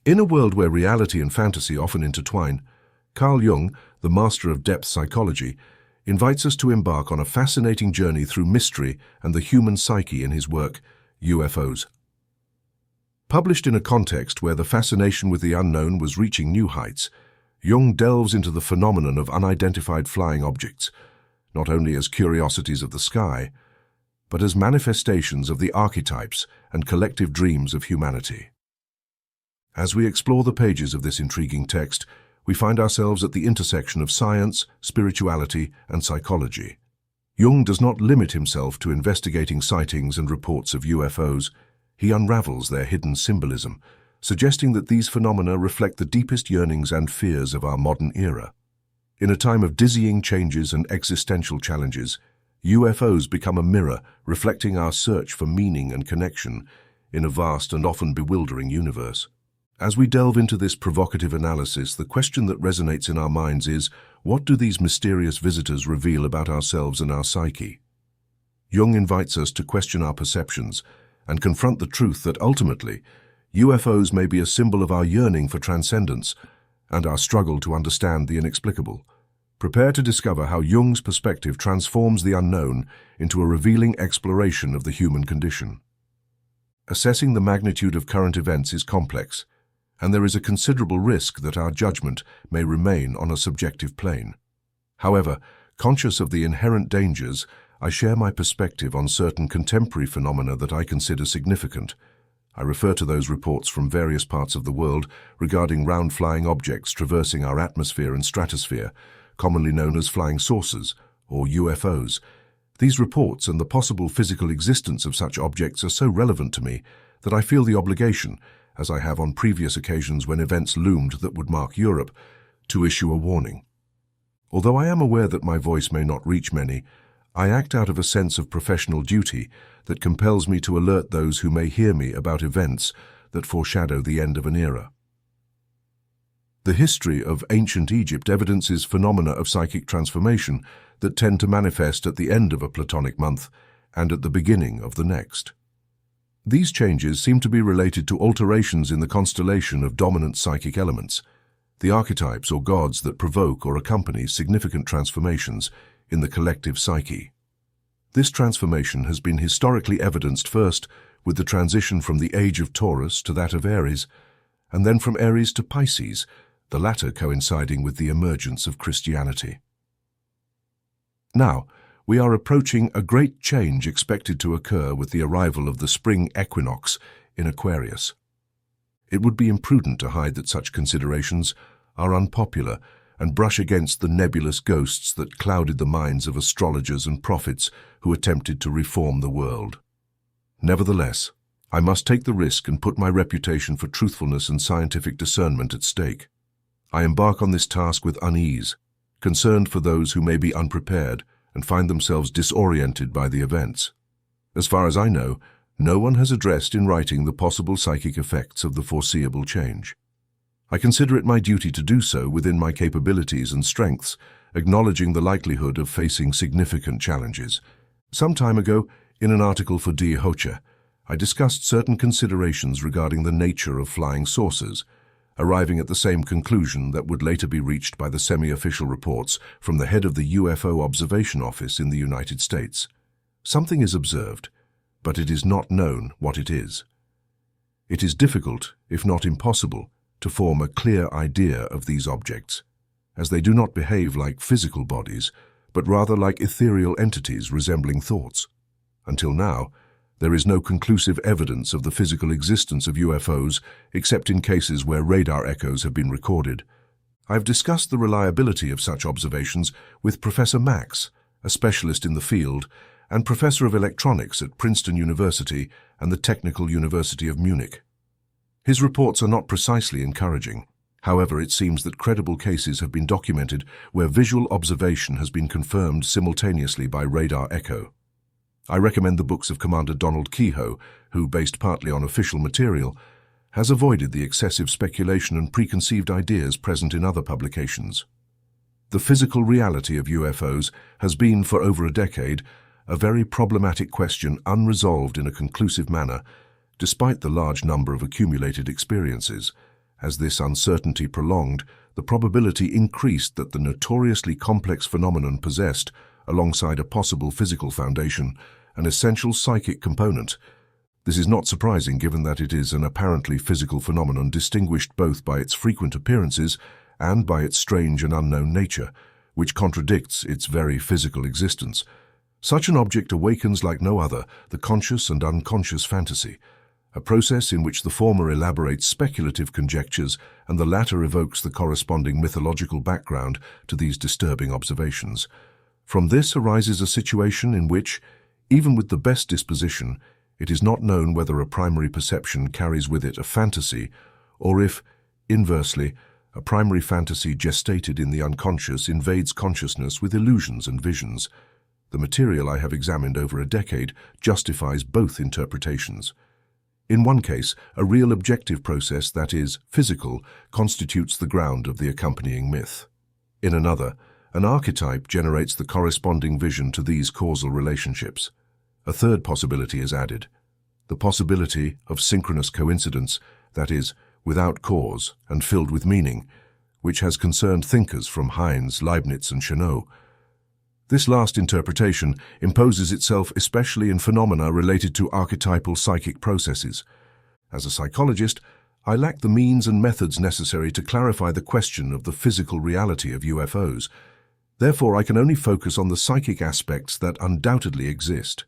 In a world where reality and fantasy often intertwine, Carl Jung, the master of depth psychology, invites us to embark on a fascinating journey through mystery and the human psyche in his work, UFOs. Published in a context where the fascination with the unknown was reaching new heights, Jung delves into the phenomenon of unidentified flying objects, not only as curiosities of the sky, but as manifestations of the archetypes and collective dreams of humanity. As we explore the pages of this intriguing text, we find ourselves at the intersection of science, spirituality, and psychology. Jung does not limit himself to investigating sightings and reports of UFOs. He unravels their hidden symbolism, suggesting that these phenomena reflect the deepest yearnings and fears of our modern era. In a time of dizzying changes and existential challenges, UFOs become a mirror reflecting our search for meaning and connection in a vast and often bewildering universe. As we delve into this provocative analysis, the question that resonates in our minds is, what do these mysterious visitors reveal about ourselves and our psyche? Jung invites us to question our perceptions and confront the truth that ultimately, UFOs may be a symbol of our yearning for transcendence and our struggle to understand the inexplicable. Prepare to discover how Jung's perspective transforms the unknown into a revealing exploration of the human condition. Assessing the magnitude of current events is complex, and there is a considerable risk that our judgment may remain on a subjective plane. However, conscious of the inherent dangers, I share my perspective on certain contemporary phenomena that I consider significant. I refer to those reports from various parts of the world regarding round-flying objects traversing our atmosphere and stratosphere, commonly known as flying saucers, or UFOs. These reports and the possible physical existence of such objects are so relevant to me that I feel the obligation, as I have on previous occasions when events loomed that would mark Europe, to issue a warning. Although I am aware that my voice may not reach many, I act out of a sense of professional duty that compels me to alert those who may hear me about events that foreshadow the end of an era. The history of ancient Egypt evidences phenomena of psychic transformation that tend to manifest at the end of a Platonic month and at the beginning of the next. These changes seem to be related to alterations in the constellation of dominant psychic elements, the archetypes or gods that provoke or accompany significant transformations in the collective psyche. This transformation has been historically evidenced first with the transition from the age of Taurus to that of Aries, and then from Aries to Pisces, the latter coinciding with the emergence of Christianity. Now, we are approaching a great change expected to occur with the arrival of the spring equinox in Aquarius. It would be imprudent to hide that such considerations are unpopular and brush against the nebulous ghosts that clouded the minds of astrologers and prophets who attempted to reform the world. Nevertheless, I must take the risk and put my reputation for truthfulness and scientific discernment at stake. I embark on this task with unease, concerned for those who may be unprepared and find themselves disoriented by the events. As far as I know, no one has addressed in writing the possible psychic effects of the foreseeable change. I consider it my duty to do so within my capabilities and strengths, acknowledging the likelihood of facing significant challenges. Some time ago, in an article for Die Hoche, I discussed certain considerations regarding the nature of flying saucers, arriving at the same conclusion that would later be reached by the semi-official reports from the head of the UFO Observation Office in the United States. Something is observed, but it is not known what it is. It is difficult, if not impossible, to form a clear idea of these objects, as they do not behave like physical bodies, but rather like ethereal entities resembling thoughts. Until now, there is no conclusive evidence of the physical existence of UFOs except in cases where radar echoes have been recorded. I have discussed the reliability of such observations with Professor Max, a specialist in the field, and Professor of Electronics at Princeton University and the Technical University of Munich. His reports are not precisely encouraging. However, it seems that credible cases have been documented where visual observation has been confirmed simultaneously by radar echo. I recommend the books of Commander Donald Keyhoe, who, based partly on official material, has avoided the excessive speculation and preconceived ideas present in other publications. The physical reality of UFOs has been, for over a decade, a very problematic question unresolved in a conclusive manner, despite the large number of accumulated experiences, As this uncertainty prolonged, the probability increased that the notoriously complex phenomenon possessed, alongside a possible physical foundation, an essential psychic component. This is not surprising given that it is an apparently physical phenomenon distinguished both by its frequent appearances and by its strange and unknown nature, which contradicts its very physical existence. Such an object awakens like no other the conscious and unconscious fantasy, a process in which the former elaborates speculative conjectures and the latter evokes the corresponding mythological background to these disturbing observations. From this arises a situation in which, even with the best disposition, it is not known whether a primary perception carries with it a fantasy, or if, inversely, a primary fantasy gestated in the unconscious invades consciousness with illusions and visions. The material I have examined over a decade justifies both interpretations. In one case, a real objective process that is physical constitutes the ground of the accompanying myth. In another, an archetype generates the corresponding vision to these causal relationships. A third possibility is added, the possibility of synchronous coincidence, that is, without cause and filled with meaning, which has concerned thinkers from Heinz, Leibniz and Chenot. This last interpretation imposes itself especially in phenomena related to archetypal psychic processes. As a psychologist, I lack the means and methods necessary to clarify the question of the physical reality of UFOs. Therefore, I can only focus on the psychic aspects that undoubtedly exist.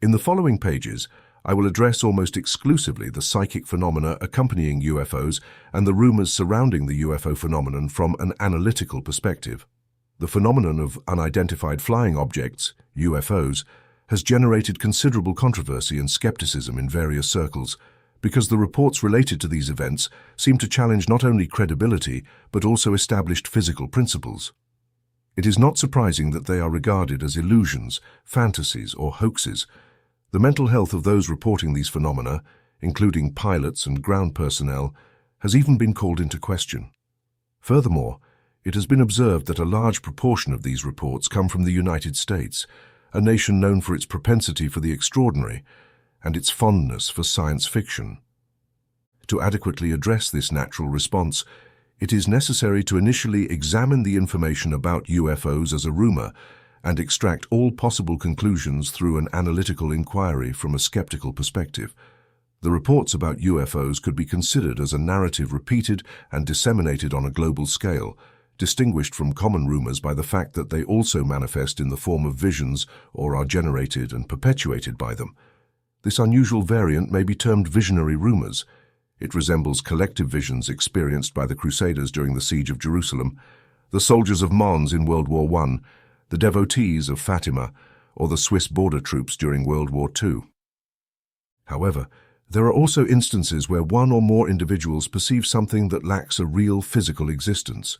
In the following pages, I will address almost exclusively the psychic phenomena accompanying UFOs and the rumors surrounding the UFO phenomenon from an analytical perspective. The phenomenon of unidentified flying objects, UFOs, has generated considerable controversy and skepticism in various circles because the reports related to these events seem to challenge not only credibility but also established physical principles. It is not surprising that they are regarded as illusions, fantasies, or hoaxes. The mental health of those reporting these phenomena, including pilots and ground personnel, has even been called into question. Furthermore, it has been observed that a large proportion of these reports come from the United States, a nation known for its propensity for the extraordinary and its fondness for science fiction. To adequately address this natural response, it is necessary to initially examine the information about UFOs as a rumor and extract all possible conclusions through an analytical inquiry from a skeptical perspective. The reports about UFOs could be considered as a narrative repeated and disseminated on a global scale, distinguished from common rumors by the fact that they also manifest in the form of visions or are generated and perpetuated by them. This unusual variant may be termed visionary rumors. It resembles collective visions experienced by the Crusaders during the siege of Jerusalem, the soldiers of Mons in World War I, the devotees of Fatima, or the Swiss border troops during World War II. However, there are also instances where one or more individuals perceive something that lacks a real physical existence.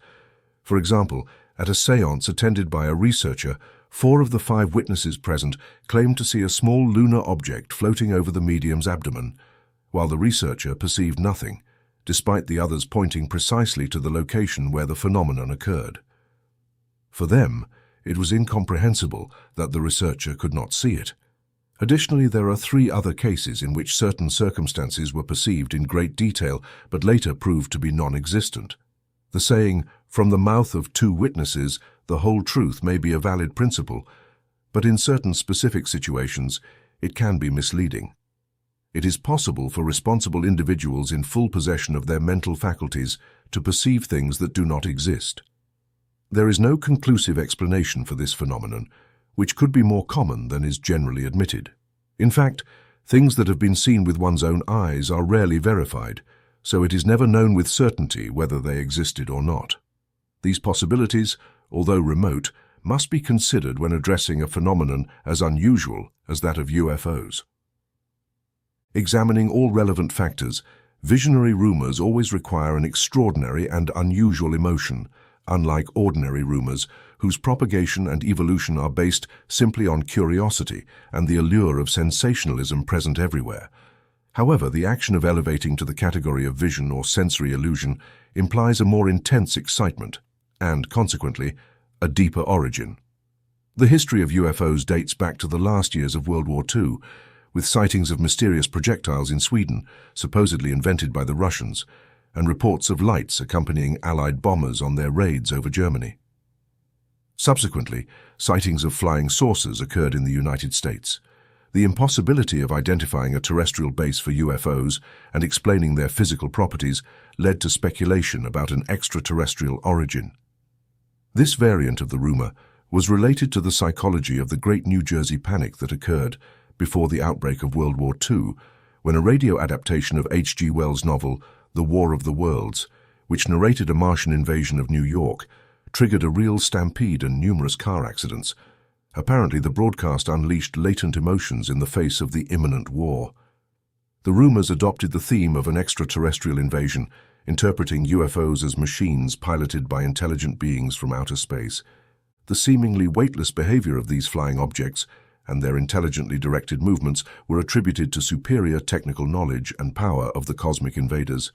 For example, at a séance attended by a researcher, 4 of the 5 witnesses present claimed to see a small lunar object floating over the medium's abdomen, while the researcher perceived nothing, despite the others pointing precisely to the location where the phenomenon occurred. For them, it was incomprehensible that the researcher could not see it. Additionally, there are 3 other cases in which certain circumstances were perceived in great detail but later proved to be non-existent. The saying, "From the mouth of 2 witnesses, the whole truth," may be a valid principle, but in certain specific situations, it can be misleading. It is possible for responsible individuals in full possession of their mental faculties to perceive things that do not exist. There is no conclusive explanation for this phenomenon, which could be more common than is generally admitted. In fact, things that have been seen with one's own eyes are rarely verified, so it is never known with certainty whether they existed or not. These possibilities, although remote, must be considered when addressing a phenomenon as unusual as that of UFOs. Examining all relevant factors, visionary rumors always require an extraordinary and unusual emotion, unlike ordinary rumors, whose propagation and evolution are based simply on curiosity and the allure of sensationalism present everywhere. However, the action of elevating to the category of vision or sensory illusion implies a more intense excitement and, consequently, a deeper origin. The history of UFOs dates back to the last years of World War II, with sightings of mysterious projectiles in Sweden, supposedly invented by the Russians, and reports of lights accompanying Allied bombers on their raids over Germany. Subsequently, sightings of flying saucers occurred in the United States. The impossibility of identifying a terrestrial base for UFOs and explaining their physical properties led to speculation about an extraterrestrial origin. This variant of the rumor was related to the psychology of the Great New Jersey Panic that occurred before the outbreak of World War II, when a radio adaptation of H.G. Wells' novel The War of the Worlds, which narrated a Martian invasion of New York, triggered a real stampede and numerous car accidents. Apparently, the broadcast unleashed latent emotions in the face of the imminent war. The rumors adopted the theme of an extraterrestrial invasion, interpreting UFOs as machines piloted by intelligent beings from outer space. The seemingly weightless behavior of these flying objects and their intelligently directed movements were attributed to superior technical knowledge and power of the cosmic invaders.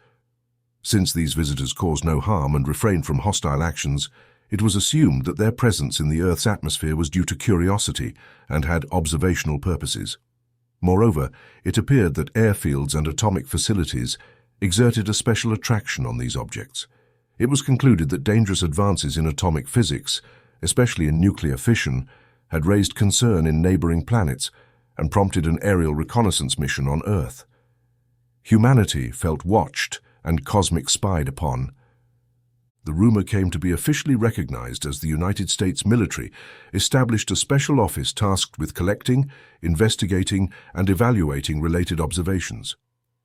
Since these visitors caused no harm and refrained from hostile actions, it was assumed that their presence in the Earth's atmosphere was due to curiosity and had observational purposes. Moreover, it appeared that airfields and atomic facilities exerted a special attraction on these objects. It was concluded that dangerous advances in atomic physics, especially in nuclear fission, had raised concern in neighboring planets and prompted an aerial reconnaissance mission on Earth. Humanity felt watched and cosmic spied upon. The rumor came to be officially recognized as the United States military established a special office tasked with collecting, investigating, and evaluating related observations.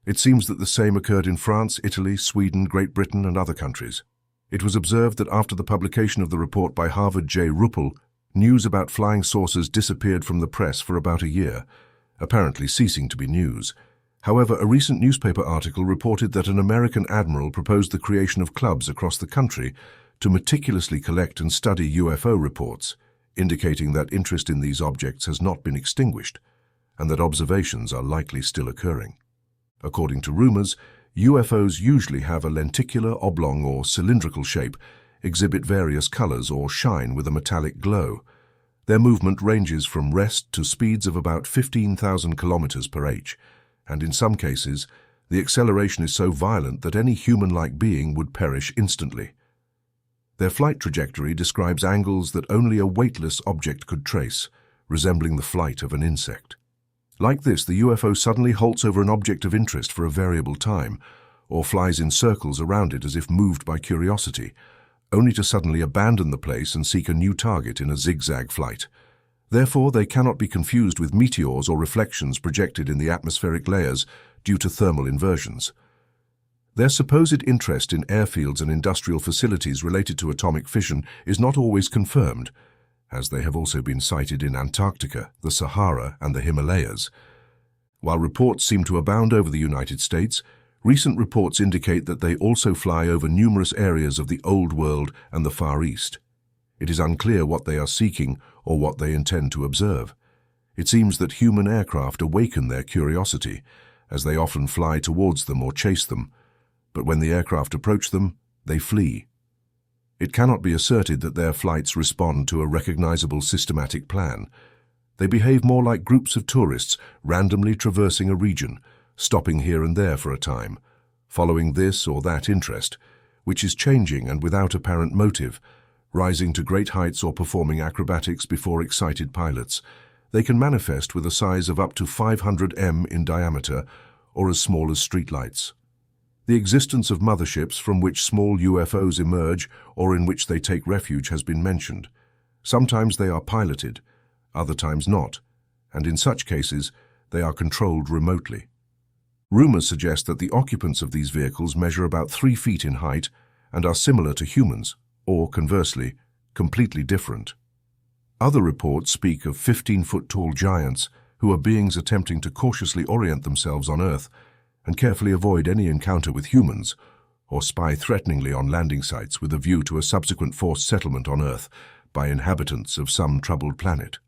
It seems that the same occurred in France, Italy, Sweden, Great Britain, and other countries. It was observed that after the publication of the report by Harvard J. Ruppel, news about flying saucers disappeared from the press for about a year, apparently ceasing to be news. However, a recent newspaper article reported that an American admiral proposed the creation of clubs across the country to meticulously collect and study UFO reports, indicating that interest in these objects has not been extinguished, and that observations are likely still occurring. According to rumors, UFOs usually have a lenticular, oblong, or cylindrical shape, exhibit various colors, or shine with a metallic glow. Their movement ranges from rest to speeds of about 15,000 kilometers per h, and in some cases, the acceleration is so violent that any human-like being would perish instantly. Their flight trajectory describes angles that only a weightless object could trace, resembling the flight of an insect. Like this, the UFO suddenly halts over an object of interest for a variable time, or flies in circles around it as if moved by curiosity, only to suddenly abandon the place and seek a new target in a zigzag flight. Therefore, they cannot be confused with meteors or reflections projected in the atmospheric layers due to thermal inversions. Their supposed interest in airfields and industrial facilities related to atomic fission is not always confirmed, as they have also been sighted in Antarctica, the Sahara, and the Himalayas. While reports seem to abound over the United States, recent reports indicate that they also fly over numerous areas of the Old World and the Far East. It is unclear what they are seeking or what they intend to observe. It seems that human aircraft awaken their curiosity, as they often fly towards them or chase them, but when the aircraft approach them, they flee. It cannot be asserted that their flights respond to a recognizable systematic plan. They behave more like groups of tourists randomly traversing a region, stopping here and there for a time, following this or that interest, which is changing and without apparent motive, rising to great heights or performing acrobatics before excited pilots. They can manifest with a size of up to 500 m in diameter or as small as streetlights. The existence of motherships from which small UFOs emerge or in which they take refuge has been mentioned. Sometimes they are piloted, other times not, and in such cases they are controlled remotely. Rumors suggest that the occupants of these vehicles measure about 3 feet in height and are similar to humans, or conversely, completely different. Other reports speak of 15-foot-tall giants who are beings attempting to cautiously orient themselves on Earth and carefully avoid any encounter with humans, or spy threateningly on landing sites with a view to a subsequent forced settlement on Earth by inhabitants of some troubled planet.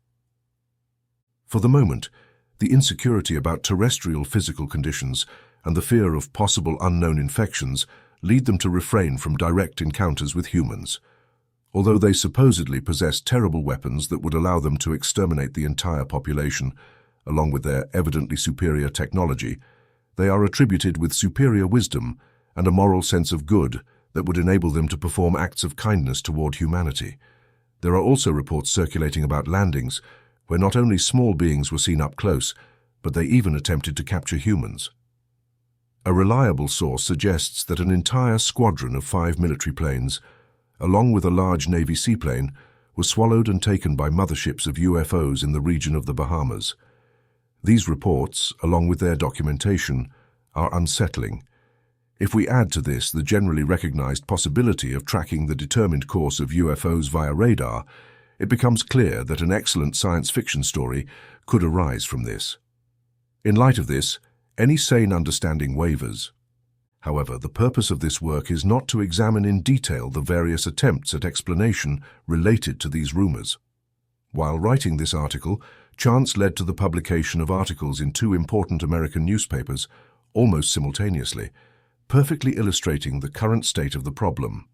For the moment, the insecurity about terrestrial physical conditions and the fear of possible unknown infections lead them to refrain from direct encounters with humans. Although they supposedly possess terrible weapons that would allow them to exterminate the entire population, along with their evidently superior technology, they are attributed with superior wisdom and a moral sense of good that would enable them to perform acts of kindness toward humanity. There are also reports circulating about landings where not only small beings were seen up close, but they even attempted to capture humans. A reliable source suggests that an entire squadron of 5 military planes, along with a large Navy seaplane, was swallowed and taken by motherships of UFOs in the region of the Bahamas. These reports, along with their documentation, are unsettling. If we add to this the generally recognized possibility of tracking the determined course of UFOs via radar, it becomes clear that an excellent science fiction story could arise from this. In light of this, any sane understanding wavers. However, the purpose of this work is not to examine in detail the various attempts at explanation related to these rumors. While writing this article, chance led to the publication of articles in 2 important American newspapers, almost simultaneously, perfectly illustrating the current state of the problem.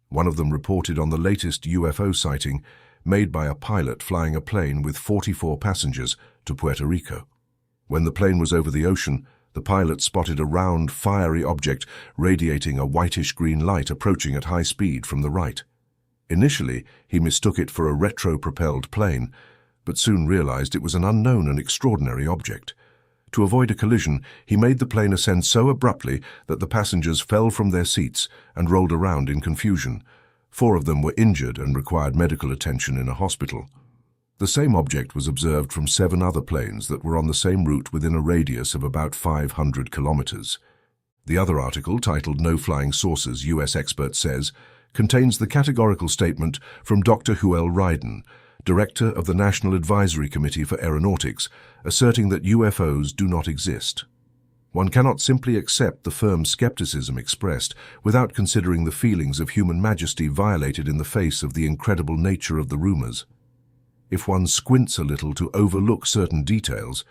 One of them reported on the latest UFO sighting made by a pilot flying a plane with 44 passengers to Puerto Rico. When the plane was over the ocean, the pilot spotted a round, fiery object radiating a whitish-green light approaching at high speed from the right. Initially, he mistook it for a retro-propelled plane, but soon realized it was an unknown and extraordinary object. To avoid a collision, he made the plane ascend so abruptly that the passengers fell from their seats and rolled around in confusion. 4 of them were injured and required medical attention in a hospital. The same object was observed from 7 other planes that were on the same route within a radius of about 500 kilometers. The other article, titled "No Flying Saucers, U.S. Expert Says," contains the categorical statement from Dr. Huel Ryden, Director of the National Advisory Committee for Aeronautics, asserting that UFOs do not exist. One cannot simply accept the firm skepticism expressed without considering the feelings of human majesty violated in the face of the incredible nature of the rumors. If one squints a little to overlook certain details,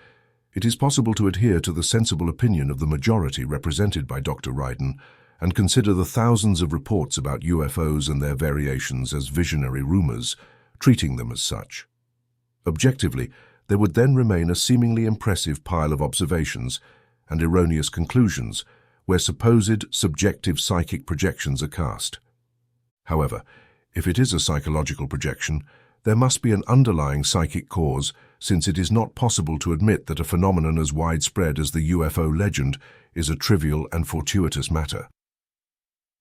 it is possible to adhere to the sensible opinion of the majority represented by Dr. Ryden and consider the thousands of reports about UFOs and their variations as visionary rumors, treating them as such. Objectively, there would then remain a seemingly impressive pile of observations and erroneous conclusions where supposed subjective psychic projections are cast. However, if it is a psychological projection, there must be an underlying psychic cause, since it is not possible to admit that a phenomenon as widespread as the UFO legend is a trivial and fortuitous matter.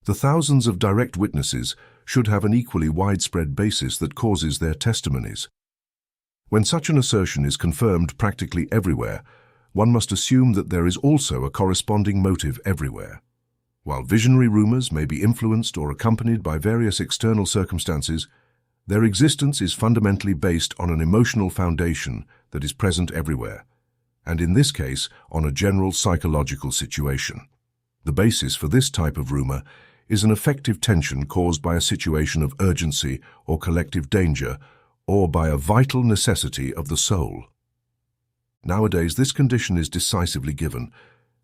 The thousands of direct witnesses should have an equally widespread basis that causes their testimonies. When such an assertion is confirmed practically everywhere, one must assume that there is also a corresponding motive everywhere. While visionary rumors may be influenced or accompanied by various external circumstances, their existence is fundamentally based on an emotional foundation that is present everywhere, and in this case, on a general psychological situation. The basis for this type of rumor is an affective tension caused by a situation of urgency or collective danger, or by a vital necessity of the soul. Nowadays, this condition is decisively given,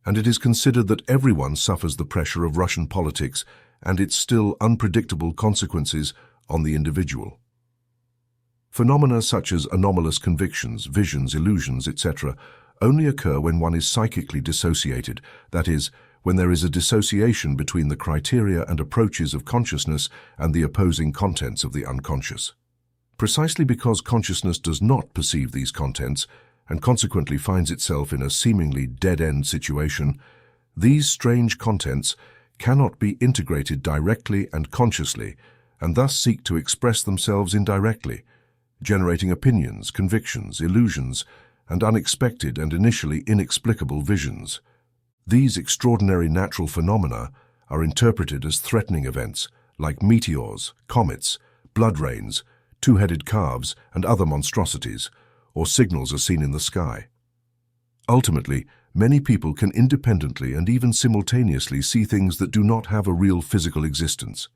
and it is considered that everyone suffers the pressure of Russian politics and its still unpredictable consequences on the individual. Phenomena such as anomalous convictions, visions, illusions, etc. only occur when one is psychically dissociated, that is, when there is a dissociation between the criteria and approaches of consciousness and the opposing contents of the unconscious. Precisely because consciousness does not perceive these contents, and consequently finds itself in a seemingly dead-end situation, these strange contents cannot be integrated directly and consciously, and thus seek to express themselves indirectly, generating opinions, convictions, illusions, and unexpected and initially inexplicable visions. These extraordinary natural phenomena are interpreted as threatening events like meteors, comets, blood rains, two-headed calves, and other monstrosities, or signals are seen in the sky. Ultimately, many people can independently and even simultaneously see things that do not have a real physical existence.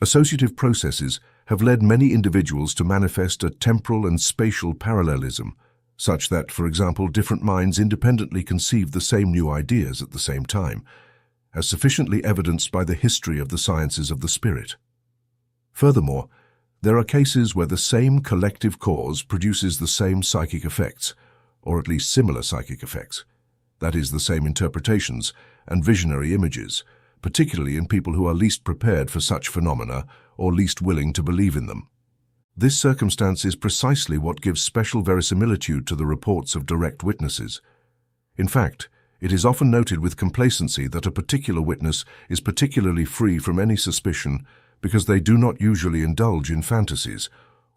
Associative processes have led many individuals to manifest a temporal and spatial parallelism, such that, for example, different minds independently conceive the same new ideas at the same time, as sufficiently evidenced by the history of the sciences of the spirit. Furthermore, there are cases where the same collective cause produces the same psychic effects, or at least similar psychic effects, that is, the same interpretations and visionary images, particularly in people who are least prepared for such phenomena or least willing to believe in them. This circumstance is precisely what gives special verisimilitude to the reports of direct witnesses. In fact, it is often noted with complacency that a particular witness is particularly free from any suspicion because they do not usually indulge in fantasies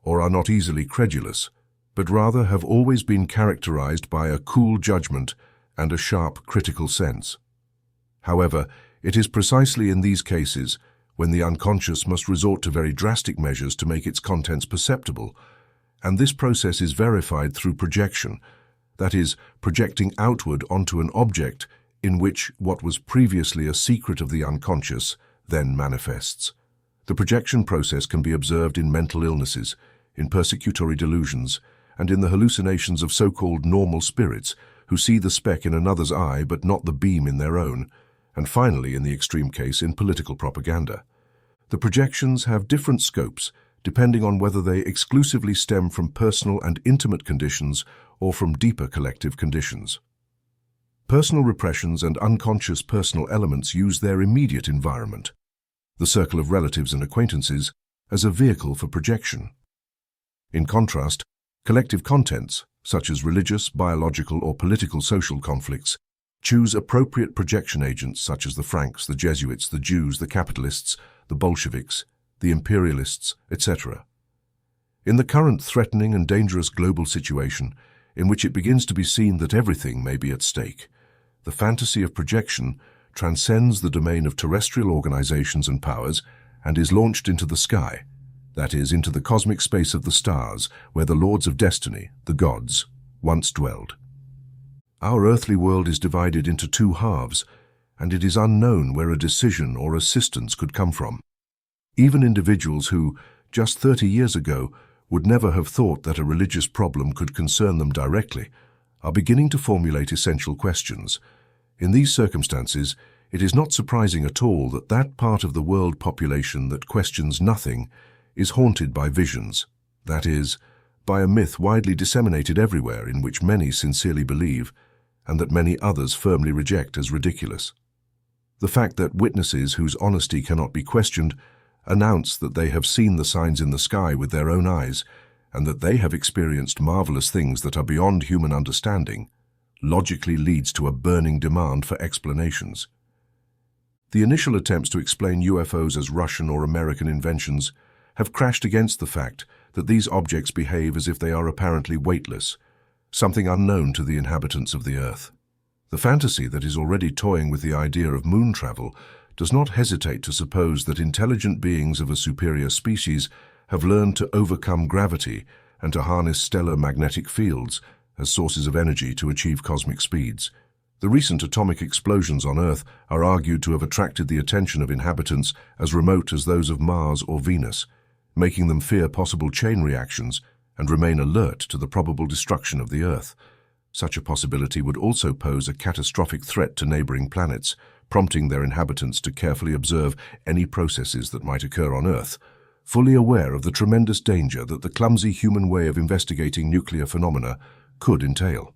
or are not easily credulous, but rather have always been characterized by a cool judgment and a sharp critical sense. However, it is precisely in these cases when the unconscious must resort to very drastic measures to make its contents perceptible, and this process is verified through projection, that is, projecting outward onto an object in which what was previously a secret of the unconscious then manifests. The projection process can be observed in mental illnesses, in persecutory delusions, and in the hallucinations of so-called normal spirits who see the speck in another's eye but not the beam in their own, and finally, in the extreme case, in political propaganda. The projections have different scopes depending on whether they exclusively stem from personal and intimate conditions or from deeper collective conditions. Personal repressions and unconscious personal elements use their immediate environment, the circle of relatives and acquaintances, as a vehicle for projection. In contrast, collective contents, such as religious, biological, or political social conflicts, choose appropriate projection agents such as the Franks, the Jesuits, the Jews, the capitalists, the Bolsheviks, the imperialists, etc. In the current threatening and dangerous global situation, in which it begins to be seen that everything may be at stake, the fantasy of projection transcends the domain of terrestrial organizations and powers and is launched into the sky, that is, into the cosmic space of the stars, where the lords of destiny, the gods, once dwelled. Our earthly world is divided into two halves, and it is unknown where a decision or assistance could come from. Even individuals who, just 30 years ago, would never have thought that a religious problem could concern them directly, are beginning to formulate essential questions. In these circumstances, it is not surprising at all that that part of the world population that questions nothing is haunted by visions, that is, by a myth widely disseminated everywhere in which many sincerely believe, and that many others firmly reject as ridiculous. The fact that witnesses whose honesty cannot be questioned announce that they have seen the signs in the sky with their own eyes and that they have experienced marvelous things that are beyond human understanding logically leads to a burning demand for explanations. The initial attempts to explain UFOs as Russian or American inventions have crashed against the fact that these objects behave as if they are apparently weightless, something unknown to the inhabitants of the Earth. The fantasy that is already toying with the idea of moon travel does not hesitate to suppose that intelligent beings of a superior species have learned to overcome gravity and to harness stellar magnetic fields as sources of energy to achieve cosmic speeds. The recent atomic explosions on Earth are argued to have attracted the attention of inhabitants as remote as those of Mars or Venus, making them fear possible chain reactions and remain alert to the probable destruction of the Earth. Such a possibility would also pose a catastrophic threat to neighboring planets, prompting their inhabitants to carefully observe any processes that might occur on Earth, fully aware of the tremendous danger that the clumsy human way of investigating nuclear phenomena could entail.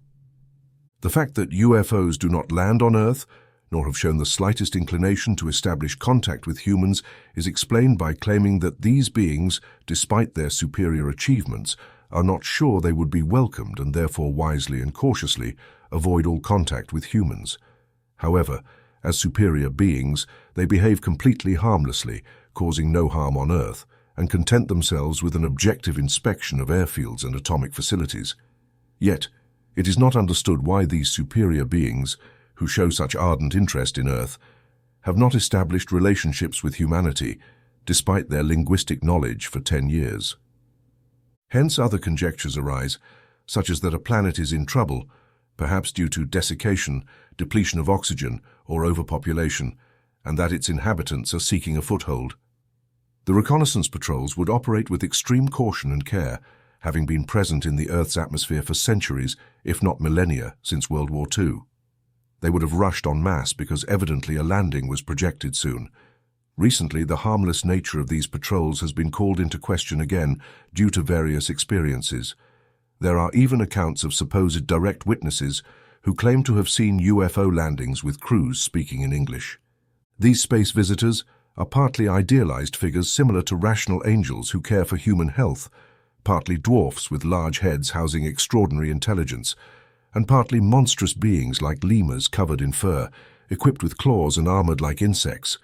The fact that UFOs do not land on Earth, nor have shown the slightest inclination to establish contact with humans, is explained by claiming that these beings, despite their superior achievements, are not sure they would be welcomed and therefore wisely and cautiously avoid all contact with humans. However, as superior beings, they behave completely harmlessly, causing no harm on Earth, and content themselves with an objective inspection of airfields and atomic facilities. Yet, it is not understood why these superior beings, who show such ardent interest in Earth, have not established relationships with humanity, despite their linguistic knowledge for 10 years. Hence other conjectures arise, such as that a planet is in trouble, perhaps due to desiccation, depletion of oxygen, or overpopulation, and that its inhabitants are seeking a foothold. The reconnaissance patrols would operate with extreme caution and care, having been present in the Earth's atmosphere for centuries, if not millennia, since World War II. They would have rushed en masse because evidently a landing was projected soon. Recently, the harmless nature of these patrols has been called into question again due to various experiences. There are even accounts of supposed direct witnesses who claim to have seen UFO landings with crews speaking in English. These space visitors are partly idealized figures similar to rational angels who care for human health, partly dwarfs with large heads housing extraordinary intelligence, and partly monstrous beings like lemurs covered in fur, equipped with claws and armored like insects.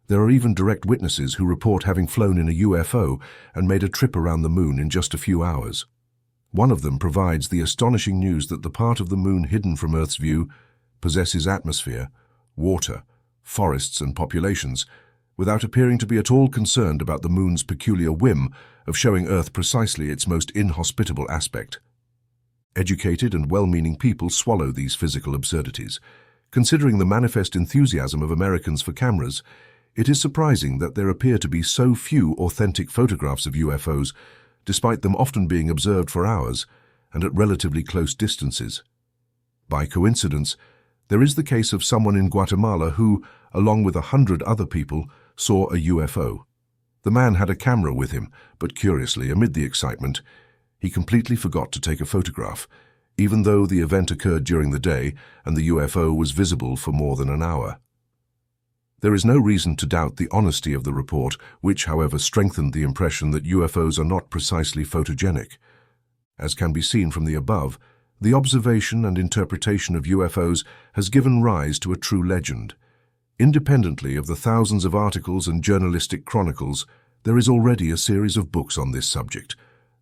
There are even direct witnesses who report having flown in a UFO and made a trip around the moon in just a few hours. One of them provides the astonishing news that the part of the moon hidden from Earth's view possesses atmosphere, water, forests and populations, without appearing to be at all concerned about the moon's peculiar whim of showing Earth precisely its most inhospitable aspect. Educated and well-meaning people swallow these physical absurdities. Considering the manifest enthusiasm of Americans for cameras, it is surprising that there appear to be so few authentic photographs of UFOs, despite them often being observed for hours and at relatively close distances. By coincidence, there is the case of someone in Guatemala who, along with 100 other people, saw a UFO. The man had a camera with him, but curiously, amid the excitement, he completely forgot to take a photograph, even though the event occurred during the day and the UFO was visible for more than an hour. There is no reason to doubt the honesty of the report, which, however, strengthened the impression that UFOs are not precisely photogenic. As can be seen from the above, the observation and interpretation of UFOs has given rise to a true legend. Independently of the thousands of articles and journalistic chronicles, there is already a series of books on this subject,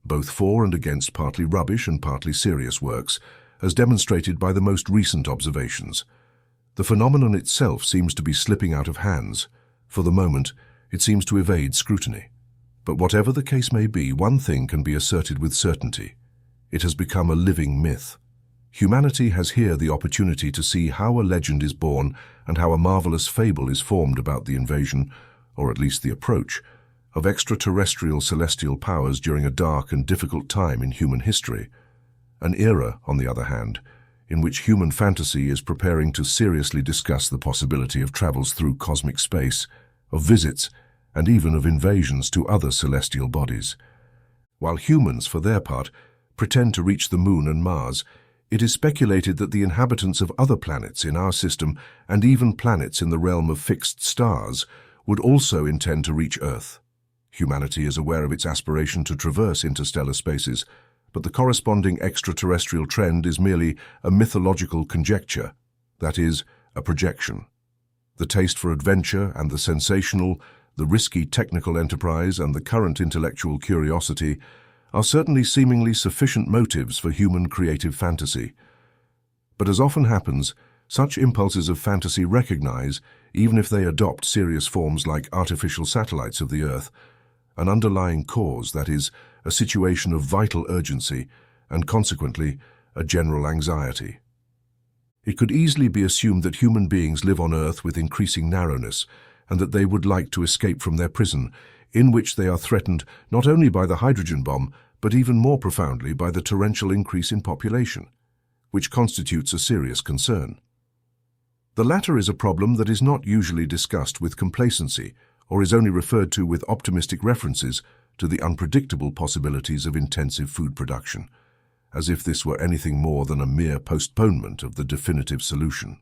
both for and against partly rubbish and partly serious works, as demonstrated by the most recent observations. The phenomenon itself seems to be slipping out of hands. For the moment, it seems to evade scrutiny. But whatever the case may be, one thing can be asserted with certainty. It has become a living myth. Humanity has here the opportunity to see how a legend is born and how a marvelous fable is formed about the invasion, or at least the approach, of extraterrestrial celestial powers during a dark and difficult time in human history. An era, on the other hand, in which human fantasy is preparing to seriously discuss the possibility of travels through cosmic space, of visits, and even of invasions to other celestial bodies. While humans, for their part, pretend to reach the Moon and Mars, it is speculated that the inhabitants of other planets in our system, and even planets in the realm of fixed stars, would also intend to reach Earth. Humanity is aware of its aspiration to traverse interstellar spaces, but the corresponding extraterrestrial trend is merely a mythological conjecture, that is, a projection. The taste for adventure and the sensational, the risky technical enterprise and the current intellectual curiosity are certainly seemingly sufficient motives for human creative fantasy. But as often happens, such impulses of fantasy recognize, even if they adopt serious forms like artificial satellites of the Earth, an underlying cause, that is, a situation of vital urgency and, consequently, a general anxiety. It could easily be assumed that human beings live on Earth with increasing narrowness and that they would like to escape from their prison, in which they are threatened not only by the hydrogen bomb, but even more profoundly by the torrential increase in population, which constitutes a serious concern. The latter is a problem that is not usually discussed with complacency or is only referred to with optimistic references to the unpredictable possibilities of intensive food production, as if this were anything more than a mere postponement of the definitive solution.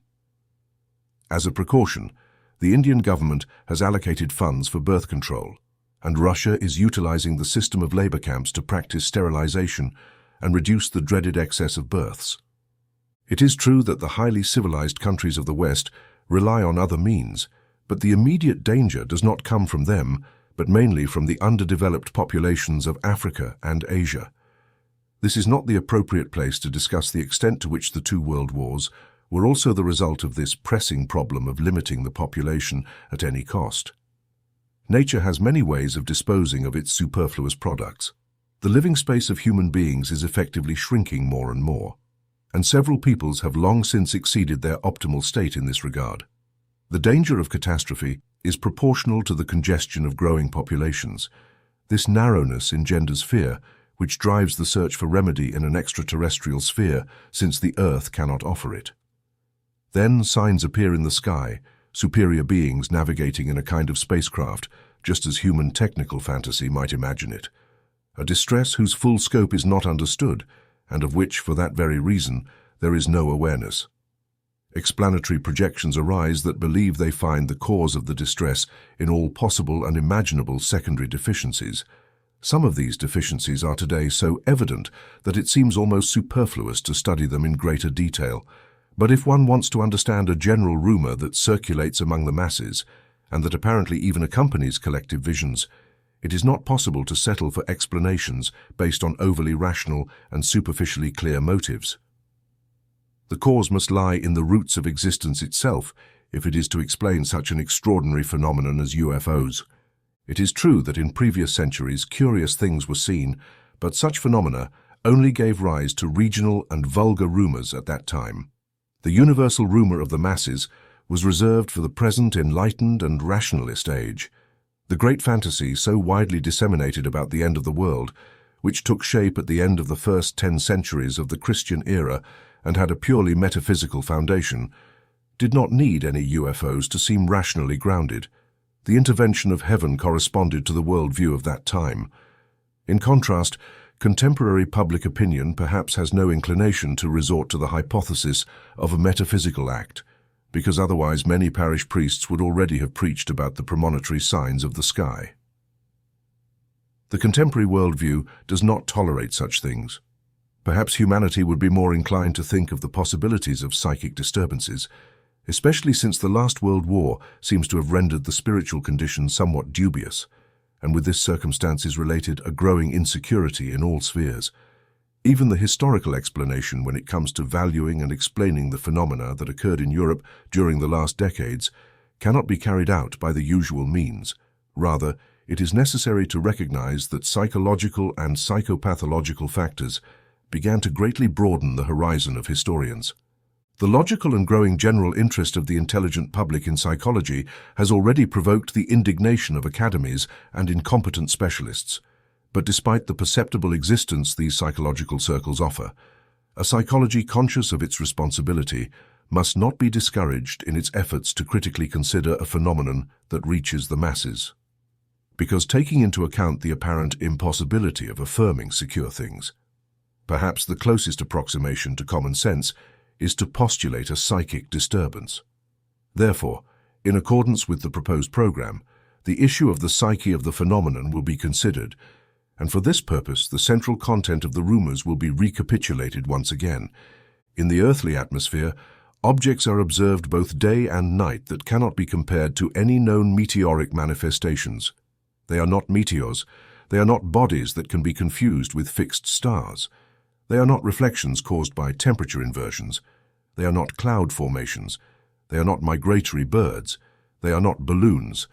As a precaution, the Indian government has allocated funds for birth control, and Russia is utilizing the system of labor camps to practice sterilization and reduce the dreaded excess of births. It is true that the highly civilized countries of the West rely on other means, but the immediate danger does not come from them, but mainly from the underdeveloped populations of Africa and Asia. This is not the appropriate place to discuss the extent to which the two world wars were also the result of this pressing problem of limiting the population at any cost. Nature has many ways of disposing of its superfluous products. The living space of human beings is effectively shrinking more and more, and several peoples have long since exceeded their optimal state in this regard. The danger of catastrophe is proportional to the congestion of growing populations. This narrowness engenders fear, which drives the search for remedy in an extraterrestrial sphere, since the Earth cannot offer it. Then signs appear in the sky, superior beings navigating in a kind of spacecraft, just as human technical fantasy might imagine it. A distress whose full scope is not understood, and of which, for that very reason, there is no awareness. Explanatory projections arise that believe they find the cause of the distress in all possible and imaginable secondary deficiencies. Some of these deficiencies are today so evident that it seems almost superfluous to study them in greater detail. But if one wants to understand a general rumor that circulates among the masses, and that apparently even accompanies collective visions, it is not possible to settle for explanations based on overly rational and superficially clear motives. The cause must lie in the roots of existence itself if it is to explain such an extraordinary phenomenon as UFOs. It is true that in previous centuries curious things were seen, but such phenomena only gave rise to regional and vulgar rumors at that time. The universal rumor of the masses was reserved for the present enlightened and rationalist age. The great fantasy so widely disseminated about the end of the world, which took shape at the end of the first 10 centuries of the Christian era and had a purely metaphysical foundation, did not need any UFOs to seem rationally grounded. The intervention of heaven corresponded to the worldview of that time. In contrast, contemporary public opinion perhaps has no inclination to resort to the hypothesis of a metaphysical act, because otherwise many parish priests would already have preached about the premonitory signs of the sky. The contemporary worldview does not tolerate such things. Perhaps humanity would be more inclined to think of the possibilities of psychic disturbances, especially since the last World War seems to have rendered the spiritual condition somewhat dubious, and with this circumstance is related a growing insecurity in all spheres. Even the historical explanation when it comes to valuing and explaining the phenomena that occurred in Europe during the last decades cannot be carried out by the usual means. Rather, it is necessary to recognize that psychological and psychopathological factors began to greatly broaden the horizon of historians. The logical and growing general interest of the intelligent public in psychology has already provoked the indignation of academies and incompetent specialists. But despite the perceptible existence these psychological circles offer, a psychology conscious of its responsibility must not be discouraged in its efforts to critically consider a phenomenon that reaches the masses. Because taking into account the apparent impossibility of affirming secure things, perhaps the closest approximation to common sense is to postulate a psychic disturbance. Therefore, in accordance with the proposed program, the issue of the psyche of the phenomenon will be considered, and for this purpose the central content of the rumors will be recapitulated once again. In the earthly atmosphere, objects are observed both day and night that cannot be compared to any known meteoric manifestations. They are not meteors. They are not bodies that can be confused with fixed stars. They are not reflections caused by temperature inversions. They are not cloud formations. They are not migratory birds. They are not balloons.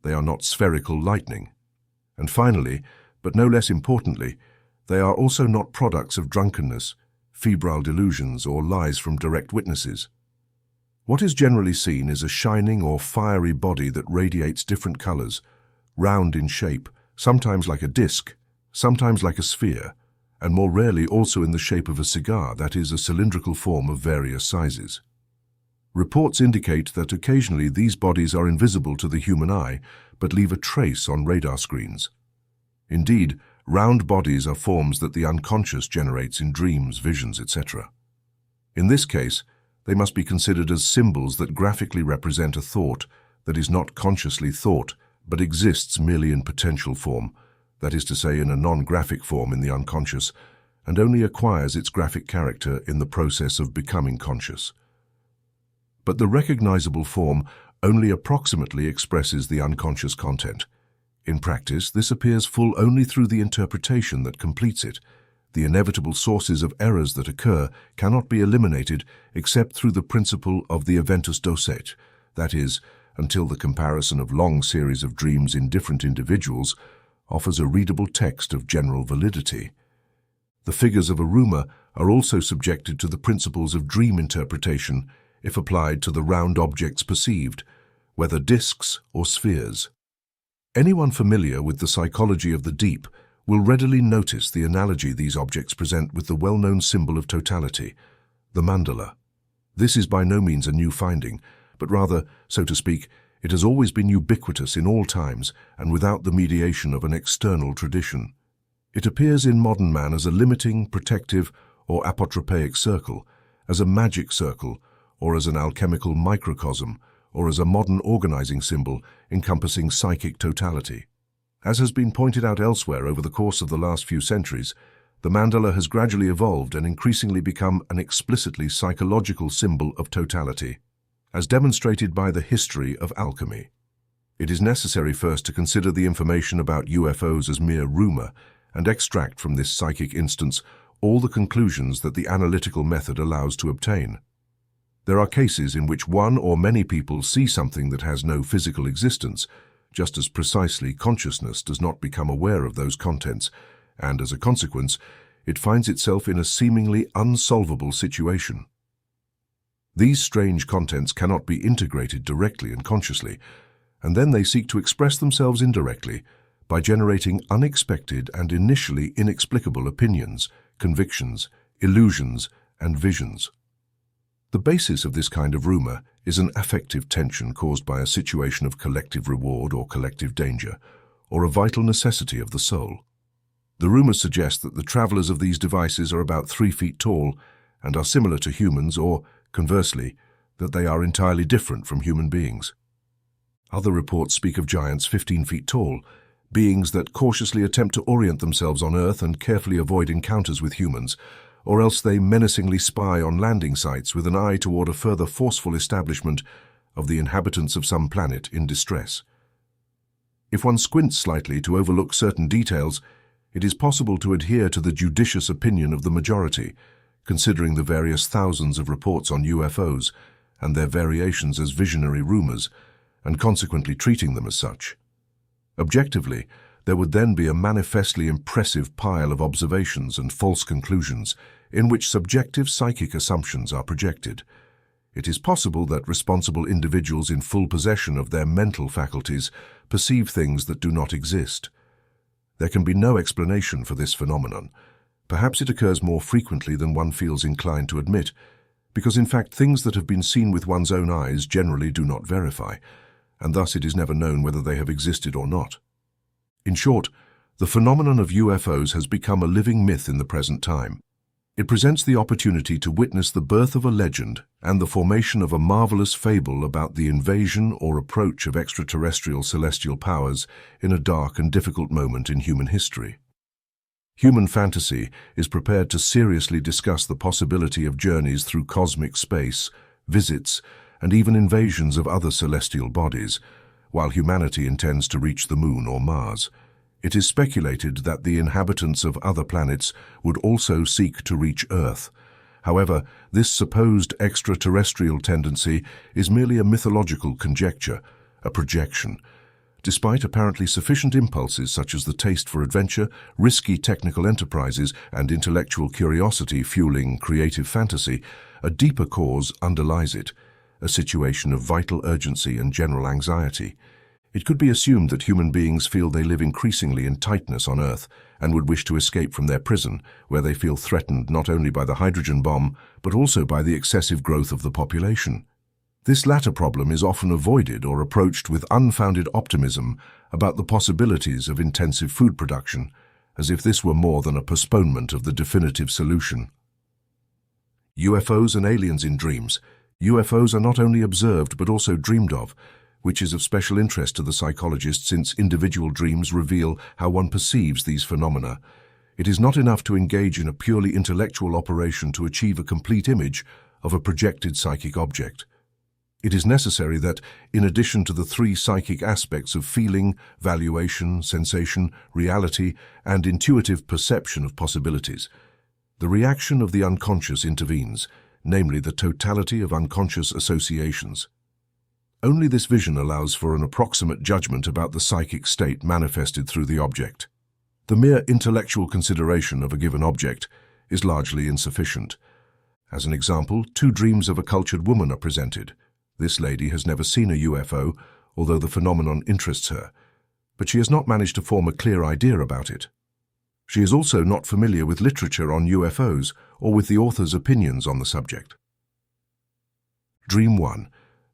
They are not spherical lightning. And finally, but no less importantly, they are also not products of drunkenness, febrile delusions, or lies from direct witnesses. What is generally seen is a shining or fiery body that radiates different colors, round in shape, sometimes like a disc, sometimes like a sphere, and more rarely also in the shape of a cigar, that is, a cylindrical form of various sizes. Reports indicate that occasionally these bodies are invisible to the human eye, but leave a trace on radar screens. Indeed, round bodies are forms that the unconscious generates in dreams, visions, etc. In this case, they must be considered as symbols that graphically represent a thought that is not consciously thought, but exists merely in potential form, that is to say in a non-graphic form in the unconscious, and only acquires its graphic character in the process of becoming conscious. But the recognizable form only approximately expresses the unconscious content. In practice, this appears full only through the interpretation that completes it. The inevitable sources of errors that occur cannot be eliminated except through the principle of the eventus docet, that is, until the comparison of long series of dreams in different individuals offers a readable text of general validity. The figures of a rumor are also subjected to the principles of dream interpretation if applied to the round objects perceived, whether discs or spheres. Anyone familiar with the psychology of the deep will readily notice the analogy these objects present with the well-known symbol of totality, the mandala. This is by no means a new finding, but rather, so to speak, it has always been ubiquitous in all times and without the mediation of an external tradition. It appears in modern man as a limiting, protective, or apotropaic circle, as a magic circle, or as an alchemical microcosm, or as a modern organizing symbol encompassing psychic totality. As has been pointed out elsewhere over the course of the last few centuries, the mandala has gradually evolved and increasingly become an explicitly psychological symbol of totality, as demonstrated by the history of alchemy. It is necessary first to consider the information about UFOs as mere rumor and extract from this psychic instance all the conclusions that the analytical method allows to obtain. There are cases in which one or many people see something that has no physical existence, just as precisely consciousness does not become aware of those contents, and as a consequence, it finds itself in a seemingly unsolvable situation. These strange contents cannot be integrated directly and consciously, and then they seek to express themselves indirectly by generating unexpected and initially inexplicable opinions, convictions, illusions, and visions. The basis of this kind of rumor is an affective tension caused by a situation of collective reward or collective danger, or a vital necessity of the soul. The rumors suggest that the travelers of these devices are about 3 feet tall and are similar to humans, or, conversely, that they are entirely different from human beings. Other reports speak of giants 15 feet tall, beings that cautiously attempt to orient themselves on Earth and carefully avoid encounters with humans, or else they menacingly spy on landing sites with an eye toward a further forceful establishment of the inhabitants of some planet in distress. If one squints slightly to overlook certain details, it is possible to adhere to the judicious opinion of the majority, considering the various thousands of reports on UFOs and their variations as visionary rumors, and consequently treating them as such. Objectively, there would then be a manifestly impressive pile of observations and false conclusions in which subjective psychic assumptions are projected. It is possible that responsible individuals in full possession of their mental faculties perceive things that do not exist. There can be no explanation for this phenomenon. Perhaps it occurs more frequently than one feels inclined to admit, because in fact things that have been seen with one's own eyes generally do not verify, and thus it is never known whether they have existed or not. In short, the phenomenon of UFOs has become a living myth in the present time. It presents the opportunity to witness the birth of a legend and the formation of a marvelous fable about the invasion or approach of extraterrestrial celestial powers in a dark and difficult moment in human history. Human fantasy is prepared to seriously discuss the possibility of journeys through cosmic space, visits, and even invasions of other celestial bodies, while humanity intends to reach the Moon or Mars. It is speculated that the inhabitants of other planets would also seek to reach Earth. However, this supposed extraterrestrial tendency is merely a mythological conjecture, a projection. Despite apparently sufficient impulses such as the taste for adventure, risky technical enterprises, and intellectual curiosity fueling creative fantasy, a deeper cause underlies it, a situation of vital urgency and general anxiety. It could be assumed that human beings feel they live increasingly in tightness on Earth and would wish to escape from their prison, where they feel threatened not only by the hydrogen bomb, but also by the excessive growth of the population. This latter problem is often avoided or approached with unfounded optimism about the possibilities of intensive food production, as if this were more than a postponement of the definitive solution. UFOs and aliens in dreams. UFOs are not only observed but also dreamed of, which is of special interest to the psychologist since individual dreams reveal how one perceives these phenomena. It is not enough to engage in a purely intellectual operation to achieve a complete image of a projected psychic object. It is necessary that, in addition to the 3 psychic aspects of feeling, valuation, sensation, reality, and intuitive perception of possibilities, the reaction of the unconscious intervenes, namely the totality of unconscious associations. Only this vision allows for an approximate judgment about the psychic state manifested through the object. The mere intellectual consideration of a given object is largely insufficient. As an example, 2 dreams of a cultured woman are presented. This lady has never seen a UFO, although the phenomenon interests her, but she has not managed to form a clear idea about it. She is also not familiar with literature on UFOs or with the author's opinions on the subject. Dream 1.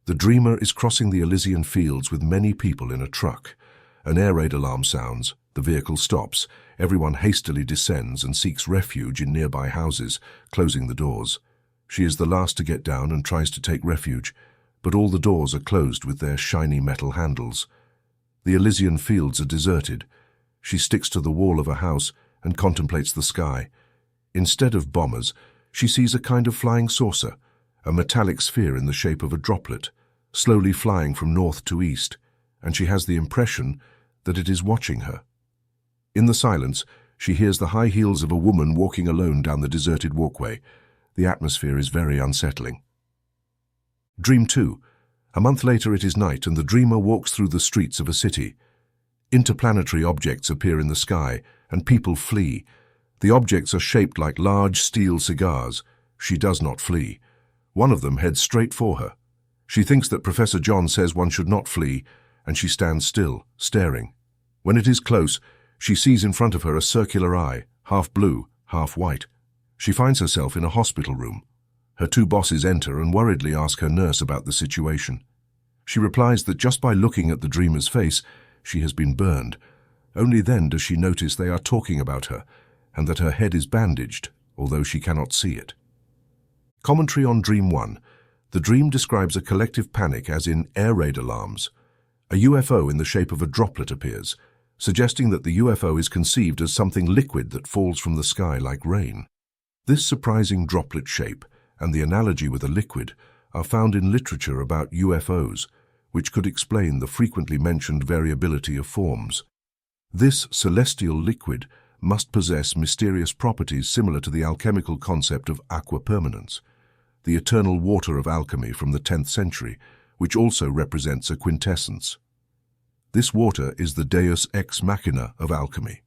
The dreamer is crossing the Elysian fields with many people in a truck. An air raid alarm sounds, the vehicle stops, everyone hastily descends and seeks refuge in nearby houses, closing the doors. She is the last to get down and tries to take refuge, but all the doors are closed with their shiny metal handles. The Elysian fields are deserted. She sticks to the wall of a house and contemplates the sky. Instead of bombers, she sees a kind of flying saucer, a metallic sphere in the shape of a droplet, slowly flying from north to east, and she has the impression that it is watching her. In the silence, she hears the high heels of a woman walking alone down the deserted walkway. The atmosphere is very unsettling. Dream 2. A month later it is night and the dreamer walks through the streets of a city. Interplanetary objects appear in the sky and people flee. The objects are shaped like large steel cigars. She does not flee. One of them heads straight for her. She thinks that Professor John says one should not flee, and she stands still, staring. When it is close, she sees in front of her a circular eye, half blue, half white. She finds herself in a hospital room. Her two bosses enter and worriedly ask her nurse about the situation. She replies that just by looking at the dreamer's face, she has been burned. Only then does she notice they are talking about her, and that her head is bandaged, although she cannot see it. Commentary on Dream 1. The dream describes a collective panic as in air raid alarms. A UFO in the shape of a droplet appears, suggesting that the UFO is conceived as something liquid that falls from the sky like rain. This surprising droplet shape and the analogy with a liquid are found in literature about UFOs, which could explain the frequently mentioned variability of forms. This celestial liquid must possess mysterious properties similar to the alchemical concept of aquapermanence, the eternal water of alchemy from the 10th century, which also represents a quintessence. This water is the deus ex machina of alchemy,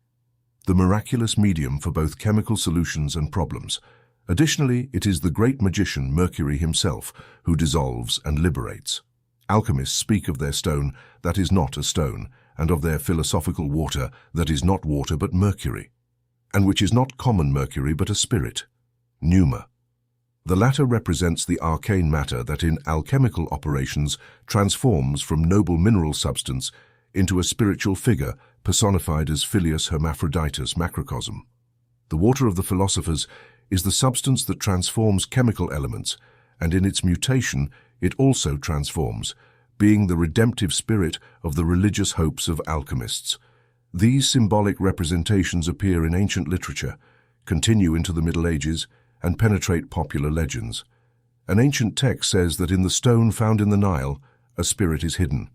the miraculous medium for both chemical solutions and problems. Additionally, it is the great magician Mercury himself who dissolves and liberates. Alchemists speak of their stone that is not a stone, and of their philosophical water that is not water but mercury, and which is not common mercury but a spirit, pneuma. The latter represents the arcane matter that in alchemical operations transforms from noble mineral substance into a spiritual figure personified as Filius Hermaphroditus macrocosm. The water of the philosophers is the substance that transforms chemical elements, and in its mutation it also transforms, being the redemptive spirit of the religious hopes of alchemists. These symbolic representations appear in ancient literature, continue into the Middle Ages, and penetrate popular legends. An ancient text says that in the stone found in the Nile, a spirit is hidden.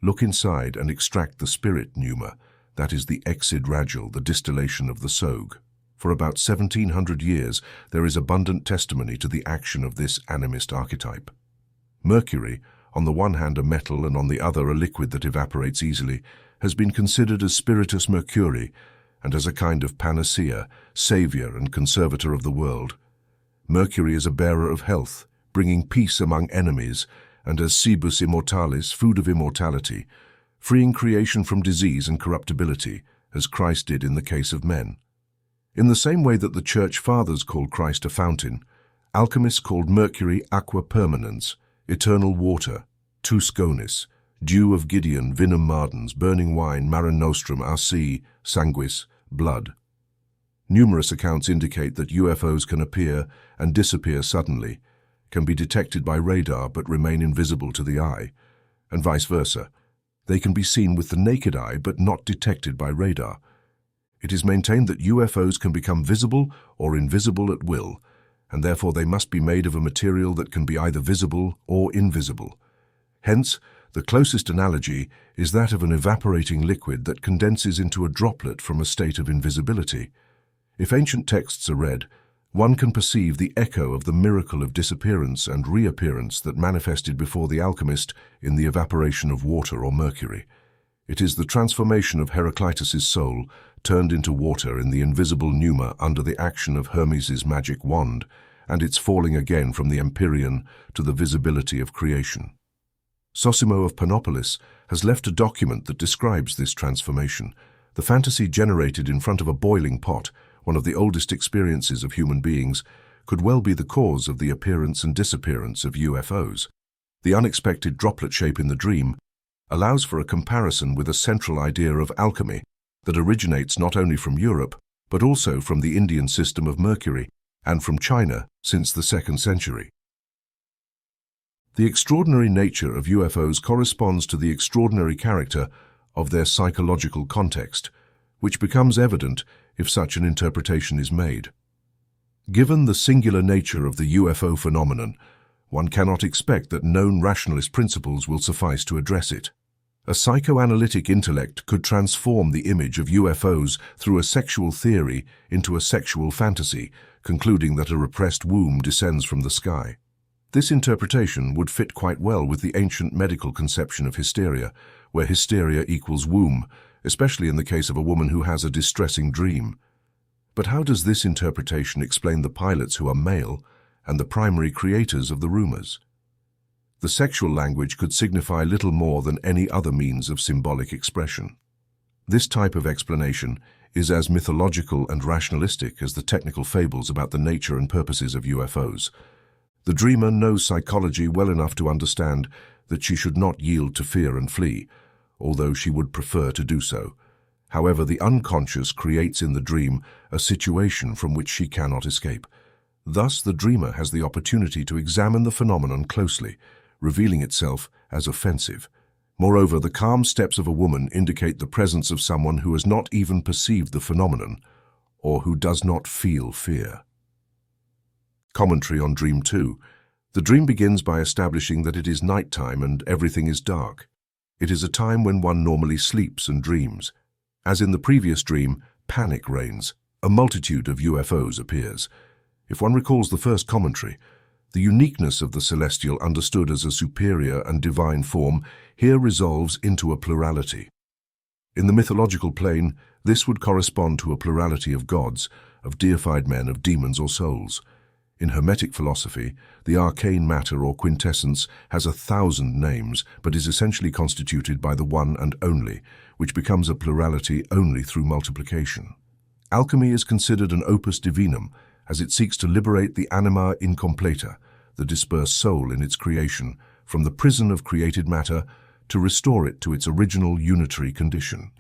Look inside and extract the spirit pneuma, that is the exid radial, the distillation of the Sog. For about 1700 years, there is abundant testimony to the action of this animist archetype. Mercury, on the one hand a metal and on the other a liquid that evaporates easily, has been considered as spiritus mercuri and as a kind of panacea, savior and conservator of the world. Mercury is a bearer of health, bringing peace among enemies, and as cibus immortalis, food of immortality, freeing creation from disease and corruptibility, as Christ did in the case of men. In the same way that the Church Fathers called Christ a fountain, alchemists called Mercury aqua permanens, eternal water, tus gonis, dew of Gideon, vinum mardens, burning wine, mare nostrum, arsi, sanguis, blood. Numerous accounts indicate that UFOs can appear and disappear suddenly, can be detected by radar but remain invisible to the eye, and vice versa. They can be seen with the naked eye but not detected by radar. It is maintained that UFOs can become visible or invisible at will, and therefore they must be made of a material that can be either visible or invisible. Hence, the closest analogy is that of an evaporating liquid that condenses into a droplet from a state of invisibility. If ancient texts are read, one can perceive the echo of the miracle of disappearance and reappearance that manifested before the alchemist in the evaporation of water or mercury. It is the transformation of Heraclitus's soul turned into water in the invisible pneuma under the action of Hermes's magic wand, and its falling again from the empyrean to the visibility of creation. Sosimo of Panopolis has left a document that describes this transformation. The fantasy generated in front of a boiling pot, one of the oldest experiences of human beings, could well be the cause of the appearance and disappearance of UFOs. The unexpected droplet shape in the dream allows for a comparison with a central idea of alchemy that originates not only from Europe, but also from the Indian system of Mercury and from China, since the 2nd century. The extraordinary nature of UFOs corresponds to the extraordinary character of their psychological context, which becomes evident if such an interpretation is made. Given the singular nature of the UFO phenomenon, one cannot expect that known rationalist principles will suffice to address it. A psychoanalytic intellect could transform the image of UFOs through a sexual theory into a sexual fantasy, concluding that a repressed womb descends from the sky. This interpretation would fit quite well with the ancient medical conception of hysteria, where hysteria equals womb, especially in the case of a woman who has a distressing dream. But how does this interpretation explain the pilots who are male and the primary creators of the rumors? The sexual language could signify little more than any other means of symbolic expression. This type of explanation is as mythological and rationalistic as the technical fables about the nature and purposes of UFOs. The dreamer knows psychology well enough to understand that she should not yield to fear and flee, although she would prefer to do so. However, the unconscious creates in the dream a situation from which she cannot escape. Thus, the dreamer has the opportunity to examine the phenomenon closely, revealing itself as offensive. Moreover, the calm steps of a woman indicate the presence of someone who has not even perceived the phenomenon, or who does not feel fear. Commentary on Dream 2. The dream begins by establishing that it is nighttime and everything is dark. It is a time when one normally sleeps and dreams. As in the previous dream, panic reigns. A multitude of UFOs appears. If one recalls the first commentary, the uniqueness of the celestial understood as a superior and divine form here resolves into a plurality. In the mythological plane, this would correspond to a plurality of gods, of deified men, of demons or souls. In Hermetic philosophy, the arcane matter or quintessence has 1,000 names, but is essentially constituted by the one and only, which becomes a plurality only through multiplication. Alchemy is considered an opus divinum, as it seeks to liberate the anima incompleta, the dispersed soul in its creation, from the prison of created matter to restore it to its original unitary condition.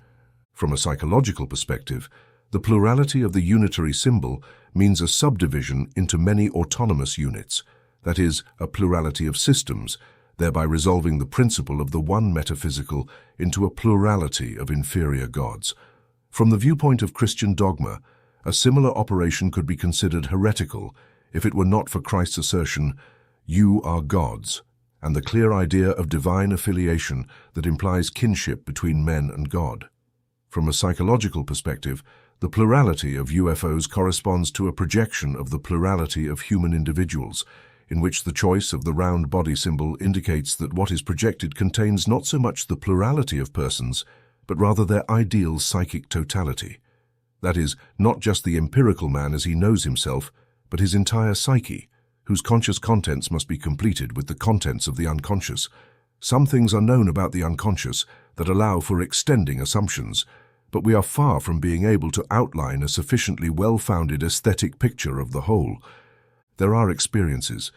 From a psychological perspective, the plurality of the unitary symbol means a subdivision into many autonomous units, that is, a plurality of systems, thereby resolving the principle of the one metaphysical into a plurality of inferior gods. From the viewpoint of Christian dogma, a similar operation could be considered heretical if it were not for Christ's assertion, "You are gods," and the clear idea of divine affiliation that implies kinship between men and God. From a psychological perspective, the plurality of UFOs corresponds to a projection of the plurality of human individuals, in which the choice of the round body symbol indicates that what is projected contains not so much the plurality of persons, but rather their ideal psychic totality. That is, not just the empirical man as he knows himself, but his entire psyche, whose conscious contents must be completed with the contents of the unconscious. Some things are known about the unconscious that allow for extending assumptions, but we are far from being able to outline a sufficiently well-founded aesthetic picture of the whole. There are experiences.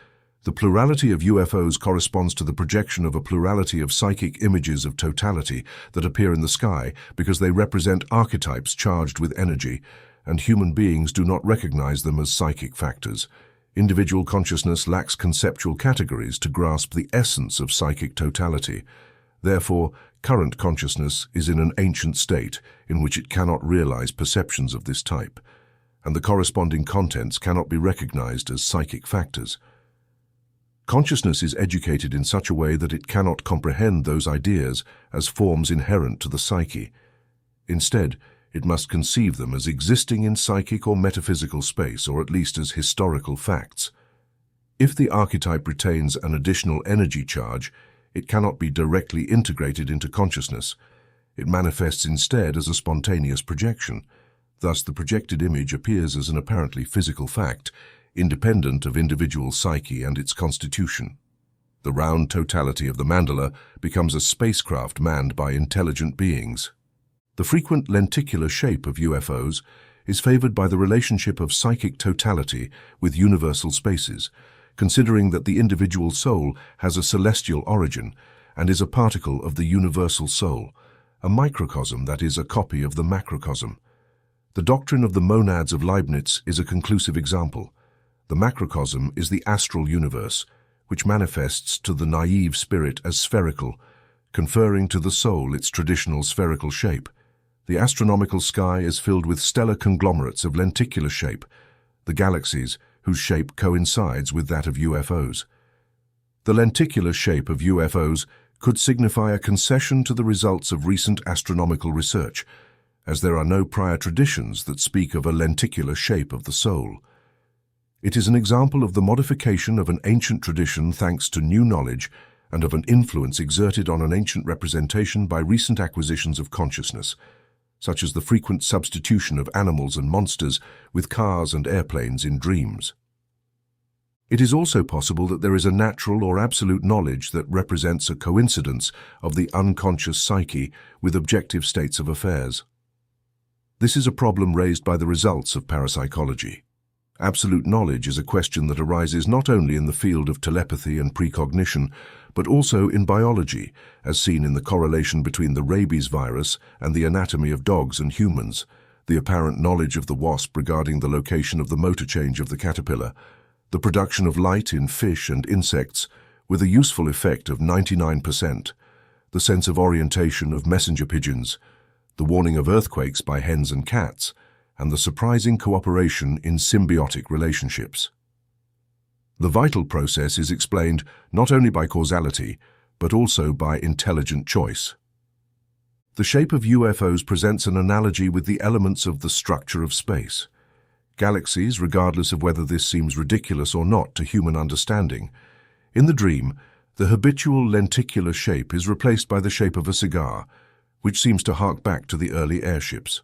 The plurality of UFOs corresponds to the projection of a plurality of psychic images of totality that appear in the sky because they represent archetypes charged with energy, and human beings do not recognize them as psychic factors. Individual consciousness lacks conceptual categories to grasp the essence of psychic totality. Therefore, current consciousness is in an ancient state in which it cannot realize perceptions of this type, and the corresponding contents cannot be recognized as psychic factors. Consciousness is educated in such a way that it cannot comprehend those ideas as forms inherent to the psyche. Instead, it must conceive them as existing in psychic or metaphysical space, or at least as historical facts. If the archetype retains an additional energy charge, it cannot be directly integrated into consciousness. It manifests instead as a spontaneous projection. Thus, the projected image appears as an apparently physical fact, independent of individual psyche and its constitution. The round totality of the mandala becomes a spacecraft manned by intelligent beings. The frequent lenticular shape of UFOs is favored by the relationship of psychic totality with universal spaces, considering that the individual soul has a celestial origin and is a particle of the universal soul, a microcosm that is a copy of the macrocosm. The doctrine of the monads of Leibniz is a conclusive example. The macrocosm is the astral universe, which manifests to the naive spirit as spherical, conferring to the soul its traditional spherical shape. The astronomical sky is filled with stellar conglomerates of lenticular shape, the galaxies whose shape coincides with that of UFOs. The lenticular shape of UFOs could signify a concession to the results of recent astronomical research, as there are no prior traditions that speak of a lenticular shape of the soul. It is an example of the modification of an ancient tradition thanks to new knowledge and of an influence exerted on an ancient representation by recent acquisitions of consciousness, such as the frequent substitution of animals and monsters with cars and airplanes in dreams. It is also possible that there is a natural or absolute knowledge that represents a coincidence of the unconscious psyche with objective states of affairs. This is a problem raised by the results of parapsychology. Absolute knowledge is a question that arises not only in the field of telepathy and precognition, but also in biology, as seen in the correlation between the rabies virus and the anatomy of dogs and humans, the apparent knowledge of the wasp regarding the location of the motor change of the caterpillar, the production of light in fish and insects with a useful effect of 99%, the sense of orientation of messenger pigeons, the warning of earthquakes by hens and cats, and the surprising cooperation in symbiotic relationships. The vital process is explained not only by causality, but also by intelligent choice. The shape of UFOs presents an analogy with the elements of the structure of space. Galaxies, regardless of whether this seems ridiculous or not to human understanding. In the dream, the habitual lenticular shape is replaced by the shape of a cigar, which seems to hark back to the early airships.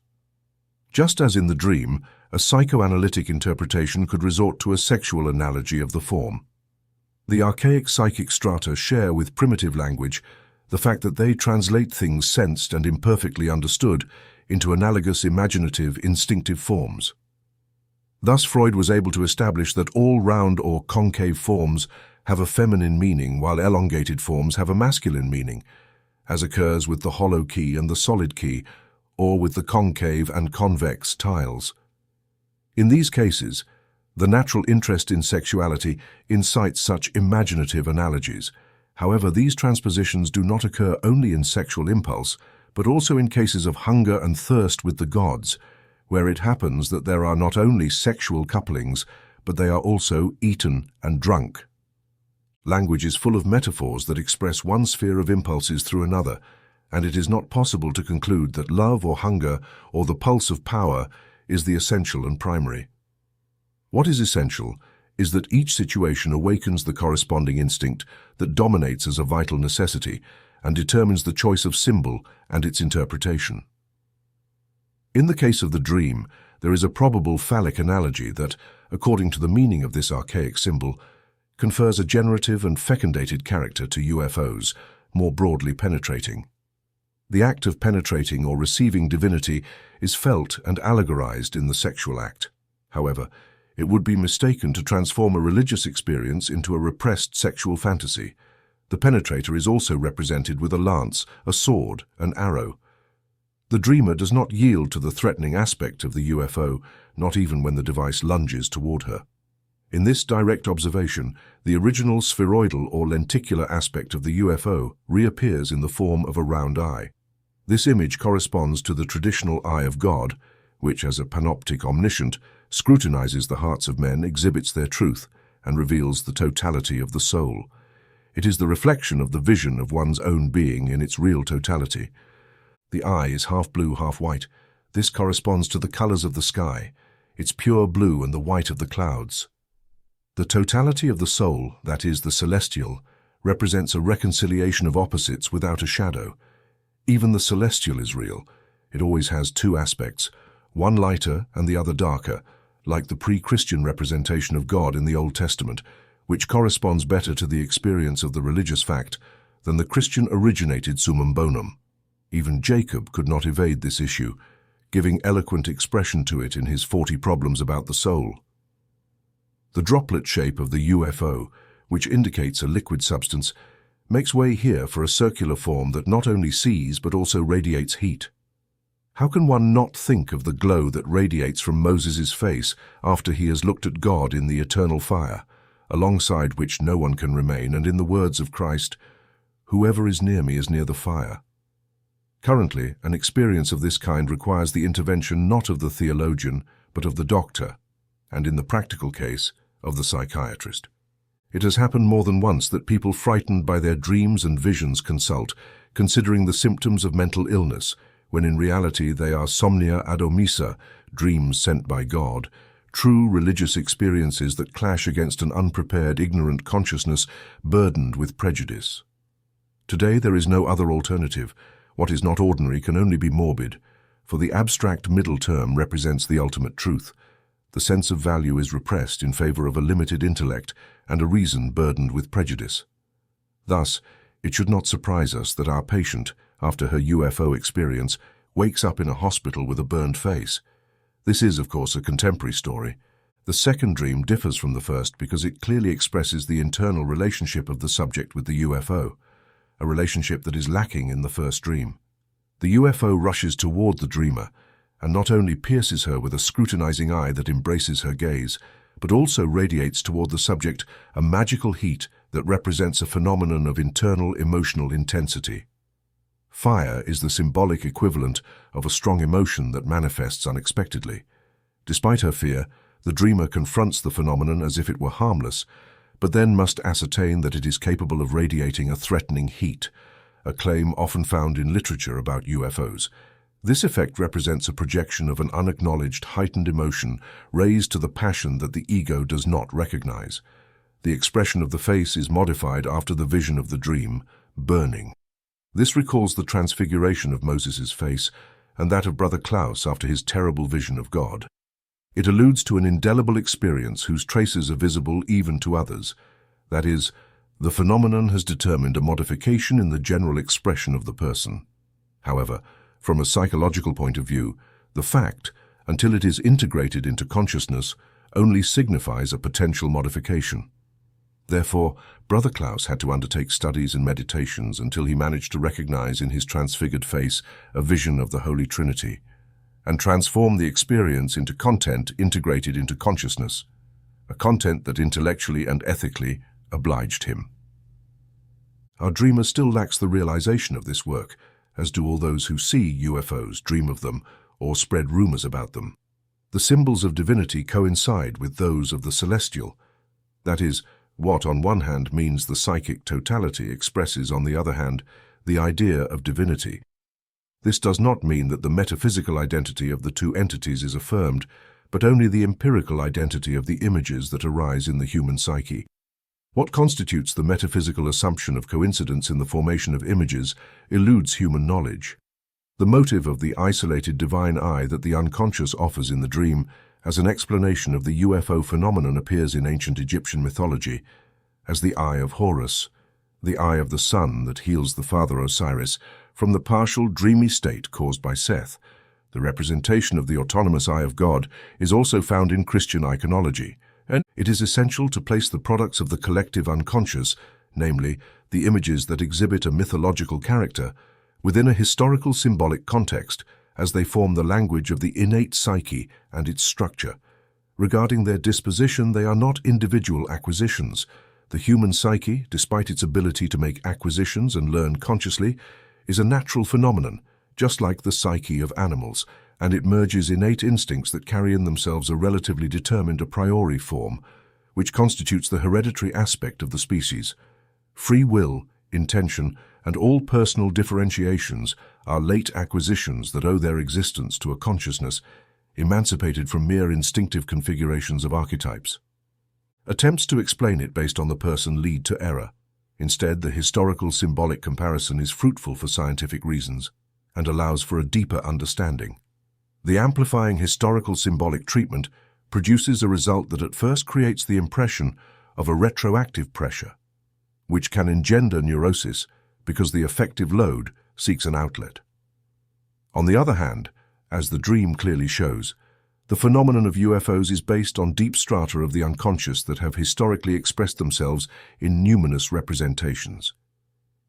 Just as in the dream, a psychoanalytic interpretation could resort to a sexual analogy of the form. The archaic psychic strata share with primitive language the fact that they translate things sensed and imperfectly understood into analogous imaginative, instinctive forms. Thus Freud was able to establish that all round or concave forms have a feminine meaning while elongated forms have a masculine meaning, as occurs with the hollow key and the solid key, or with the concave and convex tiles. In these cases, the natural interest in sexuality incites such imaginative analogies. However, these transpositions do not occur only in sexual impulse, but also in cases of hunger and thirst with the gods, where it happens that there are not only sexual couplings, but they are also eaten and drunk. Language is full of metaphors that express one sphere of impulses through another, and it is not possible to conclude that love or hunger or the pulse of power is the essential and primary. What is essential is that each situation awakens the corresponding instinct that dominates as a vital necessity and determines the choice of symbol and its interpretation. In the case of the dream, there is a probable phallic analogy that, according to the meaning of this archaic symbol, confers a generative and fecundated character to UFOs, more broadly penetrating. The act of penetrating or receiving divinity is felt and allegorized in the sexual act. However, it would be mistaken to transform a religious experience into a repressed sexual fantasy. The penetrator is also represented with a lance, a sword, an arrow. The dreamer does not yield to the threatening aspect of the UFO, not even when the device lunges toward her. In this direct observation, the original spheroidal or lenticular aspect of the UFO reappears in the form of a round eye. This image corresponds to the traditional eye of God, which, as a panoptic omniscient, scrutinizes the hearts of men, exhibits their truth, and reveals the totality of the soul. It is the reflection of the vision of one's own being in its real totality. The eye is half blue, half white. This corresponds to the colors of the sky, its pure blue and the white of the clouds. The totality of the soul, that is, the celestial, represents a reconciliation of opposites without a shadow. Even the celestial is real. It always has two aspects, one lighter and the other darker, like the pre-Christian representation of God in the Old Testament, which corresponds better to the experience of the religious fact than the Christian originated summum bonum. Even Jacob could not evade this issue, giving eloquent expression to it in his 40 Problems about the Soul. The droplet shape of the UFO, which indicates a liquid substance, makes way here for a circular form that not only sees but also radiates heat. How can one not think of the glow that radiates from Moses' face after he has looked at God in the eternal fire, alongside which no one can remain, and in the words of Christ, "Whoever is near me is near the fire"? Currently, an experience of this kind requires the intervention not of the theologian, but of the doctor, and in the practical case, of the psychiatrist. It has happened more than once that people frightened by their dreams and visions consult, considering the symptoms of mental illness, when in reality they are somnia ad omissa, dreams sent by God, true religious experiences that clash against an unprepared, ignorant consciousness burdened with prejudice. Today there is no other alternative. What is not ordinary can only be morbid, for the abstract middle term represents the ultimate truth. The sense of value is repressed in favor of a limited intellect and a reason burdened with prejudice. Thus, it should not surprise us that our patient, after her UFO experience, wakes up in a hospital with a burned face. This is, of course, a contemporary story. The second dream differs from the first because it clearly expresses the internal relationship of the subject with the UFO, a relationship that is lacking in the first dream. The UFO rushes toward the dreamer, and not only pierces her with a scrutinizing eye that embraces her gaze, but also radiates toward the subject a magical heat that represents a phenomenon of internal emotional intensity. Fire is the symbolic equivalent of a strong emotion that manifests unexpectedly. Despite her fear, the dreamer confronts the phenomenon as if it were harmless, but then must ascertain that it is capable of radiating a threatening heat, a claim often found in literature about UFOs. This effect represents a projection of an unacknowledged, heightened emotion raised to the passion that the ego does not recognize. The expression of the face is modified after the vision of the dream, burning. This recalls the transfiguration of Moses' face and that of Brother Klaus after his terrible vision of God. It alludes to an indelible experience whose traces are visible even to others. That is, the phenomenon has determined a modification in the general expression of the person. However, from a psychological point of view, the fact, until it is integrated into consciousness, only signifies a potential modification. Therefore, Brother Klaus had to undertake studies and meditations until he managed to recognize in his transfigured face a vision of the Holy Trinity, and transform the experience into content integrated into consciousness, a content that intellectually and ethically obliged him. Our dreamer still lacks the realization of this work, as do all those who see UFOs, dream of them, or spread rumors about them. The symbols of divinity coincide with those of the celestial. That is, what on one hand means the psychic totality expresses on the other hand the idea of divinity. This does not mean that the metaphysical identity of the two entities is affirmed, but only the empirical identity of the images that arise in the human psyche. What constitutes the metaphysical assumption of coincidence in the formation of images eludes human knowledge. The motive of the isolated divine eye that the unconscious offers in the dream as an explanation of the UFO phenomenon appears in ancient Egyptian mythology as the eye of Horus, the eye of the sun that heals the father Osiris from the partial dreamy state caused by Seth. The representation of the autonomous eye of God is also found in Christian iconology, and it is essential to place the products of the collective unconscious, namely, the images that exhibit a mythological character, within a historical symbolic context, as they form the language of the innate psyche and its structure. Regarding their disposition, they are not individual acquisitions. The human psyche, despite its ability to make acquisitions and learn consciously, is a natural phenomenon, just like the psyche of animals, and it merges innate instincts that carry in themselves a relatively determined a priori form, which constitutes the hereditary aspect of the species. Free will, intention, and all personal differentiations are late acquisitions that owe their existence to a consciousness, emancipated from mere instinctive configurations of archetypes. Attempts to explain it based on the person lead to error. Instead, the historical symbolic comparison is fruitful for scientific reasons and allows for a deeper understanding. The amplifying historical symbolic treatment produces a result that at first creates the impression of a retroactive pressure, which can engender neurosis because the affective load seeks an outlet. On the other hand, as the dream clearly shows, the phenomenon of UFOs is based on deep strata of the unconscious that have historically expressed themselves in numinous representations.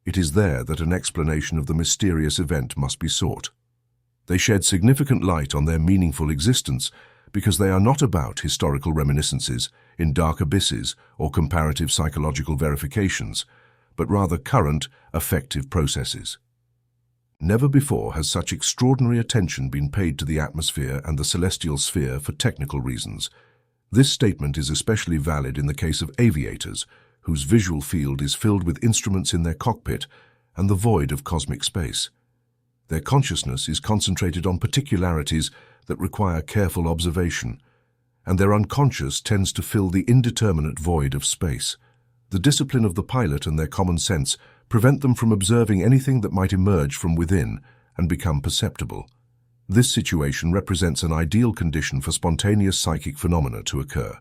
It is there that an explanation of the mysterious event must be sought. They shed significant light on their meaningful existence because they are not about historical reminiscences in dark abysses or comparative psychological verifications, but rather current, affective processes. Never before has such extraordinary attention been paid to the atmosphere and the celestial sphere for technical reasons. This statement is especially valid in the case of aviators, whose visual field is filled with instruments in their cockpit and the void of cosmic space. Their consciousness is concentrated on particularities that require careful observation, and their unconscious tends to fill the indeterminate void of space. The discipline of the pilot and their common sense prevent them from observing anything that might emerge from within and become perceptible. This situation represents an ideal condition for spontaneous psychic phenomena to occur.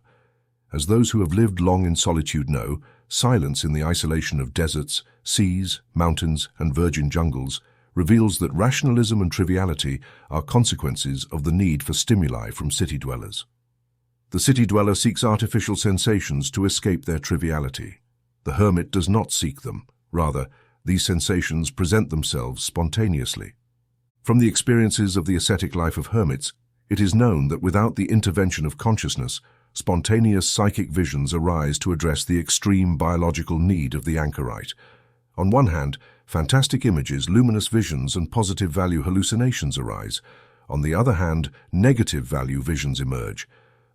As those who have lived long in solitude know, silence in the isolation of deserts, seas, mountains, and virgin jungles reveals that rationalism and triviality are consequences of the need for stimuli from city dwellers. The city dweller seeks artificial sensations to escape their triviality. The hermit does not seek them. Rather, these sensations present themselves spontaneously. From the experiences of the ascetic life of hermits, it is known that without the intervention of consciousness, spontaneous psychic visions arise to address the extreme biological need of the anchorite. On one hand, fantastic images, luminous visions, and positive value hallucinations arise. On the other hand, negative value visions emerge.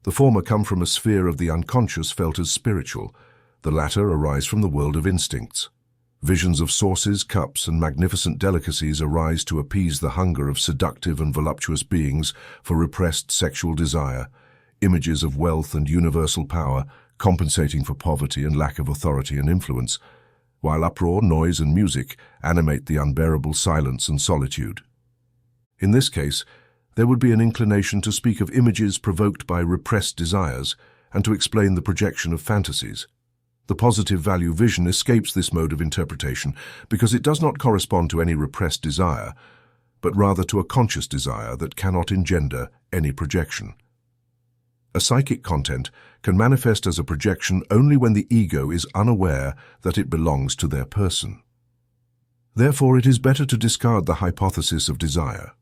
The former come from a sphere of the unconscious felt as spiritual. The latter arise from the world of instincts. Visions of sauces, cups, and magnificent delicacies arise to appease the hunger of seductive and voluptuous beings for repressed sexual desire. Images of wealth and universal power, compensating for poverty and lack of authority and influence, while uproar, noise, and music animate the unbearable silence and solitude. In this case, there would be an inclination to speak of images provoked by repressed desires and to explain the projection of fantasies. The positive value vision escapes this mode of interpretation because it does not correspond to any repressed desire, but rather to a conscious desire that cannot engender any projection. A psychic content can manifest as a projection only when the ego is unaware that it belongs to their person. Therefore, it is better to discard the hypothesis of desire.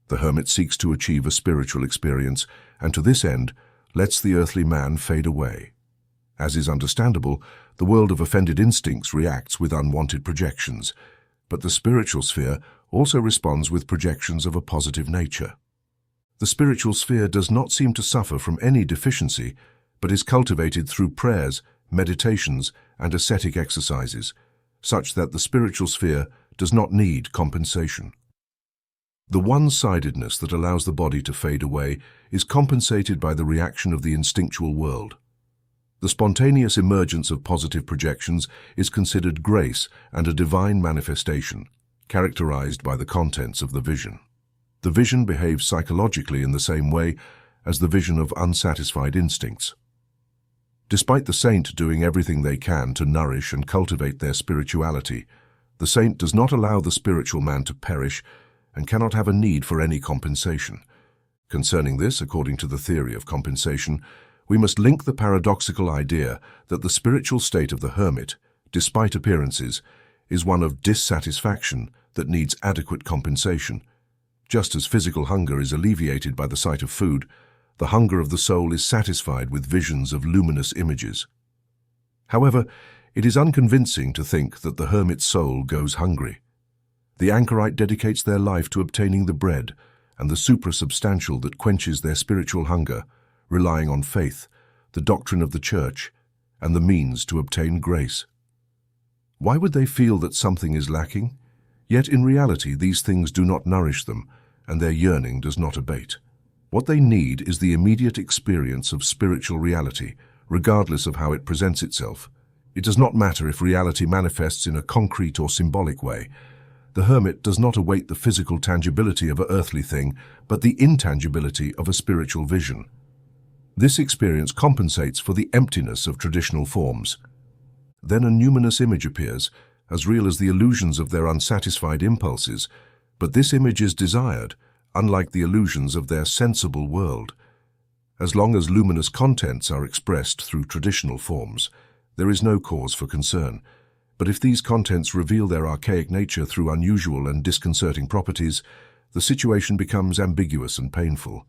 The hermit seeks to achieve a spiritual experience, and to this end lets the earthly man fade away. As is understandable, the world of offended instincts reacts with unwanted projections, but the spiritual sphere also responds with projections of a positive nature. The spiritual sphere does not seem to suffer from any deficiency, but is cultivated through prayers, meditations, and ascetic exercises, such that the spiritual sphere does not need compensation. The one-sidedness that allows the body to fade away is compensated by the reaction of the instinctual world. The spontaneous emergence of positive projections is considered grace and a divine manifestation, characterized by the contents of the vision. The vision behaves psychologically in the same way as the vision of unsatisfied instincts. Despite the saint doing everything they can to nourish and cultivate their spirituality, the saint does not allow the spiritual man to perish and cannot have a need for any compensation. Concerning this, according to the theory of compensation, we must link the paradoxical idea that the spiritual state of the hermit, despite appearances, is one of dissatisfaction that needs adequate compensation. Just as physical hunger is alleviated by the sight of food, the hunger of the soul is satisfied with visions of luminous images. However, it is unconvincing to think that the hermit's soul goes hungry. The anchorite dedicates their life to obtaining the bread and the suprasubstantial that quenches their spiritual hunger, relying on faith, the doctrine of the Church, and the means to obtain grace. Why would they feel that something is lacking? Yet in reality these things do not nourish them, and their yearning does not abate. What they need is the immediate experience of spiritual reality, regardless of how it presents itself. It does not matter if reality manifests in a concrete or symbolic way. The hermit does not await the physical tangibility of an earthly thing, but the intangibility of a spiritual vision. This experience compensates for the emptiness of traditional forms. Then a numinous image appears, as real as the illusions of their unsatisfied impulses, but this image is desired, unlike the illusions of their sensible world. As long as luminous contents are expressed through traditional forms, there is no cause for concern. But if these contents reveal their archaic nature through unusual and disconcerting properties, the situation becomes ambiguous and painful.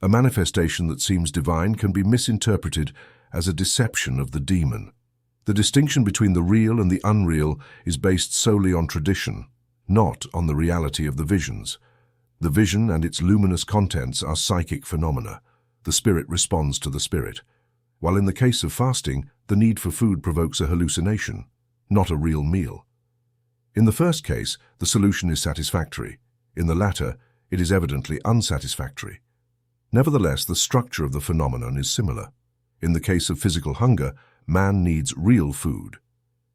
A manifestation that seems divine can be misinterpreted as a deception of the demon. The distinction between the real and the unreal is based solely on tradition, not on the reality of the visions. The vision and its luminous contents are psychic phenomena. The spirit responds to the spirit. While in the case of fasting, the need for food provokes a hallucination, not a real meal. In the first case, the solution is satisfactory. In the latter, it is evidently unsatisfactory. Nevertheless, the structure of the phenomenon is similar. In the case of physical hunger, man needs real food.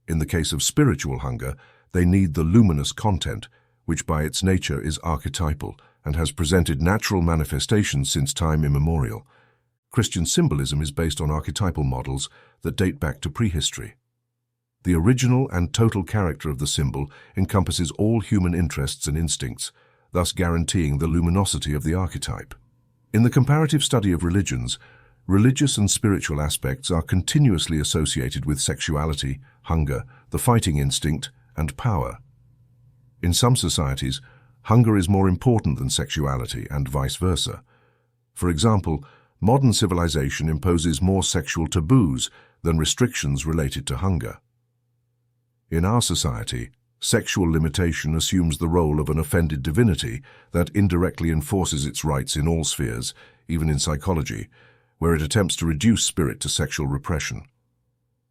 In the case of spiritual hunger, they need the luminous content, which by its nature is archetypal and has presented natural manifestations since time immemorial. Christian symbolism is based on archetypal models that date back to prehistory. The original and total character of the symbol encompasses all human interests and instincts, thus guaranteeing the luminosity of the archetype. In the comparative study of religions, religious and spiritual aspects are continuously associated with sexuality, hunger, the fighting instinct, and power. In some societies, hunger is more important than sexuality and vice versa. For example, modern civilization imposes more sexual taboos than restrictions related to hunger. In our society, sexual limitation assumes the role of an offended divinity that indirectly enforces its rights in all spheres, even in psychology, where it attempts to reduce spirit to sexual repression.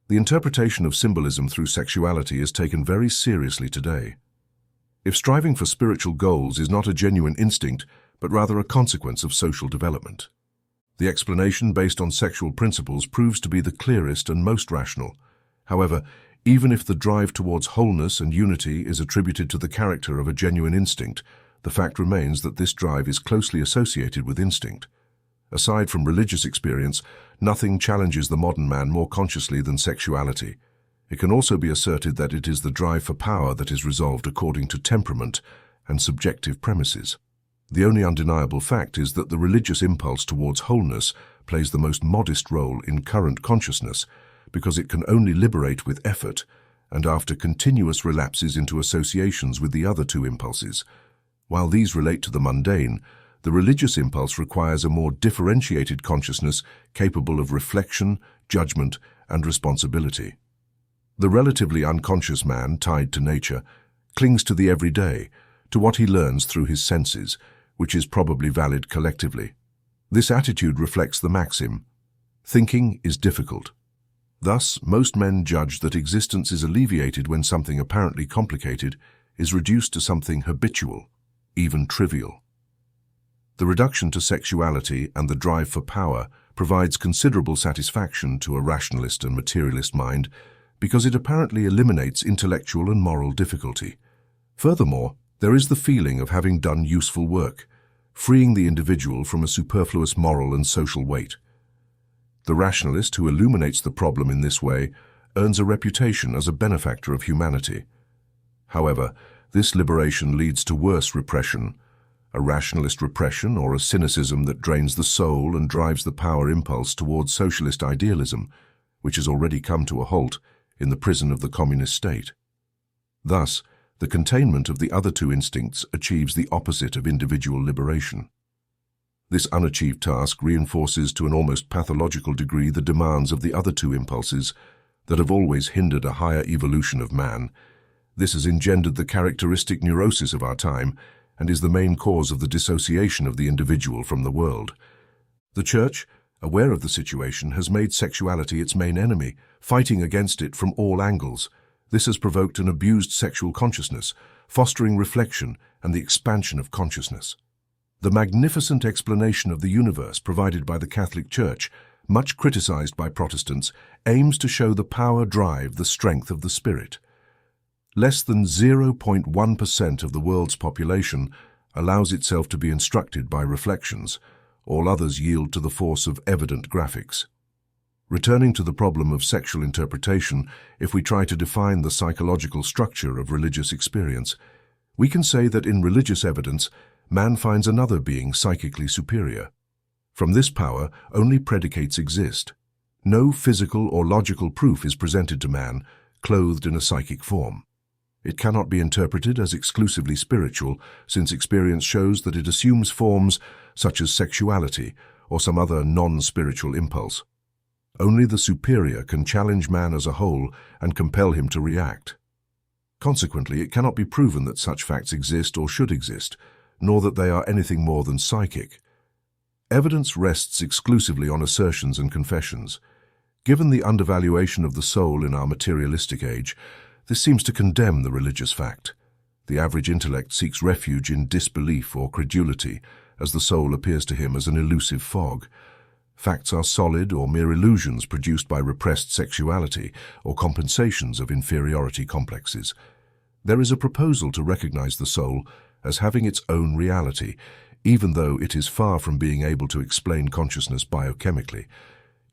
The interpretation of symbolism through sexuality is taken very seriously today. If striving for spiritual goals is not a genuine instinct, but rather a consequence of social development. The explanation based on sexual principles proves to be the clearest and most rational. However, even if the drive towards wholeness and unity is attributed to the character of a genuine instinct, the fact remains that this drive is closely associated with instinct. Aside from religious experience, nothing challenges the modern man more consciously than sexuality. It can also be asserted that it is the drive for power that is resolved according to temperament and subjective premises. The only undeniable fact is that the religious impulse towards wholeness plays the most modest role in current consciousness, because it can only liberate with effort and after continuous relapses into associations with the other two impulses. While these relate to the mundane, the religious impulse requires a more differentiated consciousness capable of reflection, judgment, and responsibility. The relatively unconscious man, tied to nature, clings to the everyday, to what he learns through his senses, which is probably valid collectively. This attitude reflects the maxim, thinking is difficult. Thus, most men judge that existence is alleviated when something apparently complicated is reduced to something habitual, even trivial. The reduction to sexuality and the drive for power provides considerable satisfaction to a rationalist and materialist mind because it apparently eliminates intellectual and moral difficulty. Furthermore, there is the feeling of having done useful work, freeing the individual from a superfluous moral and social weight. The rationalist who illuminates the problem in this way earns a reputation as a benefactor of humanity. However, this liberation leads to worse repression, a rationalist repression or a cynicism that drains the soul and drives the power impulse towards socialist idealism, which has already come to a halt in the prison of the communist state. Thus, the containment of the other two instincts achieves the opposite of individual liberation. This unachieved task reinforces to an almost pathological degree the demands of the other two impulses that have always hindered a higher evolution of man. This has engendered the characteristic neurosis of our time and is the main cause of the dissociation of the individual from the world. The Church, aware of the situation, has made sexuality its main enemy, fighting against it from all angles. This has provoked an abused sexual consciousness, fostering reflection and the expansion of consciousness. The magnificent explanation of the universe provided by the Catholic Church, much criticized by Protestants, aims to show the power drive the strength of the spirit. Less than 0.1% of the world's population allows itself to be instructed by reflections. All others yield to the force of evident graphics. Returning to the problem of sexual interpretation, if we try to define the psychological structure of religious experience, we can say that in religious evidence, man finds another being psychically superior. From this power, only predicates exist. No physical or logical proof is presented to man, clothed in a psychic form. It cannot be interpreted as exclusively spiritual, since experience shows that it assumes forms such as sexuality or some other non-spiritual impulse. Only the superior can challenge man as a whole and compel him to react. Consequently, it cannot be proven that such facts exist or should exist, nor that they are anything more than psychic. Evidence rests exclusively on assertions and confessions. Given the undervaluation of the soul in our materialistic age, this seems to condemn the religious fact. The average intellect seeks refuge in disbelief or credulity, as the soul appears to him as an elusive fog. Facts are solid or mere illusions produced by repressed sexuality or compensations of inferiority complexes. There is a proposal to recognize the soul as having its own reality, even though it is far from being able to explain consciousness biochemically.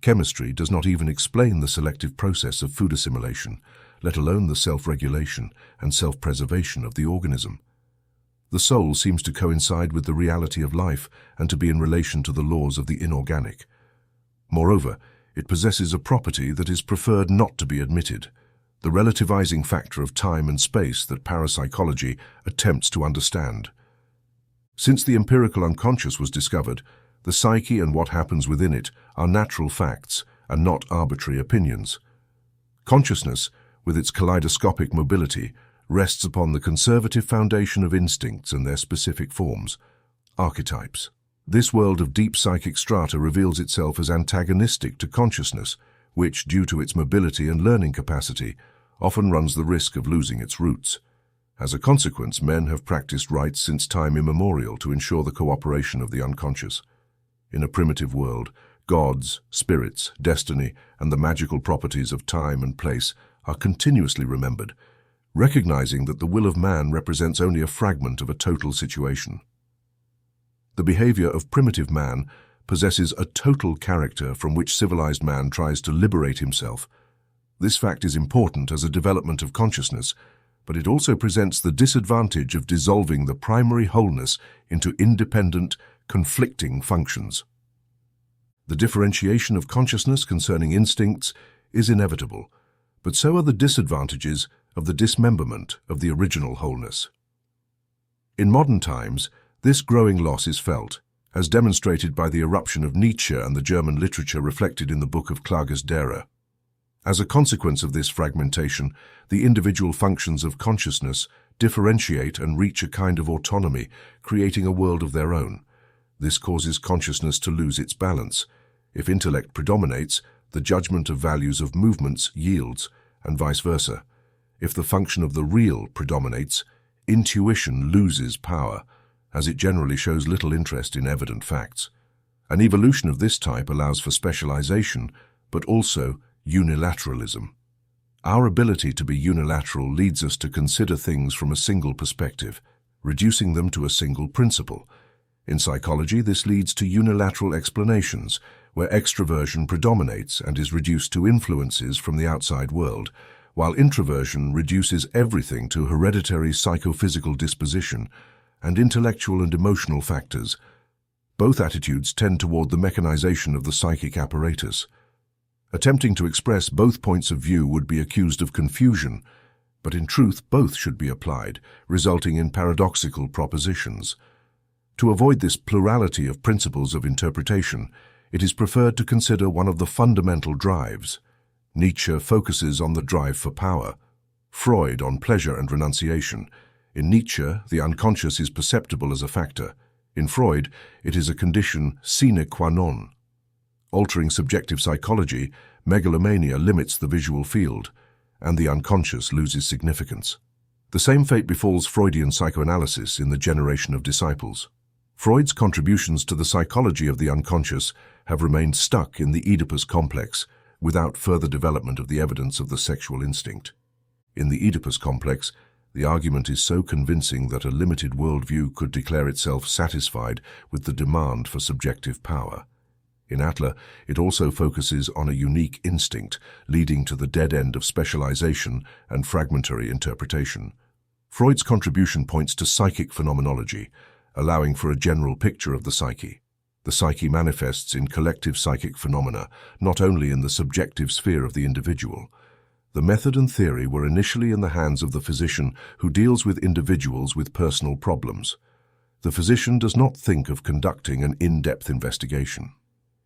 Chemistry does not even explain the selective process of food assimilation, let alone the self-regulation and self-preservation of the organism. The soul seems to coincide with the reality of life and to be in relation to the laws of the inorganic. Moreover, it possesses a property that is preferred not to be admitted, the relativizing factor of time and space that parapsychology attempts to understand. Since the empirical unconscious was discovered, the psyche and what happens within it are natural facts and not arbitrary opinions. Consciousness, with its kaleidoscopic mobility, rests upon the conservative foundation of instincts and their specific forms, archetypes. This world of deep psychic strata reveals itself as antagonistic to consciousness, which, due to its mobility and learning capacity, often runs the risk of losing its roots. As a consequence, men have practiced rites since time immemorial to ensure the cooperation of the unconscious. In a primitive world, gods, spirits, destiny, and the magical properties of time and place are continuously remembered, recognizing that the will of man represents only a fragment of a total situation. The behavior of primitive man possesses a total character from which civilized man tries to liberate himself. This fact is important as a development of consciousness, but it also presents the disadvantage of dissolving the primary wholeness into independent, conflicting functions. The differentiation of consciousness concerning instincts is inevitable, but so are the disadvantages of the dismemberment of the original wholeness. In modern times, this growing loss is felt, as demonstrated by the eruption of Nietzsche and the German literature reflected in the book of Klages derer. As a consequence of this fragmentation, the individual functions of consciousness differentiate and reach a kind of autonomy, creating a world of their own. This causes consciousness to lose its balance. If intellect predominates, the judgment of values of movements yields, and vice versa. If the function of the real predominates, intuition loses power, as it generally shows little interest in evident facts. An evolution of this type allows for specialization, but also unilateralism. Our ability to be unilateral leads us to consider things from a single perspective, reducing them to a single principle. In psychology, this leads to unilateral explanations, where extroversion predominates and is reduced to influences from the outside world, while introversion reduces everything to hereditary psychophysical disposition and intellectual and emotional factors. Both attitudes tend toward the mechanization of the psychic apparatus. Attempting to express both points of view would be accused of confusion, but in truth both should be applied, resulting in paradoxical propositions. To avoid this plurality of principles of interpretation, it is preferred to consider one of the fundamental drives. Nietzsche focuses on the drive for power, Freud on pleasure and renunciation. In Nietzsche, the unconscious is perceptible as a factor. In Freud, it is a condition sine qua non. Altering subjective psychology, megalomania limits the visual field, and the unconscious loses significance. The same fate befalls Freudian psychoanalysis in the generation of disciples. Freud's contributions to the psychology of the unconscious have remained stuck in the Oedipus complex, without further development of the evidence of the sexual instinct. In the Oedipus complex, the argument is so convincing that a limited worldview could declare itself satisfied with the demand for subjective power. In Adler, it also focuses on a unique instinct, leading to the dead end of specialization and fragmentary interpretation. Freud's contribution points to psychic phenomenology, allowing for a general picture of the psyche. The psyche manifests in collective psychic phenomena, not only in the subjective sphere of the individual. The method and theory were initially in the hands of the physician who deals with individuals with personal problems. The physician does not think of conducting an in-depth investigation.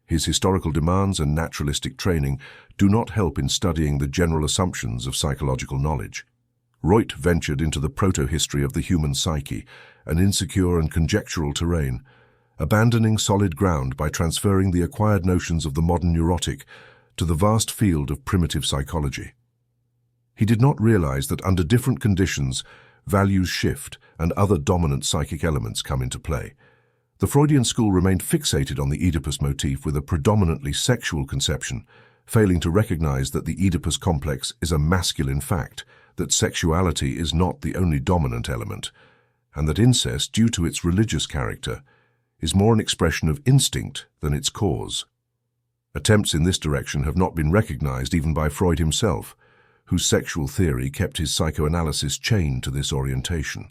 His historical demands and naturalistic training do not help in studying the general assumptions of psychological knowledge. Reut ventured into the proto-history of the human psyche, an insecure and conjectural terrain, abandoning solid ground by transferring the acquired notions of the modern neurotic to the vast field of primitive psychology. He did not realize that under different conditions, values shift and other dominant psychic elements come into play. The Freudian school remained fixated on the Oedipus motif with a predominantly sexual conception, failing to recognize that the Oedipus complex is a masculine fact, that sexuality is not the only dominant element, and that incest, due to its religious character, is more an expression of instinct than its cause. Attempts in this direction have not been recognized even by Freud himself, whose sexual theory kept his psychoanalysis chained to this orientation.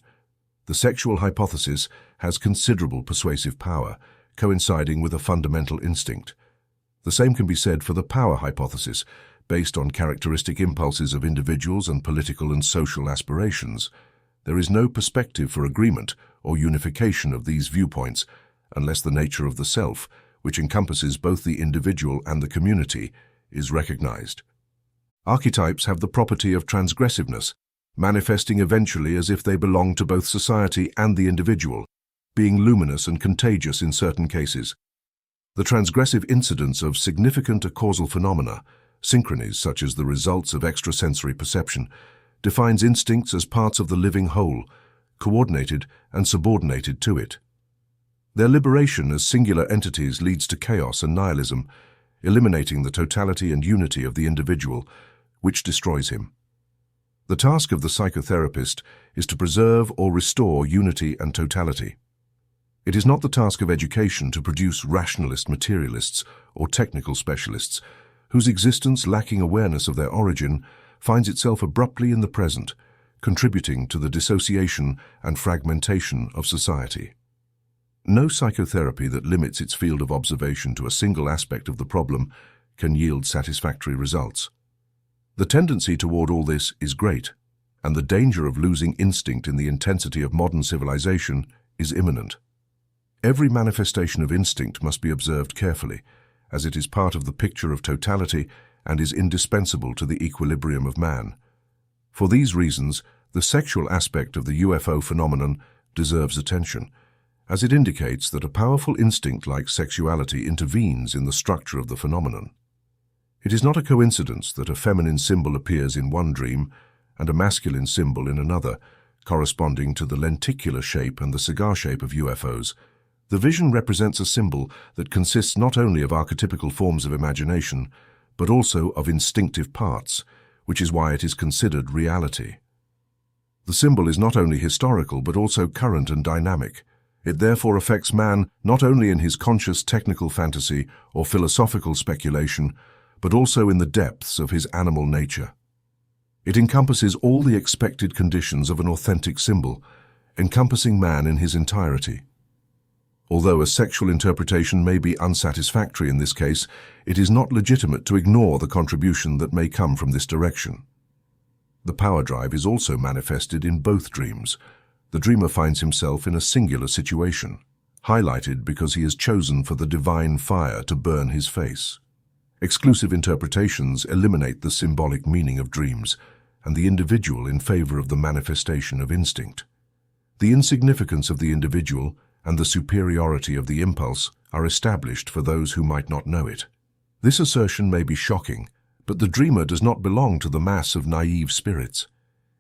The sexual hypothesis has considerable persuasive power, coinciding with a fundamental instinct. The same can be said for the power hypothesis, based on characteristic impulses of individuals and political and social aspirations. There is no perspective for agreement or unification of these viewpoints unless the nature of the self, which encompasses both the individual and the community, is recognized. Archetypes have the property of transgressiveness, manifesting eventually as if they belong to both society and the individual, being luminous and contagious in certain cases. The transgressive incidence of significant causal phenomena, synchronies such as the results of extrasensory perception, defines instincts as parts of the living whole, coordinated and subordinated to it. Their liberation as singular entities leads to chaos and nihilism, eliminating the totality and unity of the individual, which destroys him. The task of the psychotherapist is to preserve or restore unity and totality. It is not the task of education to produce rationalist materialists or technical specialists, whose existence, lacking awareness of their origin, finds itself abruptly in the present, contributing to the dissociation and fragmentation of society. No psychotherapy that limits its field of observation to a single aspect of the problem can yield satisfactory results. The tendency toward all this is great, and the danger of losing instinct in the intensity of modern civilization is imminent. Every manifestation of instinct must be observed carefully, as it is part of the picture of totality and is indispensable to the equilibrium of man. For these reasons, the sexual aspect of the UFO phenomenon deserves attention, as it indicates that a powerful instinct like sexuality intervenes in the structure of the phenomenon. It is not a coincidence that a feminine symbol appears in one dream and a masculine symbol in another, corresponding to the lenticular shape and the cigar shape of UFOs. The vision represents a symbol that consists not only of archetypical forms of imagination, but also of instinctive parts, which is why it is considered reality. The symbol is not only historical but also current and dynamic. It therefore affects man not only in his conscious technical fantasy or philosophical speculation, but also in the depths of his animal nature. It encompasses all the expected conditions of an authentic symbol, encompassing man in his entirety. Although a sexual interpretation may be unsatisfactory in this case, it is not legitimate to ignore the contribution that may come from this direction. The power drive is also manifested in both dreams. The dreamer finds himself in a singular situation, highlighted because he has chosen for the divine fire to burn his face. Exclusive interpretations eliminate the symbolic meaning of dreams and the individual in favor of the manifestation of instinct. The insignificance of the individual and the superiority of the impulse are established for those who might not know it. This assertion may be shocking, but the dreamer does not belong to the mass of naive spirits.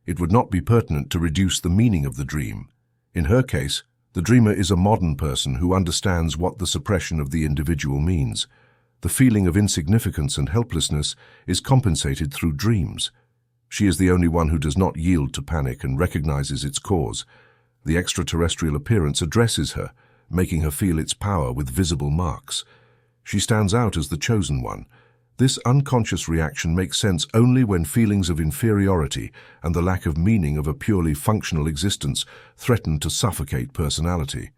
It would not be pertinent to reduce the meaning of the dream. In her case, the dreamer is a modern person who understands what the suppression of the individual means. The feeling of insignificance and helplessness is compensated through dreams. She is the only one who does not yield to panic and recognizes its cause. The extraterrestrial appearance addresses her, making her feel its power with visible marks. She stands out as the chosen one. This unconscious reaction makes sense only when feelings of inferiority and the lack of meaning of a purely functional existence threaten to suffocate personality.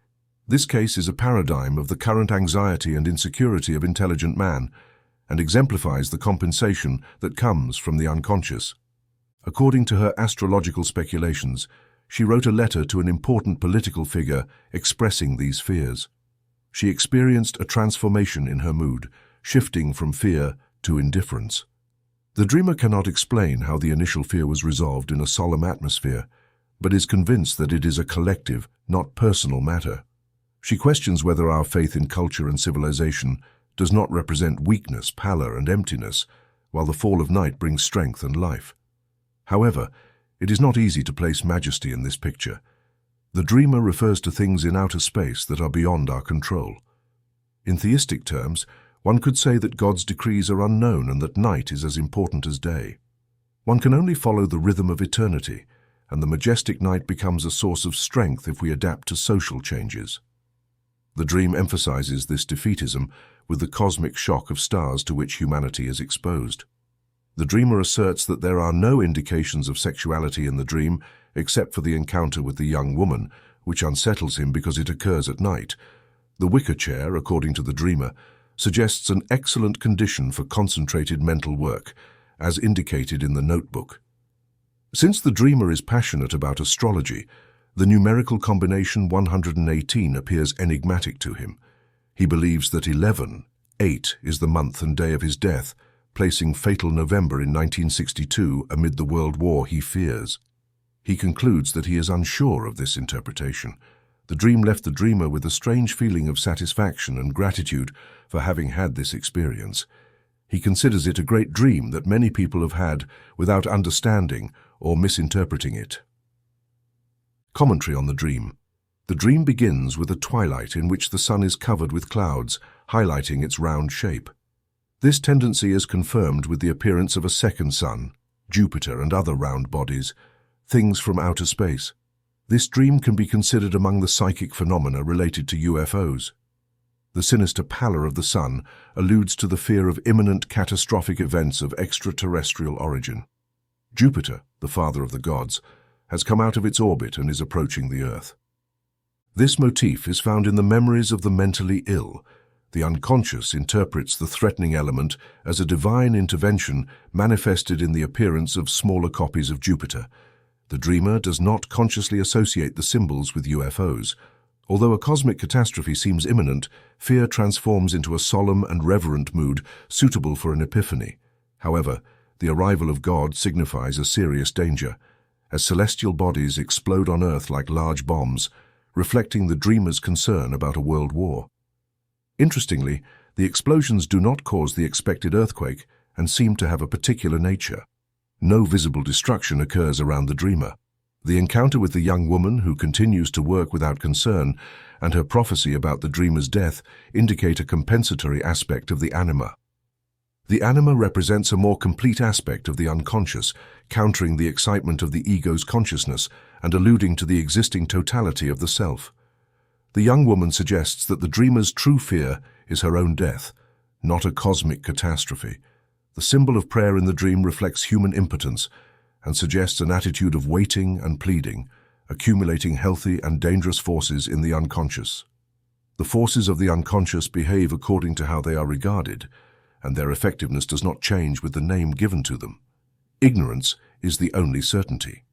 This case is a paradigm of the current anxiety and insecurity of intelligent man, and exemplifies the compensation that comes from the unconscious. According to her astrological speculations, she wrote a letter to an important political figure expressing these fears. She experienced a transformation in her mood, shifting from fear to indifference. The dreamer cannot explain how the initial fear was resolved in a solemn atmosphere, but is convinced that it is a collective, not personal matter. She questions whether our faith in culture and civilization does not represent weakness, pallor, and emptiness, while the fall of night brings strength and life. However, it is not easy to place majesty in this picture. The dreamer refers to things in outer space that are beyond our control. In theistic terms, one could say that God's decrees are unknown and that night is as important as day. One can only follow the rhythm of eternity, and the majestic night becomes a source of strength if we adapt to social changes. The dream emphasizes this defeatism with the cosmic shock of stars to which humanity is exposed. The dreamer asserts that there are no indications of sexuality in the dream except for the encounter with the young woman, which unsettles him because it occurs at night. The wicker chair, according to the dreamer, suggests an excellent condition for concentrated mental work, as indicated in the notebook. Since the dreamer is passionate about astrology, the numerical combination 118 appears enigmatic to him. He believes that 11, 8, is the month and day of his death, placing fatal November in 1962 amid the world war he fears. He concludes that he is unsure of this interpretation. The dream left the dreamer with a strange feeling of satisfaction and gratitude for having had this experience. He considers it a great dream that many people have had without understanding or misinterpreting it. Commentary on the dream. The dream begins with a twilight in which the sun is covered with clouds, highlighting its round shape. This tendency is confirmed with the appearance of a second sun, Jupiter, and other round bodies, things from outer space. This dream can be considered among the psychic phenomena related to UFOs. The sinister pallor of the sun alludes to the fear of imminent catastrophic events of extraterrestrial origin. Jupiter, the father of the gods, has come out of its orbit and is approaching the Earth. This motif is found in the memories of the mentally ill. The unconscious interprets the threatening element as a divine intervention manifested in the appearance of smaller copies of Jupiter. The dreamer does not consciously associate the symbols with UFOs. Although a cosmic catastrophe seems imminent, fear transforms into a solemn and reverent mood suitable for an epiphany. However, the arrival of God signifies a serious danger, as celestial bodies explode on Earth like large bombs, reflecting the dreamer's concern about a world war. Interestingly, the explosions do not cause the expected earthquake and seem to have a particular nature. No visible destruction occurs around the dreamer. The encounter with the young woman who continues to work without concern and her prophecy about the dreamer's death indicate a compensatory aspect of the anima. The anima represents a more complete aspect of the unconscious, countering the excitement of the ego's consciousness and alluding to the existing totality of the self. The young woman suggests that the dreamer's true fear is her own death, not a cosmic catastrophe. The symbol of prayer in the dream reflects human impotence and suggests an attitude of waiting and pleading, accumulating healthy and dangerous forces in the unconscious. The forces of the unconscious behave according to how they are regarded, and their effectiveness does not change with the name given to them. Ignorance is the only certainty.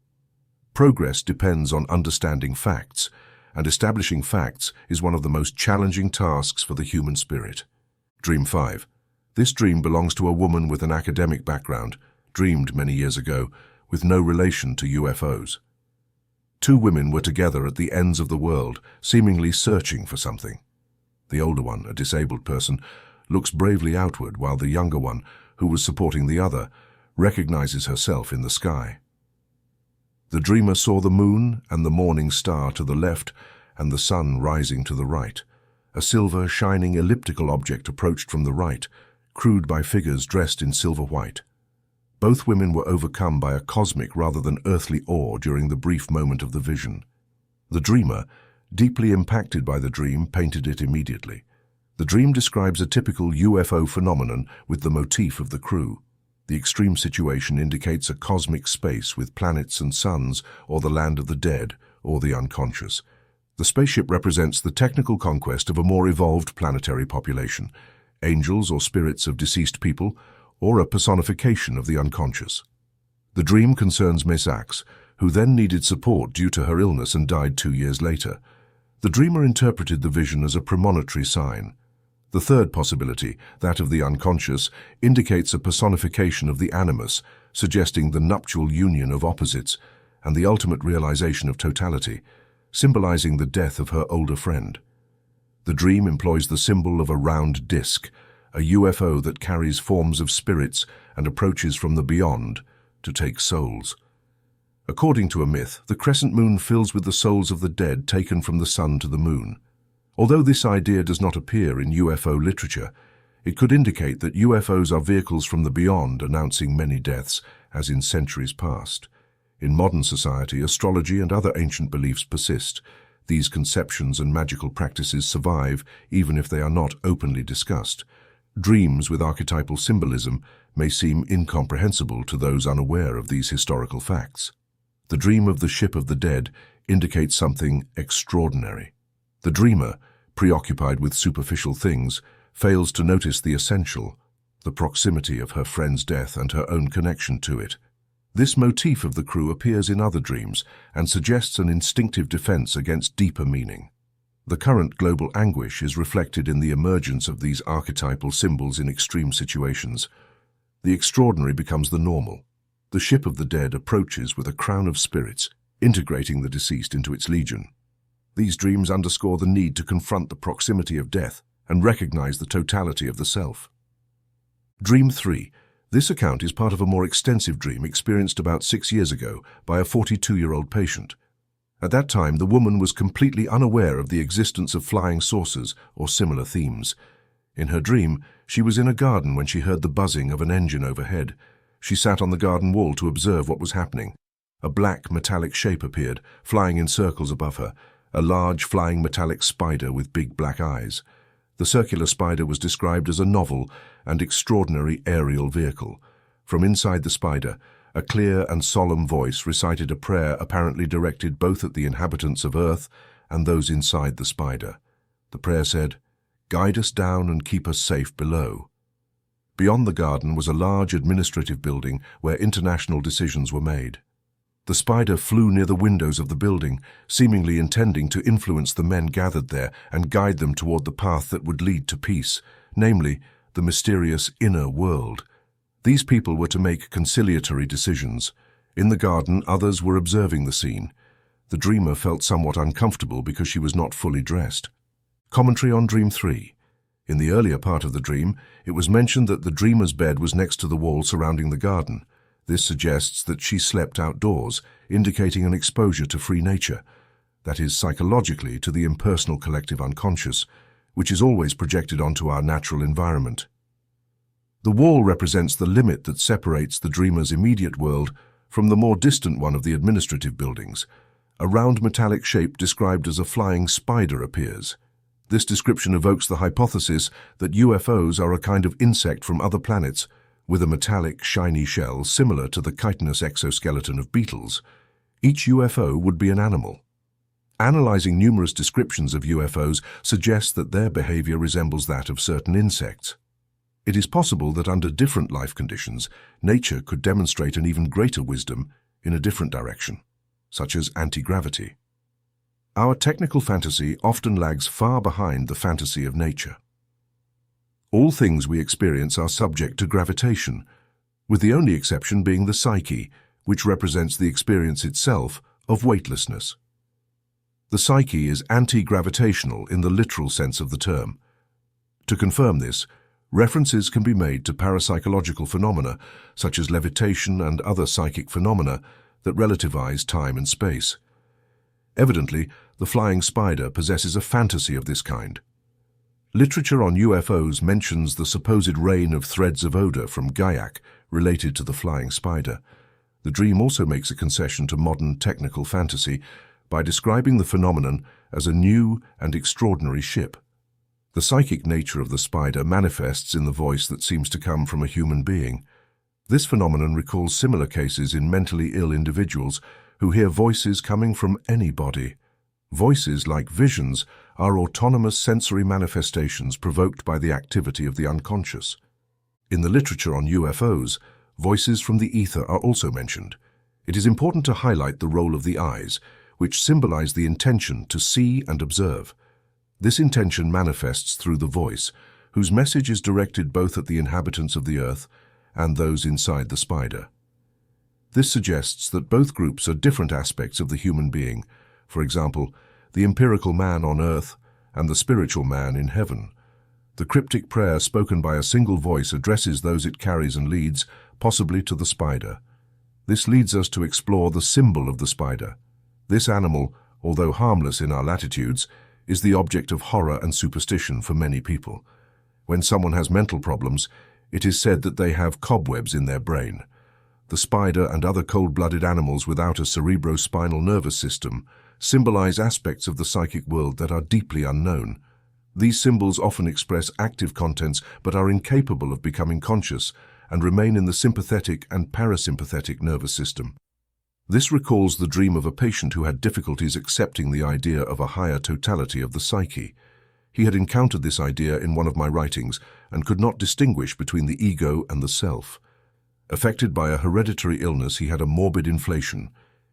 Progress depends on understanding facts, and establishing facts is one of the most challenging tasks for the human spirit. Dream 5. This dream belongs to a woman with an academic background, dreamed many years ago, with no relation to UFOs. Two women were together at the ends of the world, seemingly searching for something. The older one, a disabled person, looks bravely outward, while the younger one, who was supporting the other, recognizes herself in the sky. The dreamer saw the moon and the morning star to the left and the sun rising to the right. A silver, shining elliptical object approached from the right, crewed by figures dressed in silver white. Both women were overcome by a cosmic rather than earthly awe during the brief moment of the vision. The dreamer, deeply impacted by the dream, painted it immediately. The dream describes a typical UFO phenomenon with the motif of the crew. The extreme situation indicates a cosmic space with planets and suns, or the land of the dead, or the unconscious. The spaceship represents the technical conquest of a more evolved planetary population. angels or spirits of deceased people, or a personification of the unconscious. The dream concerns Miss Axe, who then needed support due to her illness and died 2 years later. The dreamer interpreted the vision as a premonitory sign. The third possibility, that of the unconscious, indicates a personification of the animus, suggesting the nuptial union of opposites and the ultimate realization of totality, symbolizing the death of her older friend. The dream employs the symbol of a round disc, a UFO that carries forms of spirits and approaches from the beyond to take souls. According to a myth, the crescent moon fills with the souls of the dead taken from the sun to the moon. Although this idea does not appear in UFO literature, it could indicate that UFOs are vehicles from the beyond announcing many deaths, as in centuries past. In modern society, astrology and other ancient beliefs persist. These conceptions and magical practices survive even if they are not openly discussed. Dreams with archetypal symbolism may seem incomprehensible to those unaware of these historical facts. The dream of the ship of the dead indicates something extraordinary. The dreamer, preoccupied with superficial things, fails to notice the essential, the proximity of her friend's death and her own connection to it. This motif of the crew appears in other dreams and suggests an instinctive defense against deeper meaning. The current global anguish is reflected in the emergence of these archetypal symbols in extreme situations. The extraordinary becomes the normal. The ship of the dead approaches with a crown of spirits, integrating the deceased into its legion. These dreams underscore the need to confront the proximity of death and recognize the totality of the self. Dream 3. This account is part of a more extensive dream experienced about 6 years ago by a 42-year-old patient. At that time, the woman was completely unaware of the existence of flying saucers or similar themes. In her dream, she was in a garden when she heard the buzzing of an engine overhead. She sat on the garden wall to observe what was happening. A black metallic shape appeared, flying in circles above her, a large flying metallic spider with big black eyes. The circular spider was described as a novel and extraordinary aerial vehicle. From inside the spider, a clear and solemn voice recited a prayer apparently directed both at the inhabitants of Earth and those inside the spider. The prayer said, "Guide us down and keep us safe below." Beyond the garden was a large administrative building where international decisions were made. The spider flew near the windows of the building, seemingly intending to influence the men gathered there and guide them toward the path that would lead to peace, namely, the mysterious inner world. These people were to make conciliatory decisions. In the garden, others were observing the scene. The dreamer felt somewhat uncomfortable because she was not fully dressed. Commentary on Dream 3. In the earlier part of the dream, it was mentioned that the dreamer's bed was next to the wall surrounding the garden. This suggests that she slept outdoors, indicating an exposure to free nature, that is, psychologically to the impersonal collective unconscious, which is always projected onto our natural environment. The wall represents the limit that separates the dreamer's immediate world from the more distant one of the administrative buildings. A round metallic shape described as a flying spider appears. This description evokes the hypothesis that UFOs are a kind of insect from other planets, with a metallic, shiny shell similar to the chitinous exoskeleton of beetles. Each UFO would be an animal. Analyzing numerous descriptions of UFOs suggests that their behavior resembles that of certain insects. It is possible that under different life conditions, nature could demonstrate an even greater wisdom in a different direction, such as anti-gravity. Our technical fantasy often lags far behind the fantasy of nature. All things we experience are subject to gravitation, with the only exception being the psyche, which represents the experience itself of weightlessness. The psyche is anti-gravitational in the literal sense of the term. To confirm this, references can be made to parapsychological phenomena such as levitation and other psychic phenomena that relativize time and space. Evidently, the flying spider possesses a fantasy of this kind. Literature on UFOs mentions the supposed rain of threads of odor from Gaiac related to the flying spider. The dream also makes a concession to modern technical fantasy by describing the phenomenon as a new and extraordinary ship. The psychic nature of the spider manifests in the voice that seems to come from a human being. This phenomenon recalls similar cases in mentally ill individuals who hear voices coming from any body. Voices, like visions, are autonomous sensory manifestations provoked by the activity of the unconscious. In the literature on UFOs, voices from the ether are also mentioned. It is important to highlight the role of the eyes, which symbolize the intention to see and observe. This intention manifests through the voice, whose message is directed both at the inhabitants of the earth and those inside the spider. This suggests that both groups are different aspects of the human being, for example, the empirical man on earth and the spiritual man in heaven. The cryptic prayer spoken by a single voice addresses those it carries and leads, possibly to the spider. This leads us to explore the symbol of the spider. This animal, although harmless in our latitudes, is the object of horror and superstition for many people. When someone has mental problems, it is said that they have cobwebs in their brain. The spider and other cold-blooded animals without a cerebrospinal nervous system symbolize aspects of the psychic world that are deeply unknown. These symbols often express active contents but are incapable of becoming conscious and remain in the sympathetic and parasympathetic nervous system. This recalls the dream of a patient who had difficulties accepting the idea of a higher totality of the psyche. He had encountered this idea in one of my writings and could not distinguish between the ego and the self. Affected by a hereditary illness, he had a morbid inflation.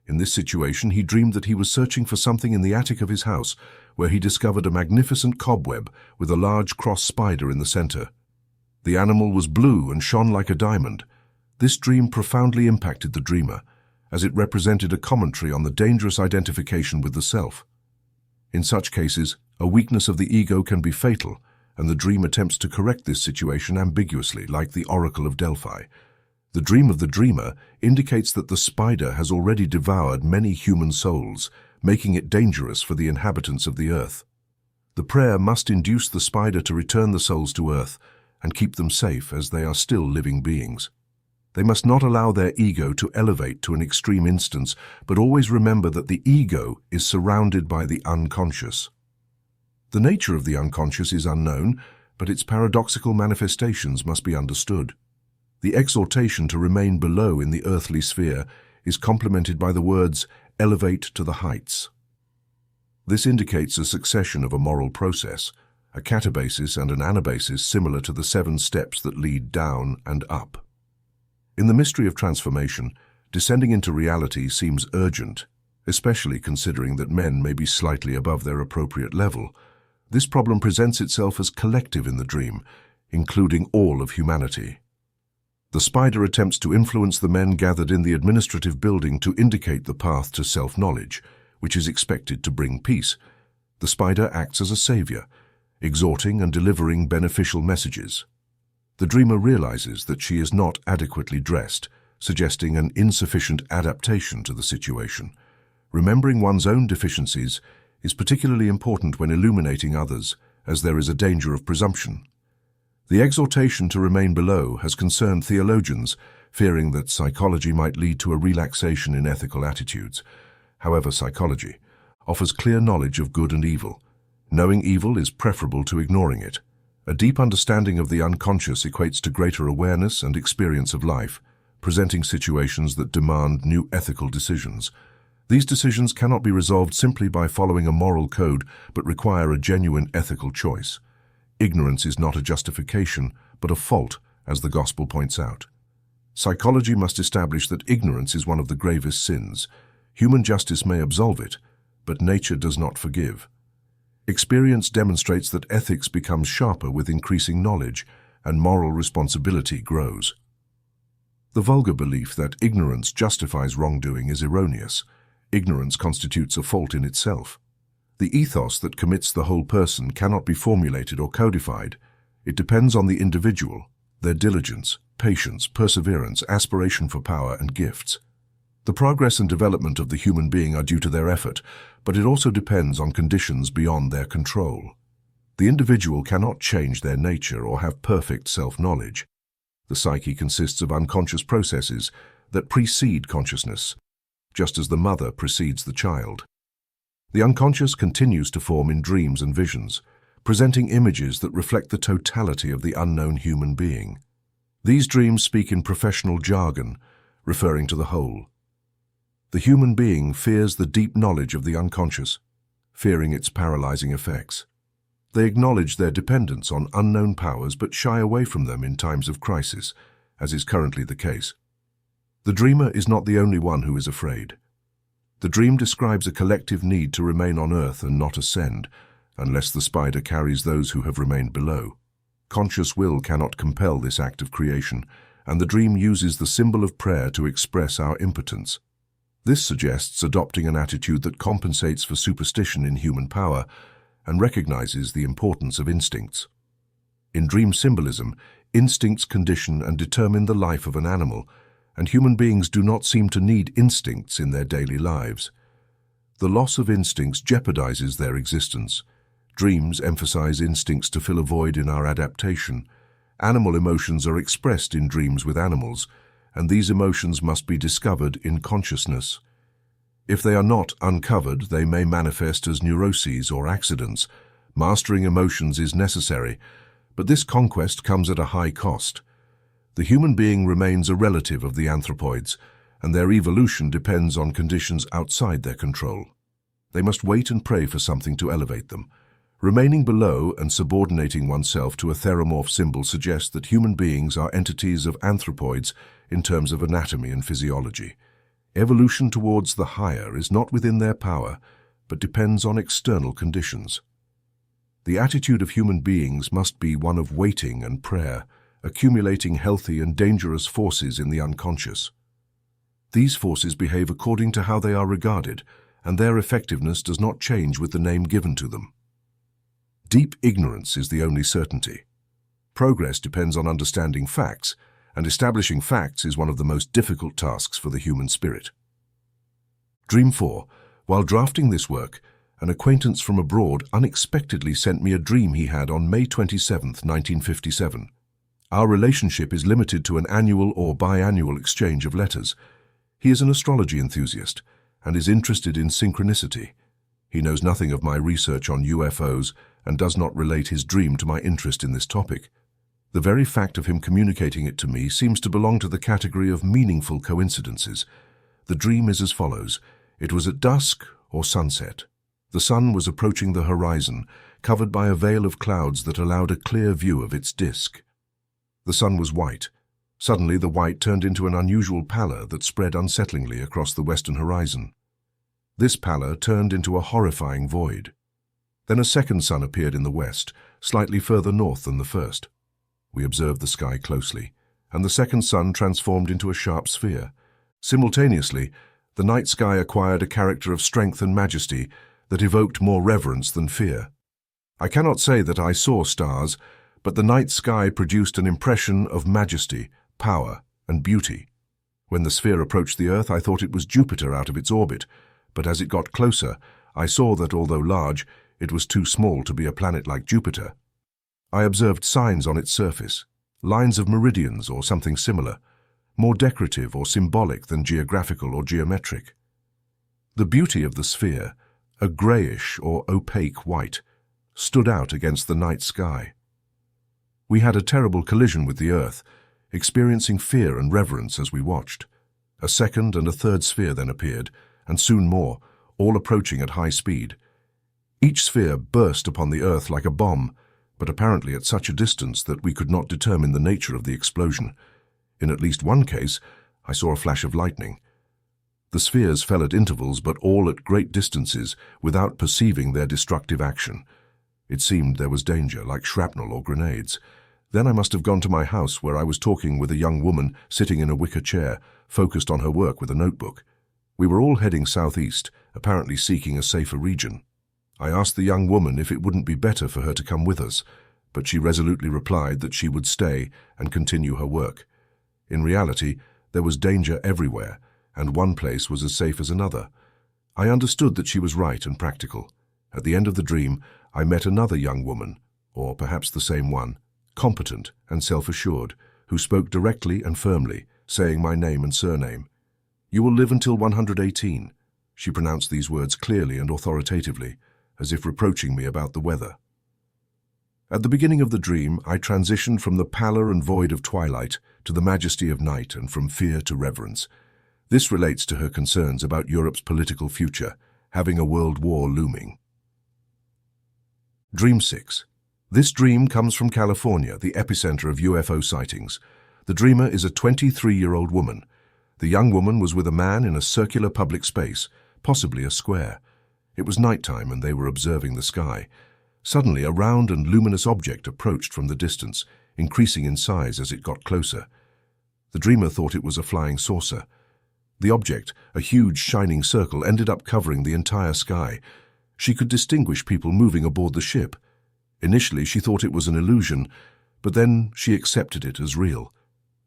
In this situation, he dreamed that he was searching for something in the attic of his house, where he discovered a magnificent cobweb with a large cross spider in the center. The animal was blue and shone like a diamond. This dream profoundly impacted the dreamer, as it represented a commentary on the dangerous identification with the self. In such cases, a weakness of the ego can be fatal, and the dream attempts to correct this situation ambiguously, like the Oracle of Delphi. The dream of the dreamer indicates that the spider has already devoured many human souls, making it dangerous for the inhabitants of the earth. The prayer must induce the spider to return the souls to earth and keep them safe, as they are still living beings. They must not allow their ego to elevate to an extreme instance, but always remember that the ego is surrounded by the unconscious. The nature of the unconscious is unknown, but its paradoxical manifestations must be understood. The exhortation to remain below in the earthly sphere is complemented by the words, "elevate to the heights." This indicates a succession of a moral process, a catabasis and an anabasis similar to the 7 steps that lead down and up. In the mystery of transformation, descending into reality seems urgent, especially considering that men may be slightly above their appropriate level. This problem presents itself as collective in the dream, including all of humanity. The spider attempts to influence the men gathered in the administrative building to indicate the path to self-knowledge, which is expected to bring peace. The spider acts as a savior, exhorting and delivering beneficial messages. The dreamer realizes that she is not adequately dressed, suggesting an insufficient adaptation to the situation. Remembering one's own deficiencies is particularly important when illuminating others, as there is a danger of presumption. The exhortation to remain below has concerned theologians, fearing that psychology might lead to a relaxation in ethical attitudes. However, psychology offers clear knowledge of good and evil. Knowing evil is preferable to ignoring it. A deep understanding of the unconscious equates to greater awareness and experience of life, presenting situations that demand new ethical decisions. These decisions cannot be resolved simply by following a moral code, but require a genuine ethical choice. Ignorance is not a justification, but a fault, as the Gospel points out. Psychology must establish that ignorance is one of the gravest sins. Human justice may absolve it, but nature does not forgive. Experience demonstrates that ethics becomes sharper with increasing knowledge, and moral responsibility grows. The vulgar belief that ignorance justifies wrongdoing is erroneous. Ignorance constitutes a fault in itself. The ethos that commits the whole person cannot be formulated or codified. It depends on the individual, their diligence, patience, perseverance, aspiration for power, and gifts. The progress and development of the human being are due to their effort, but it also depends on conditions beyond their control. The individual cannot change their nature or have perfect self-knowledge. The psyche consists of unconscious processes that precede consciousness, just as the mother precedes the child. The unconscious continues to form in dreams and visions, presenting images that reflect the totality of the unknown human being. These dreams speak in professional jargon, referring to the whole. The human being fears the deep knowledge of the unconscious. fearing its paralyzing effects. They acknowledge their dependence on unknown powers but shy away from them in times of crisis, as is currently the case. The dreamer is not the only one who is afraid. The dream describes a collective need to remain on earth and not ascend, unless the spider carries those who have remained below. Conscious will cannot compel this act of creation, and the dream uses the symbol of prayer to express our impotence. This suggests adopting an attitude that compensates for superstition in human power and recognizes the importance of instincts. In dream symbolism, instincts condition and determine the life of an animal, and human beings do not seem to need instincts in their daily lives. The loss of instincts jeopardizes their existence. Dreams emphasize instincts to fill a void in our adaptation. Animal emotions are expressed in dreams with animals, and these emotions must be discovered in consciousness. If they are not uncovered, they may manifest as neuroses or accidents. Mastering emotions is necessary, but this conquest comes at a high cost. The human being remains a relative of the anthropoids, and their evolution depends on conditions outside their control. They must wait and pray for something to elevate them. Remaining below and subordinating oneself to a theromorph symbol suggests that human beings are entities of anthropoids in terms of anatomy and physiology. Evolution towards the higher is not within their power, but depends on external conditions. The attitude of human beings must be one of waiting and prayer, accumulating healthy and dangerous forces in the unconscious. These forces behave according to how they are regarded, and their effectiveness does not change with the name given to them. Deep ignorance is the only certainty. Progress depends on understanding facts, and establishing facts is one of the most difficult tasks for the human spirit. Dream 4. While drafting this work, an acquaintance from abroad unexpectedly sent me a dream he had on May 27, 1957. Our relationship is limited to an annual or biannual exchange of letters. He is an astrology enthusiast and is interested in synchronicity. He knows nothing of my research on UFOs and does not relate his dream to my interest in this topic. The very fact of him communicating it to me seems to belong to the category of meaningful coincidences. The dream is as follows. It was at dusk or sunset. The sun was approaching the horizon, covered by a veil of clouds that allowed a clear view of its disk. The sun was white. Suddenly the white turned into an unusual pallor that spread unsettlingly across the western horizon. This pallor turned into a horrifying void. Then a second sun appeared in the west, slightly further north than the first. We observed the sky closely, and the second sun transformed into a sharp sphere. Simultaneously, the night sky acquired a character of strength and majesty that evoked more reverence than fear. I cannot say that I saw stars, but the night sky produced an impression of majesty, power, and beauty. When the sphere approached the earth, I thought it was Jupiter out of its orbit, but as it got closer, I saw that although large, it was too small to be a planet like Jupiter. I observed signs on its surface, lines of meridians or something similar, more decorative or symbolic than geographical or geometric. The beauty of the sphere, a grayish or opaque white, stood out against the night sky. We had a terrible collision with the earth, experiencing fear and reverence as we watched. A second and a third sphere then appeared, and soon more, all approaching at high speed. Each sphere burst upon the earth like a bomb, but apparently at such a distance that we could not determine the nature of the explosion. In at least one case, I saw a flash of lightning. The spheres fell at intervals, but all at great distances, without perceiving their destructive action. It seemed there was danger, like shrapnel or grenades. Then I must have gone to my house, where I was talking with a young woman sitting in a wicker chair, focused on her work with a notebook. We were all heading southeast, apparently seeking a safer region. I asked the young woman if it wouldn't be better for her to come with us, but she resolutely replied that she would stay and continue her work. In reality, there was danger everywhere, and one place was as safe as another. I understood that she was right and practical. At the end of the dream, I met another young woman, or perhaps the same one, competent and self-assured, who spoke directly and firmly, saying my name and surname. "You will live until 118. She pronounced these words clearly and authoritatively, as if reproaching me about the weather. At the beginning of the dream, I transitioned from the pallor and void of twilight to the majesty of night and from fear to reverence. This relates to her concerns about Europe's political future, having a world war looming. Dream 6. This dream comes from California, the epicenter of UFO sightings. The dreamer is a 23-year-old woman. The young woman was with a man in a circular public space, possibly a square. It was nighttime and they were observing the sky. Suddenly, a round and luminous object approached from the distance, increasing in size as it got closer. The dreamer thought it was a flying saucer. The object, a huge shining circle, ended up covering the entire sky. She could distinguish people moving aboard the ship. Initially, she thought it was an illusion, but then she accepted it as real.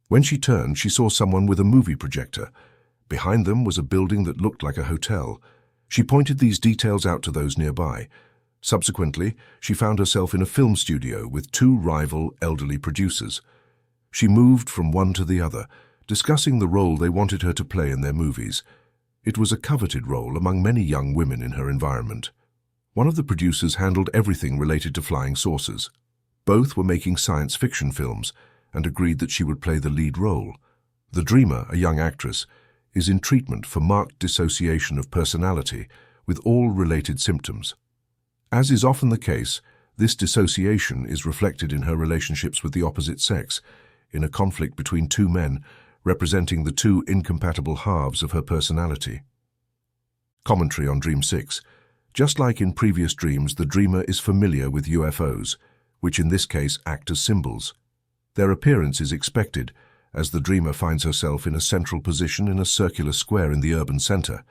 When she turned, she saw someone with a movie projector. Behind them was a building that looked like a hotel. She pointed these details out to those nearby. Subsequently, she found herself in a film studio with two rival elderly producers. She moved from one to the other, discussing the role they wanted her to play in their movies. It was a coveted role among many young women in her environment. One of the producers handled everything related to flying saucers. Both were making science fiction films and agreed that she would play the lead role. The dreamer, a young actress, is in treatment for marked dissociation of personality with all related symptoms. As is often the case, this dissociation is reflected in her relationships with the opposite sex, in a conflict between two men, representing the two incompatible halves of her personality. Commentary on Dream 6. Just like in previous dreams, the dreamer is familiar with UFOs, which in this case act as symbols. Their appearance is expected, as the dreamer finds herself in a central position in a circular square in the urban center.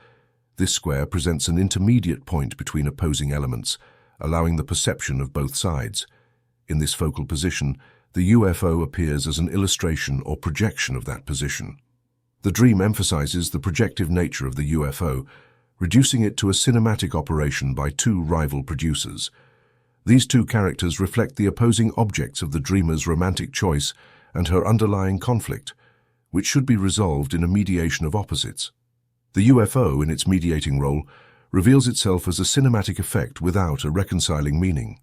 This square presents an intermediate point between opposing elements, allowing the perception of both sides. In this focal position, the UFO appears as an illustration or projection of that position. The dream emphasizes the projective nature of the UFO, reducing it to a cinematic operation by two rival producers. These two characters reflect the opposing objects of the dreamer's romantic choice and her underlying conflict, which should be resolved in a mediation of opposites. The UFO, in its mediating role, reveals itself as a cinematic effect without a reconciling meaning.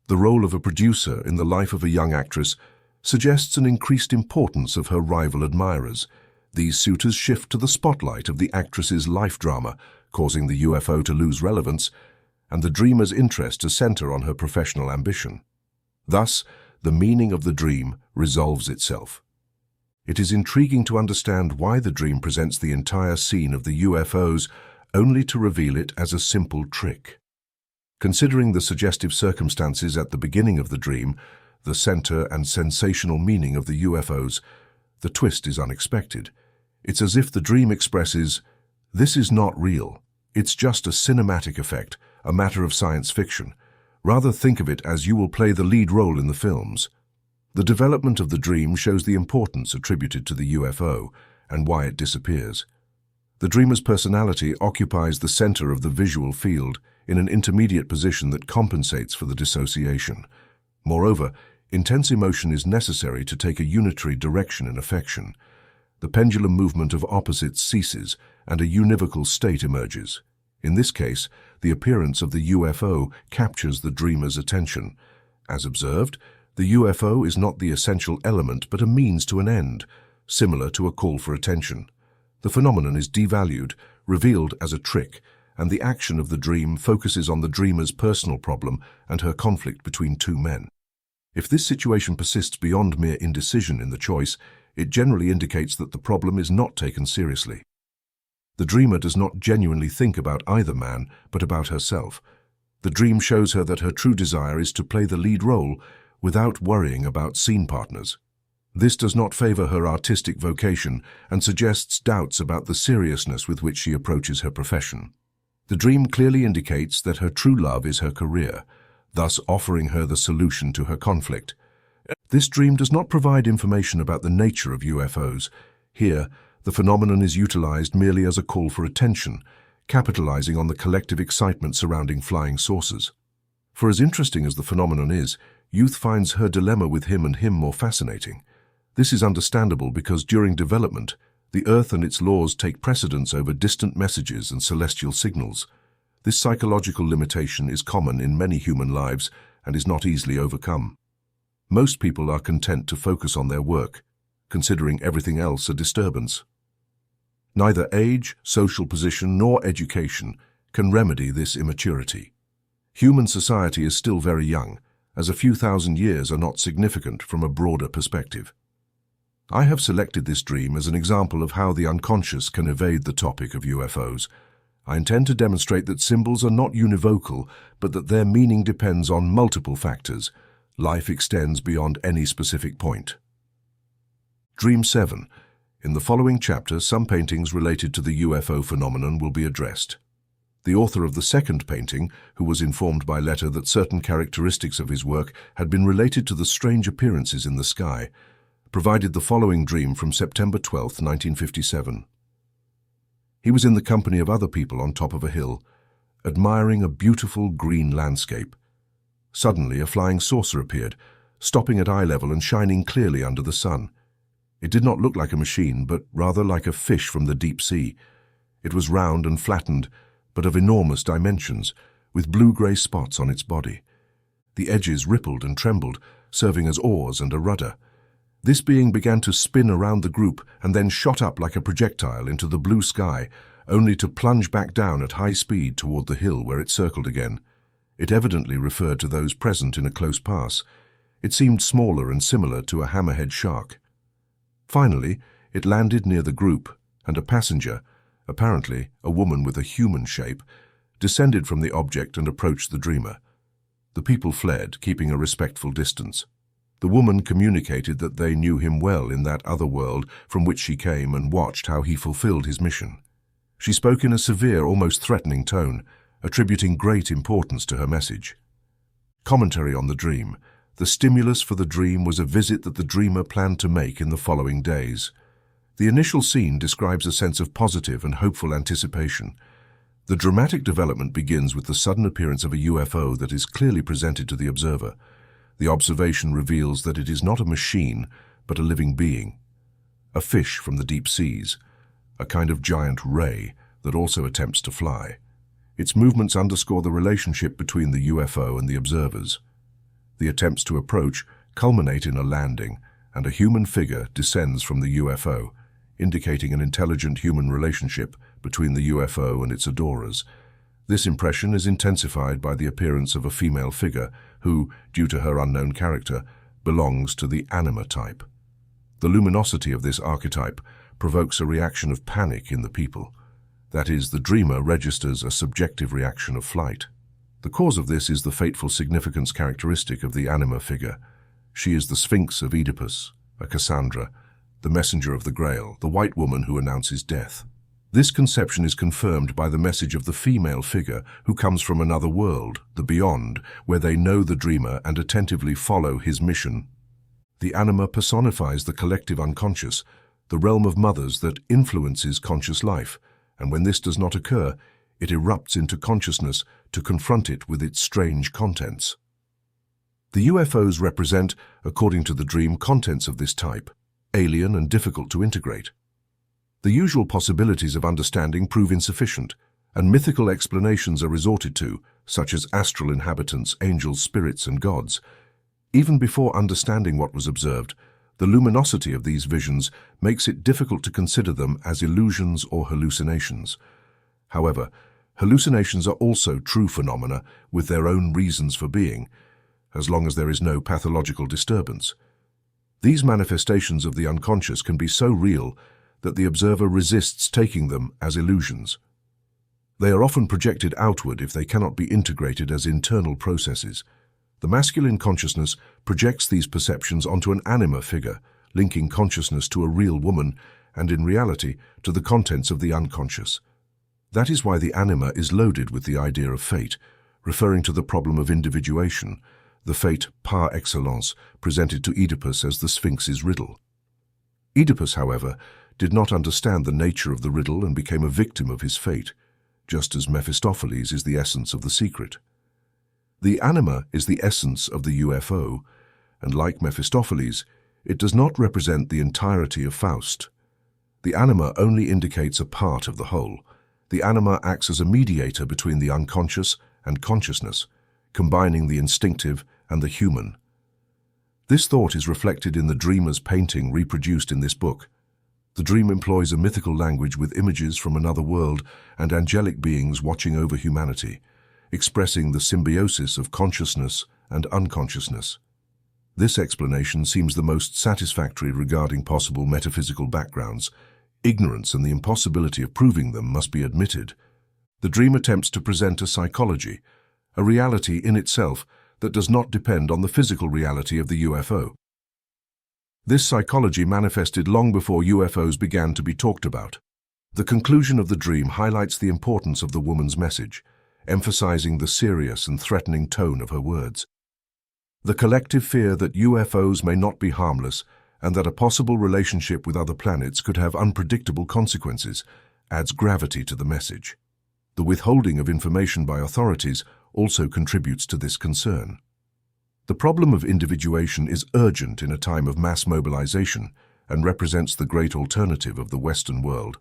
The role of a producer in the life of a young actress suggests an increased importance of her rival admirers. These suitors shift to the spotlight of the actress's life drama, causing the UFO to lose relevance, and the dreamer's interest to center on her professional ambition. Thus, the meaning of the dream resolves itself. It is intriguing to understand why the dream presents the entire scene of the UFOs only to reveal it as a simple trick. Considering the suggestive circumstances at the beginning of the dream, the center and sensational meaning of the UFOs, the twist is unexpected. It's as if the dream expresses, "This is not real. It's just a cinematic effect, a matter of science fiction. Rather think of it as you will play the lead role in the films." The development of the dream shows the importance attributed to the UFO and why it disappears. The dreamer's personality occupies the center of the visual field in an intermediate position that compensates for the dissociation. Moreover, intense emotion is necessary to take a unitary direction in affection. The pendulum movement of opposites ceases and a univocal state emerges. In this case, the appearance of the UFO captures the dreamer's attention. As observed, the UFO is not the essential element but a means to an end, similar to a call for attention. The phenomenon is devalued, revealed as a trick, and the action of the dream focuses on the dreamer's personal problem and her conflict between two men. If this situation persists beyond mere indecision in the choice, it generally indicates that the problem is not taken seriously. The dreamer does not genuinely think about either man, but about herself. The dream shows her that her true desire is to play the lead role without worrying about scene partners. This does not favor her artistic vocation and suggests doubts about the seriousness with which she approaches her profession. The dream clearly indicates that her true love is her career, thus offering her the solution to her conflict. This dream does not provide information about the nature of UFOs. Here, the phenomenon is utilized merely as a call for attention, capitalizing on the collective excitement surrounding flying saucers. For as interesting as the phenomenon is, youth finds her dilemma with him more fascinating. This is understandable because during development, the Earth and its laws take precedence over distant messages and celestial signals. This psychological limitation is common in many human lives and is not easily overcome. Most people are content to focus on their work, considering everything else a disturbance. Neither age, social position, nor education can remedy this immaturity. Human society is still very young, as a few thousand years are not significant from a broader perspective. I have selected this dream as an example of how the unconscious can evade the topic of UFOs. I intend to demonstrate that symbols are not univocal, but that their meaning depends on multiple factors. Life extends beyond any specific point. Dream 7. In the following chapter, some paintings related to the UFO phenomenon will be addressed. The author of the second painting, who was informed by letter that certain characteristics of his work had been related to the strange appearances in the sky, provided the following dream from September 12, 1957. He was in the company of other people on top of a hill, admiring a beautiful green landscape. Suddenly, a flying saucer appeared, stopping at eye level and shining clearly under the sun. It did not look like a machine, but rather like a fish from the deep sea. It was round and flattened, but of enormous dimensions, with blue-grey spots on its body. The edges rippled and trembled, serving as oars and a rudder. This being began to spin around the group and then shot up like a projectile into the blue sky, only to plunge back down at high speed toward the hill where it circled again. It evidently referred to those present in a close pass. It seemed smaller and similar to a hammerhead shark. Finally, it landed near the group, and a passenger, apparently a woman with a human shape, descended from the object and approached the dreamer. The people fled, keeping a respectful distance. The woman communicated that they knew him well in that other world from which she came and watched how he fulfilled his mission. She spoke in a severe, almost threatening tone, attributing great importance to her message. Commentary on the dream. The stimulus for the dream was a visit that the dreamer planned to make in the following days. The initial scene describes a sense of positive and hopeful anticipation. The dramatic development begins with the sudden appearance of a UFO that is clearly presented to the observer. The observation reveals that it is not a machine, but a living being. A fish from the deep seas, a kind of giant ray that also attempts to fly. Its movements underscore the relationship between the UFO and the observers. The attempts to approach culminate in a landing, and a human figure descends from the UFO, indicating an intelligent human relationship between the UFO and its adorers. This impression is intensified by the appearance of a female figure who, due to her unknown character, belongs to the anima type. The luminosity of this archetype provokes a reaction of panic in the people. That is, the dreamer registers a subjective reaction of flight. The cause of this is the fateful significance characteristic of the anima figure. She is the Sphinx of Oedipus, a Cassandra, the messenger of the Grail, the white woman who announces death. This conception is confirmed by the message of the female figure who comes from another world, the beyond, where they know the dreamer and attentively follow his mission. The anima personifies the collective unconscious, the realm of mothers that influences conscious life, and when this does not occur, it erupts into consciousness to confront it with its strange contents. The UFOs represent, according to the dream, contents of this type, alien and difficult to integrate. The usual possibilities of understanding prove insufficient, and mythical explanations are resorted to, such as astral inhabitants, angels, spirits, and gods. Even before understanding what was observed, the luminosity of these visions makes it difficult to consider them as illusions or hallucinations. However, hallucinations are also true phenomena with their own reasons for being, as long as there is no pathological disturbance. These manifestations of the unconscious can be so real that the observer resists taking them as illusions. They are often projected outward if they cannot be integrated as internal processes. The masculine consciousness projects these perceptions onto an anima figure, linking consciousness to a real woman and, in reality, to the contents of the unconscious. That is why the anima is loaded with the idea of fate, referring to the problem of individuation, the fate par excellence presented to Oedipus as the Sphinx's riddle. Oedipus, however, did not understand the nature of the riddle and became a victim of his fate, just as Mephistopheles is the essence of the secret. The anima is the essence of the UFO, and like Mephistopheles, it does not represent the entirety of Faust. The anima only indicates a part of the whole. The anima acts as a mediator between the unconscious and consciousness, combining the instinctive and the human. This thought is reflected in the dreamer's painting reproduced in this book. The dream employs a mythical language with images from another world and angelic beings watching over humanity. expressing the symbiosis of consciousness and unconsciousness. This explanation seems the most satisfactory regarding possible metaphysical backgrounds. Ignorance and the impossibility of proving them must be admitted. The dream attempts to present a psychology, a reality in itself that does not depend on the physical reality of the UFO. This psychology manifested long before UFOs began to be talked about. The conclusion of the dream highlights the importance of the woman's message, emphasizing the serious and threatening tone of her words. The collective fear that UFOs may not be harmless and that a possible relationship with other planets could have unpredictable consequences adds gravity to the message. The withholding of information by authorities also contributes to this concern. The problem of individuation is urgent in a time of mass mobilization and represents the great alternative of the Western world.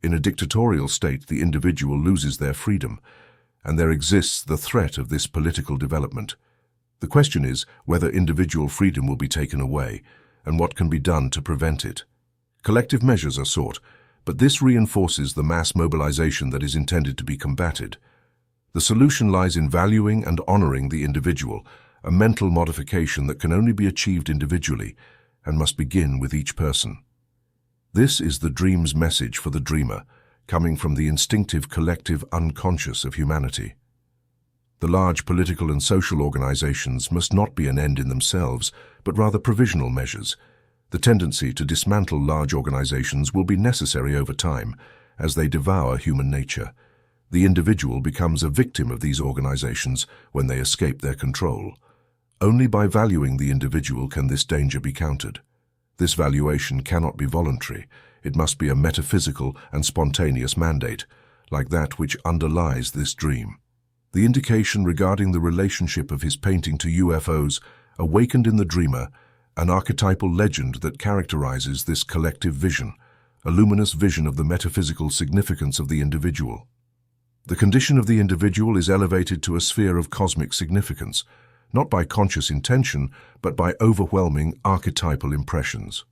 In a dictatorial state, the individual loses their freedom, and there exists the threat of this political development. The question is whether individual freedom will be taken away, and what can be done to prevent it. Collective measures are sought, but this reinforces the mass mobilization that is intended to be combated. The solution lies in valuing and honoring the individual, a mental modification that can only be achieved individually and must begin with each person. This is the dream's message for the dreamer, coming from the instinctive collective unconscious of humanity. The large political and social organizations must not be an end in themselves, but rather provisional measures. The tendency to dismantle large organizations will be necessary over time, as they devour human nature. The individual becomes a victim of these organizations when they escape their control. Only by valuing the individual can this danger be countered. This valuation cannot be voluntary. It must be a metaphysical and spontaneous mandate, like that which underlies this dream. The indication regarding the relationship of his painting to UFOs awakened in the dreamer an archetypal legend that characterizes this collective vision, a luminous vision of the metaphysical significance of the individual. The condition of the individual is elevated to a sphere of cosmic significance, not by conscious intention, but by overwhelming archetypal impressions.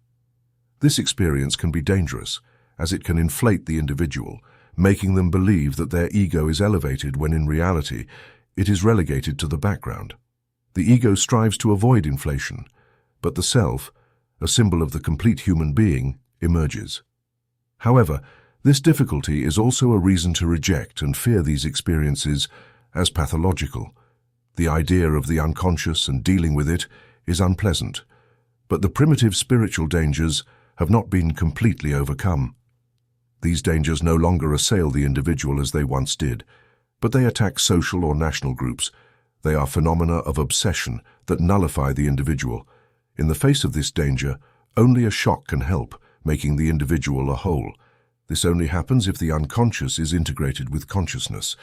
This experience can be dangerous, as it can inflate the individual, making them believe that their ego is elevated when in reality it is relegated to the background. The ego strives to avoid inflation, but the self, a symbol of the complete human being, emerges. However, this difficulty is also a reason to reject and fear these experiences as pathological. The idea of the unconscious and dealing with it is unpleasant, but the primitive spiritual dangers have not been completely overcome. These dangers no longer assail the individual as they once did, but they attack social or national groups. They are phenomena of obsession that nullify the individual. In the face of this danger, only a shock can help, making the individual a whole. This only happens if the unconscious is integrated with consciousness.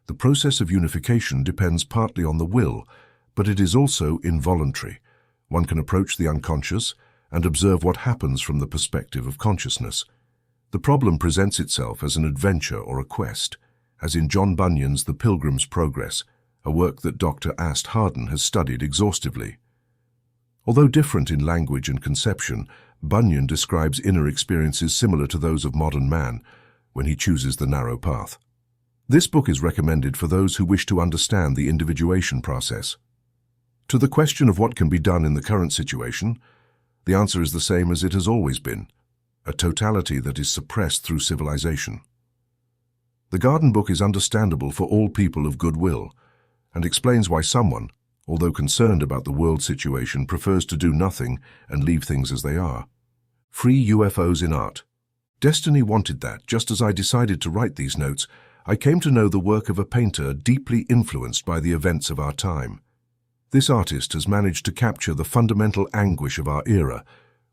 The process of unification depends partly on the will, but it is also involuntary. One can approach the unconscious and observe what happens from the perspective of consciousness. The problem presents itself as an adventure or a quest, as in John Bunyan's The Pilgrim's Progress, a work that Dr. Ast Harden has studied exhaustively. Although different in language and conception, Bunyan describes inner experiences similar to those of modern man when he chooses the narrow path. This book is recommended for those who wish to understand the individuation process. To the question of what can be done in the current situation, the answer is the same as it has always been: a totality that is suppressed through civilization. The Garden Book is understandable for all people of goodwill and explains why someone, although concerned about the world situation, prefers to do nothing and leave things as they are. Free UFOs in art. Destiny wanted that. Just as I decided to write these notes, I came to know the work of a painter deeply influenced by the events of our time. This artist has managed to capture the fundamental anguish of our era,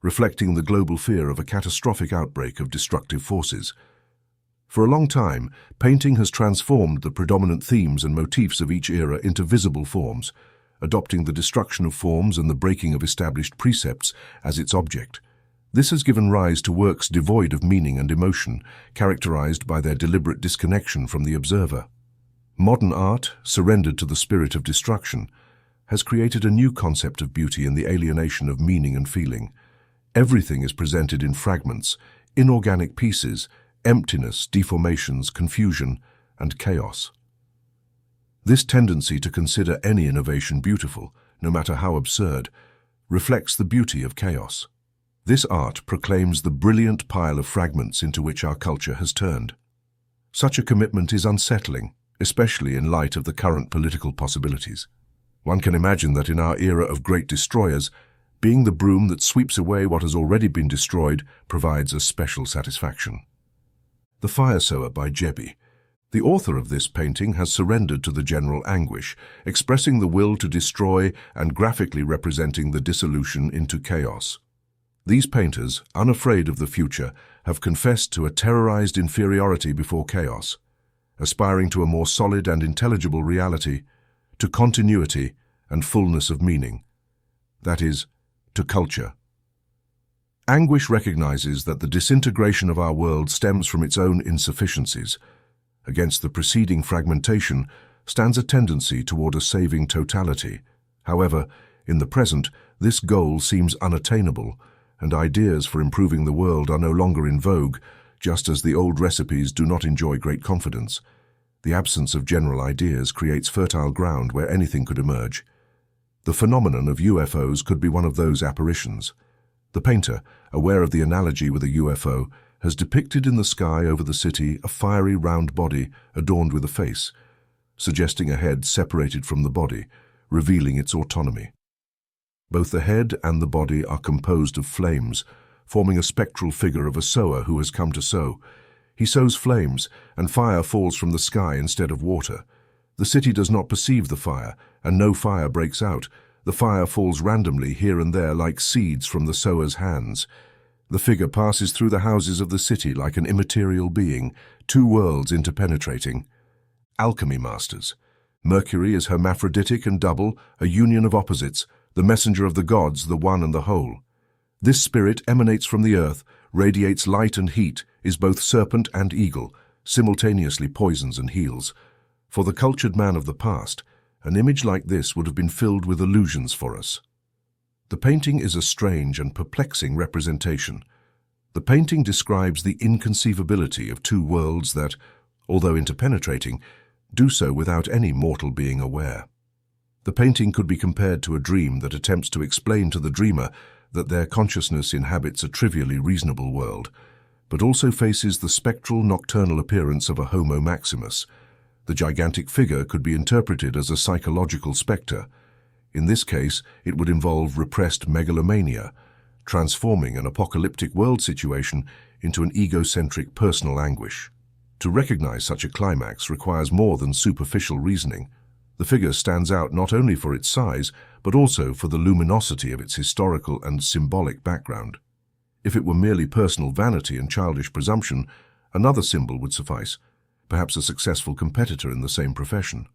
reflecting the global fear of a catastrophic outbreak of destructive forces. For a long time, painting has transformed the predominant themes and motifs of each era into visible forms, adopting the destruction of forms and the breaking of established precepts as its object. This has given rise to works devoid of meaning and emotion, characterized by their deliberate disconnection from the observer. Modern art, surrendered to the spirit of destruction, has created a new concept of beauty in the alienation of meaning and feeling. Everything is presented in fragments, inorganic pieces, emptiness, deformations, confusion, and chaos. This tendency to consider any innovation beautiful, no matter how absurd, reflects the beauty of chaos. This art proclaims the brilliant pile of fragments into which our culture has turned. Such a commitment is unsettling, especially in light of the current political possibilities. One can imagine that in our era of great destroyers, being the broom that sweeps away what has already been destroyed provides a special satisfaction. The Fire Sower by Jebi. The author of this painting has surrendered to the general anguish, expressing the will to destroy and graphically representing the dissolution into chaos. These painters, unafraid of the future, have confessed to a terrorized inferiority before chaos, aspiring to a more solid and intelligible reality, to continuity and fullness of meaning. That is, to culture. Anguish recognizes that the disintegration of our world stems from its own insufficiencies. Against the preceding fragmentation stands a tendency toward a saving totality. However, in the present, this goal seems unattainable, and ideas for improving the world are no longer in vogue, just as the old recipes do not enjoy great confidence. The absence of general ideas creates fertile ground where anything could emerge. The phenomenon of UFOs could be one of those apparitions. The painter, aware of the analogy with a UFO, has depicted in the sky over the city a fiery round body adorned with a face, suggesting a head separated from the body, revealing its autonomy. Both the head and the body are composed of flames, forming a spectral figure of a sower who has come to sow. He sows flames, and fire falls from the sky instead of water. The city does not perceive the fire, and no fire breaks out. The fire falls randomly here and there like seeds from the sower's hands. The figure passes through the houses of the city like an immaterial being, two worlds interpenetrating. Alchemy masters. Mercury is hermaphroditic and double, a union of opposites, the messenger of the gods, the one and the whole. This spirit emanates from the earth, radiates light and heat, is both serpent and eagle, simultaneously poisons and heals. For the cultured man of the past, an image like this would have been filled with illusions for us. The painting is a strange and perplexing representation. The painting describes the inconceivability of two worlds that, although interpenetrating, do so without any mortal being aware. The painting could be compared to a dream that attempts to explain to the dreamer that their consciousness inhabits a trivially reasonable world, but also faces the spectral nocturnal appearance of a Homo Maximus. The gigantic figure could be interpreted as a psychological spectre. In this case, it would involve repressed megalomania, transforming an apocalyptic world situation into an egocentric personal anguish. To recognize such a climax requires more than superficial reasoning. The figure stands out not only for its size, but also for the luminosity of its historical and symbolic background. If it were merely personal vanity and childish presumption, another symbol would suffice, perhaps a successful competitor in the same profession.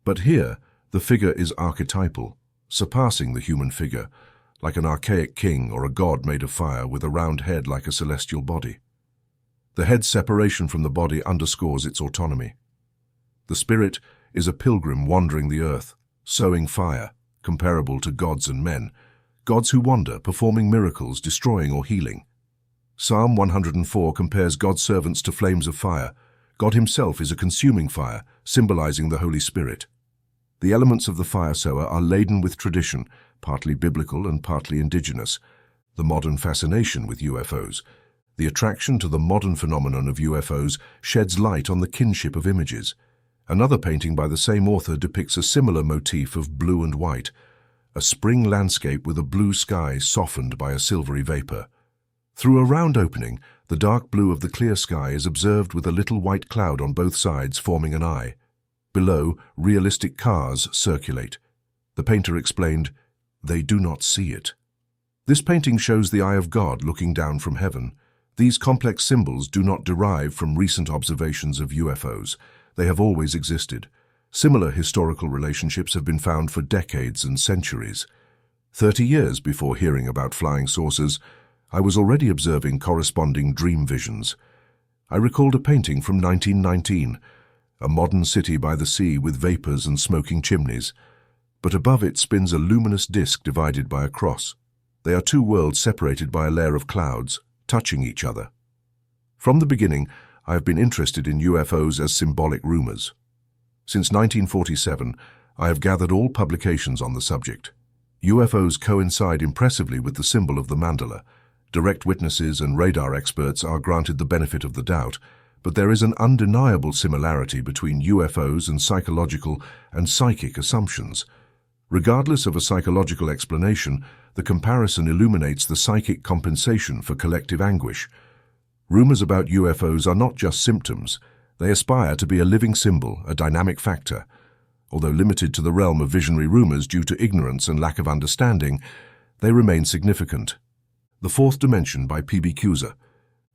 But here, the figure is archetypal, surpassing the human figure, like an archaic king or a god made of fire with a round head like a celestial body. The head's separation from the body underscores its autonomy. The spirit is a pilgrim wandering the earth, sowing fire, comparable to gods and men, gods who wander, performing miracles, destroying or healing. Psalm 104 compares God's servants to flames of fire. God himself is a consuming fire, symbolizing the Holy Spirit. The elements of the fire sower are laden with tradition, partly biblical and partly indigenous. The modern fascination with UFOs. The attraction to the modern phenomenon of UFOs sheds light on the kinship of images. Another painting by the same author depicts a similar motif of blue and white, a spring landscape with a blue sky softened by a silvery vapor. Through a round opening, the dark blue of the clear sky is observed with a little white cloud on both sides forming an eye. Below, realistic cars circulate. The painter explained, "They do not see it." This painting shows the eye of God looking down from heaven. These complex symbols do not derive from recent observations of UFOs. They have always existed. Similar historical relationships have been found for decades and centuries. 30 years before hearing about flying saucers, I was already observing corresponding dream visions. I recalled a painting from 1919, a modern city by the sea with vapors and smoking chimneys, but above it spins a luminous disk divided by a cross. They are two worlds separated by a layer of clouds, touching each other. From the beginning, I have been interested in UFOs as symbolic rumors. Since 1947, I have gathered all publications on the subject. UFOs coincide impressively with the symbol of the mandala. Direct witnesses and radar experts are granted the benefit of the doubt, but there is an undeniable similarity between UFOs and psychological and psychic assumptions. Regardless of a psychological explanation, the comparison illuminates the psychic compensation for collective anguish. Rumors about UFOs are not just symptoms. They aspire to be a living symbol, a dynamic factor. Although limited to the realm of visionary rumors due to ignorance and lack of understanding, they remain significant. The Fourth Dimension by P.B. Cusa.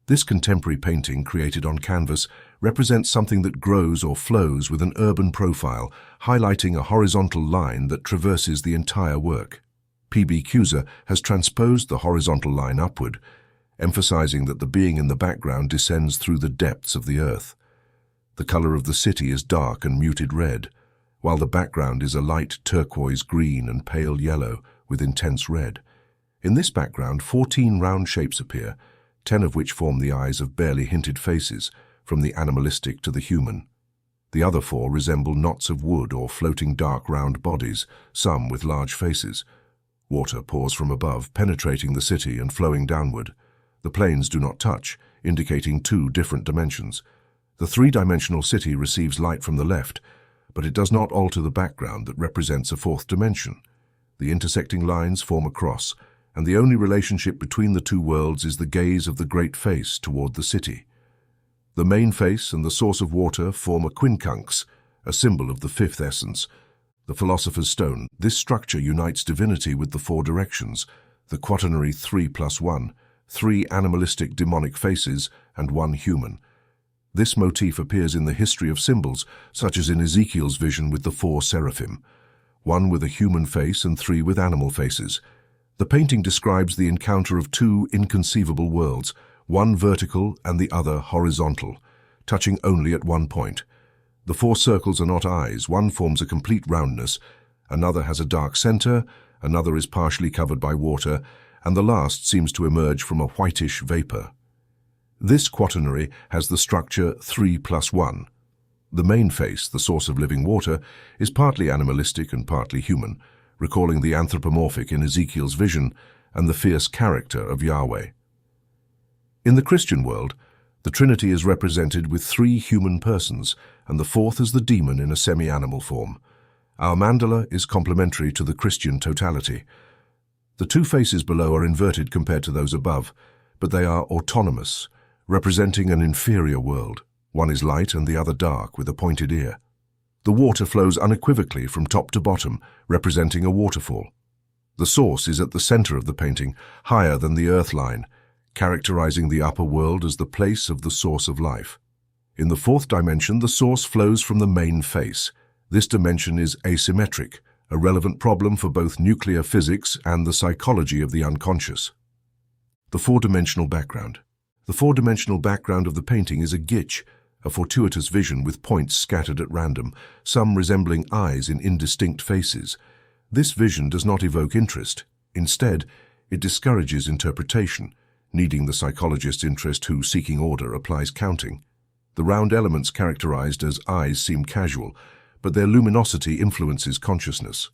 This contemporary painting, created on canvas, represents something that grows or flows with an urban profile, highlighting a horizontal line that traverses the entire work. P.B. Cusa has transposed the horizontal line upward, emphasizing that the being in the background descends through the depths of the earth. The color of the city is dark and muted red, while the background is a light turquoise green and pale yellow with intense red. In this background, 14 round shapes appear, 10 of which form the eyes of barely hinted faces, from the animalistic to the human. The other 4 resemble knots of wood or floating dark round bodies, some with large faces. Water pours from above, penetrating the city and flowing downward. The planes do not touch, indicating 2 different dimensions. The 3-dimensional city receives light from the left, but it does not alter the background that represents a 4th dimension. The intersecting lines form a cross, and the only relationship between the 2 worlds is the gaze of the great face toward the city. The main face and the source of water form a quincunx, a symbol of the 5th essence, the philosopher's stone. This structure unites divinity with the 4 directions, the quaternary 3+1, 3 animalistic demonic faces and 1 human. This motif appears in the history of symbols, such as in Ezekiel's vision with the 4 seraphim, 1 with a human face and 3 with animal faces. The painting describes the encounter of 2 inconceivable worlds, one vertical and the other horizontal, touching only at one point. The 4 circles are not eyes. One forms a complete roundness, another has a dark center, another is partially covered by water, and the last seems to emerge from a whitish vapor. This quaternary has the structure 3+1. The main face, the source of living water, is partly animalistic and partly human, recalling the anthropomorphic in Ezekiel's vision and the fierce character of Yahweh. In the Christian world, the Trinity is represented with 3 human persons, and the 4th is the demon in a semi-animal form. Our mandala is complementary to the Christian totality. The 2 faces below are inverted compared to those above, but they are autonomous, representing an inferior world. One is light and the other dark, with a pointed ear. The water flows unequivocally from top to bottom, representing a waterfall. The source is at the center of the painting, higher than the earth line, characterizing the upper world as the place of the source of life. In the 4th dimension, the source flows from the main face. This dimension is asymmetric, a relevant problem for both nuclear physics and the psychology of the unconscious. The 4-dimensional background. The 4-dimensional background of the painting is a gitch, a fortuitous vision with points scattered at random, some resembling eyes in indistinct faces. This vision does not evoke interest. Instead, it discourages interpretation, needing the psychologist's interest who, seeking order, applies counting. The round elements characterized as eyes seem casual, but their luminosity influences consciousness.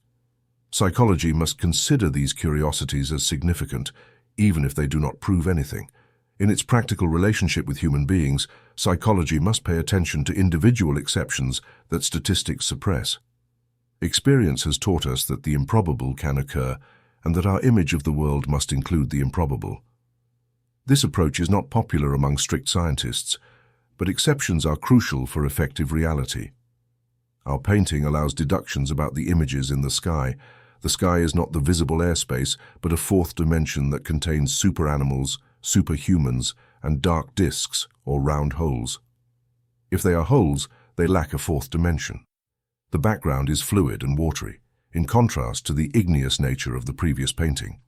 Psychology must consider these curiosities as significant, even if they do not prove anything. In its practical relationship with human beings, psychology must pay attention to individual exceptions that statistics suppress. Experience has taught us that the improbable can occur, and that our image of the world must include the improbable. This approach is not popular among strict scientists, but exceptions are crucial for effective reality. Our painting allows deductions about the images in the sky. The sky is not the visible airspace, but a 4th dimension that contains superanimals, superhumans, and dark disks or round holes. If they are holes, they lack a 4th dimension. The background is fluid and watery, in contrast to the igneous nature of the previous painting.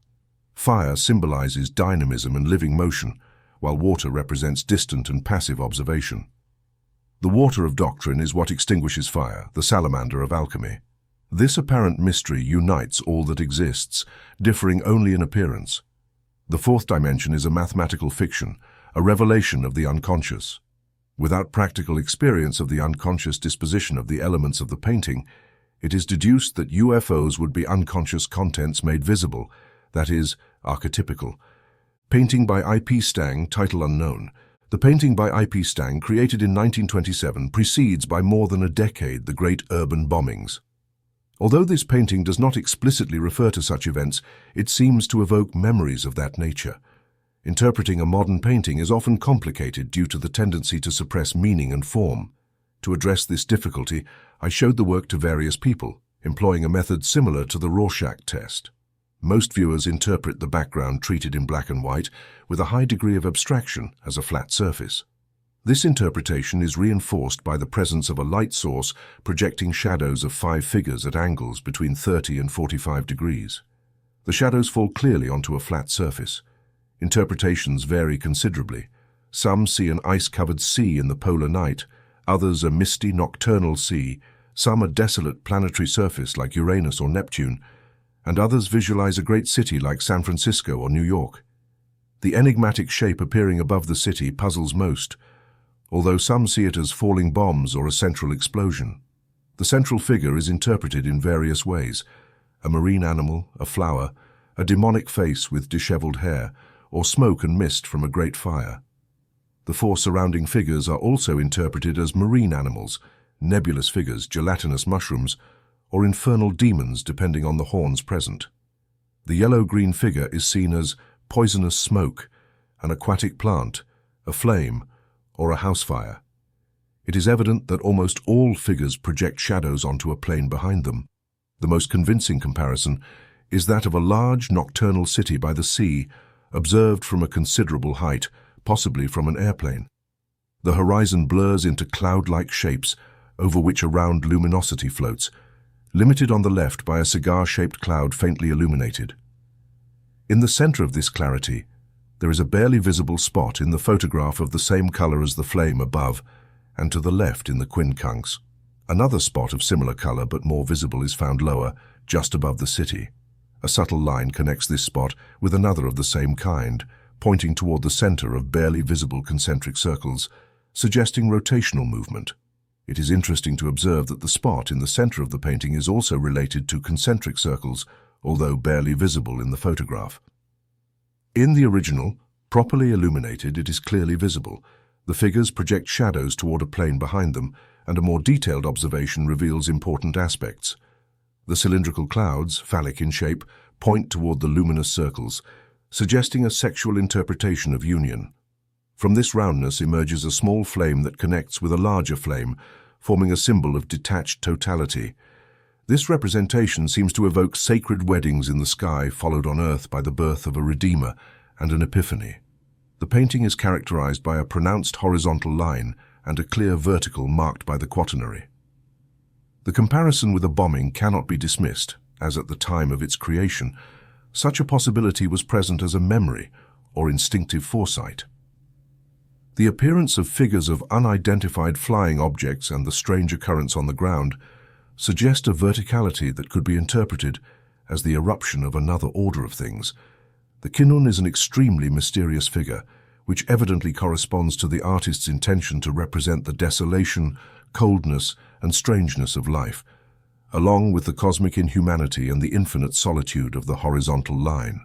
Fire symbolizes dynamism and living motion, while water represents distant and passive observation. The water of doctrine is what extinguishes fire, the salamander of alchemy. This apparent mystery unites all that exists, differing only in appearance. The 4th dimension is a mathematical fiction, a revelation of the unconscious. Without practical experience of the unconscious disposition of the elements of the painting, it is deduced that UFOs would be unconscious contents made visible, that is, archetypical. Painting by I.P. Stang, title unknown. The painting by I.P. Stang, created in 1927, precedes by more than a decade the great urban bombings. Although this painting does not explicitly refer to such events, it seems to evoke memories of that nature. Interpreting a modern painting is often complicated due to the tendency to suppress meaning and form. To address this difficulty, I showed the work to various people, employing a method similar to the Rorschach test. Most viewers interpret the background treated in black and white with a high degree of abstraction as a flat surface. This interpretation is reinforced by the presence of a light source projecting shadows of 5 figures at angles between 30 and 45 degrees. The shadows fall clearly onto a flat surface. Interpretations vary considerably. Some see an ice-covered sea in the polar night, others a misty nocturnal sea, some a desolate planetary surface like Uranus or Neptune, and others visualize a great city like San Francisco or New York. The enigmatic shape appearing above the city puzzles most, although some see it as falling bombs or a central explosion. The central figure is interpreted in various ways: a marine animal, a flower, a demonic face with disheveled hair, or smoke and mist from a great fire. The 4 surrounding figures are also interpreted as marine animals, nebulous figures, gelatinous mushrooms, or infernal demons depending on the horns present. The yellow-green figure is seen as poisonous smoke, an aquatic plant, a flame, or a house fire. It is evident that almost all figures project shadows onto a plane behind them. The most convincing comparison is that of a large nocturnal city by the sea, observed from a considerable height, possibly from an airplane. The horizon blurs into cloud-like shapes over which a round luminosity floats, limited on the left by a cigar-shaped cloud faintly illuminated. In the center of this clarity, there is a barely visible spot in the photograph of the same color as the flame above, and to the left in the quincunx. Another spot of similar color but more visible is found lower, just above the city. A subtle line connects this spot with another of the same kind, pointing toward the center of barely visible concentric circles, suggesting rotational movement. It is interesting to observe that the spot in the center of the painting is also related to concentric circles, although barely visible in the photograph. In the original, properly illuminated, it is clearly visible. The figures project shadows toward a plane behind them, and a more detailed observation reveals important aspects. The cylindrical clouds, phallic in shape, point toward the luminous circles, suggesting a sexual interpretation of union. From this roundness emerges a small flame that connects with a larger flame, forming a symbol of detached totality. This representation seems to evoke sacred weddings in the sky followed on earth by the birth of a redeemer and an epiphany. The painting is characterized by a pronounced horizontal line and a clear vertical marked by the quaternary. The comparison with a bombing cannot be dismissed, as at the time of its creation, such a possibility was present as a memory or instinctive foresight. The appearance of figures of unidentified flying objects and the strange occurrence on the ground suggest a verticality that could be interpreted as the eruption of another order of things. The Kinun is an extremely mysterious figure, which evidently corresponds to the artist's intention to represent the desolation, coldness, and strangeness of life, along with the cosmic inhumanity and the infinite solitude of the horizontal line.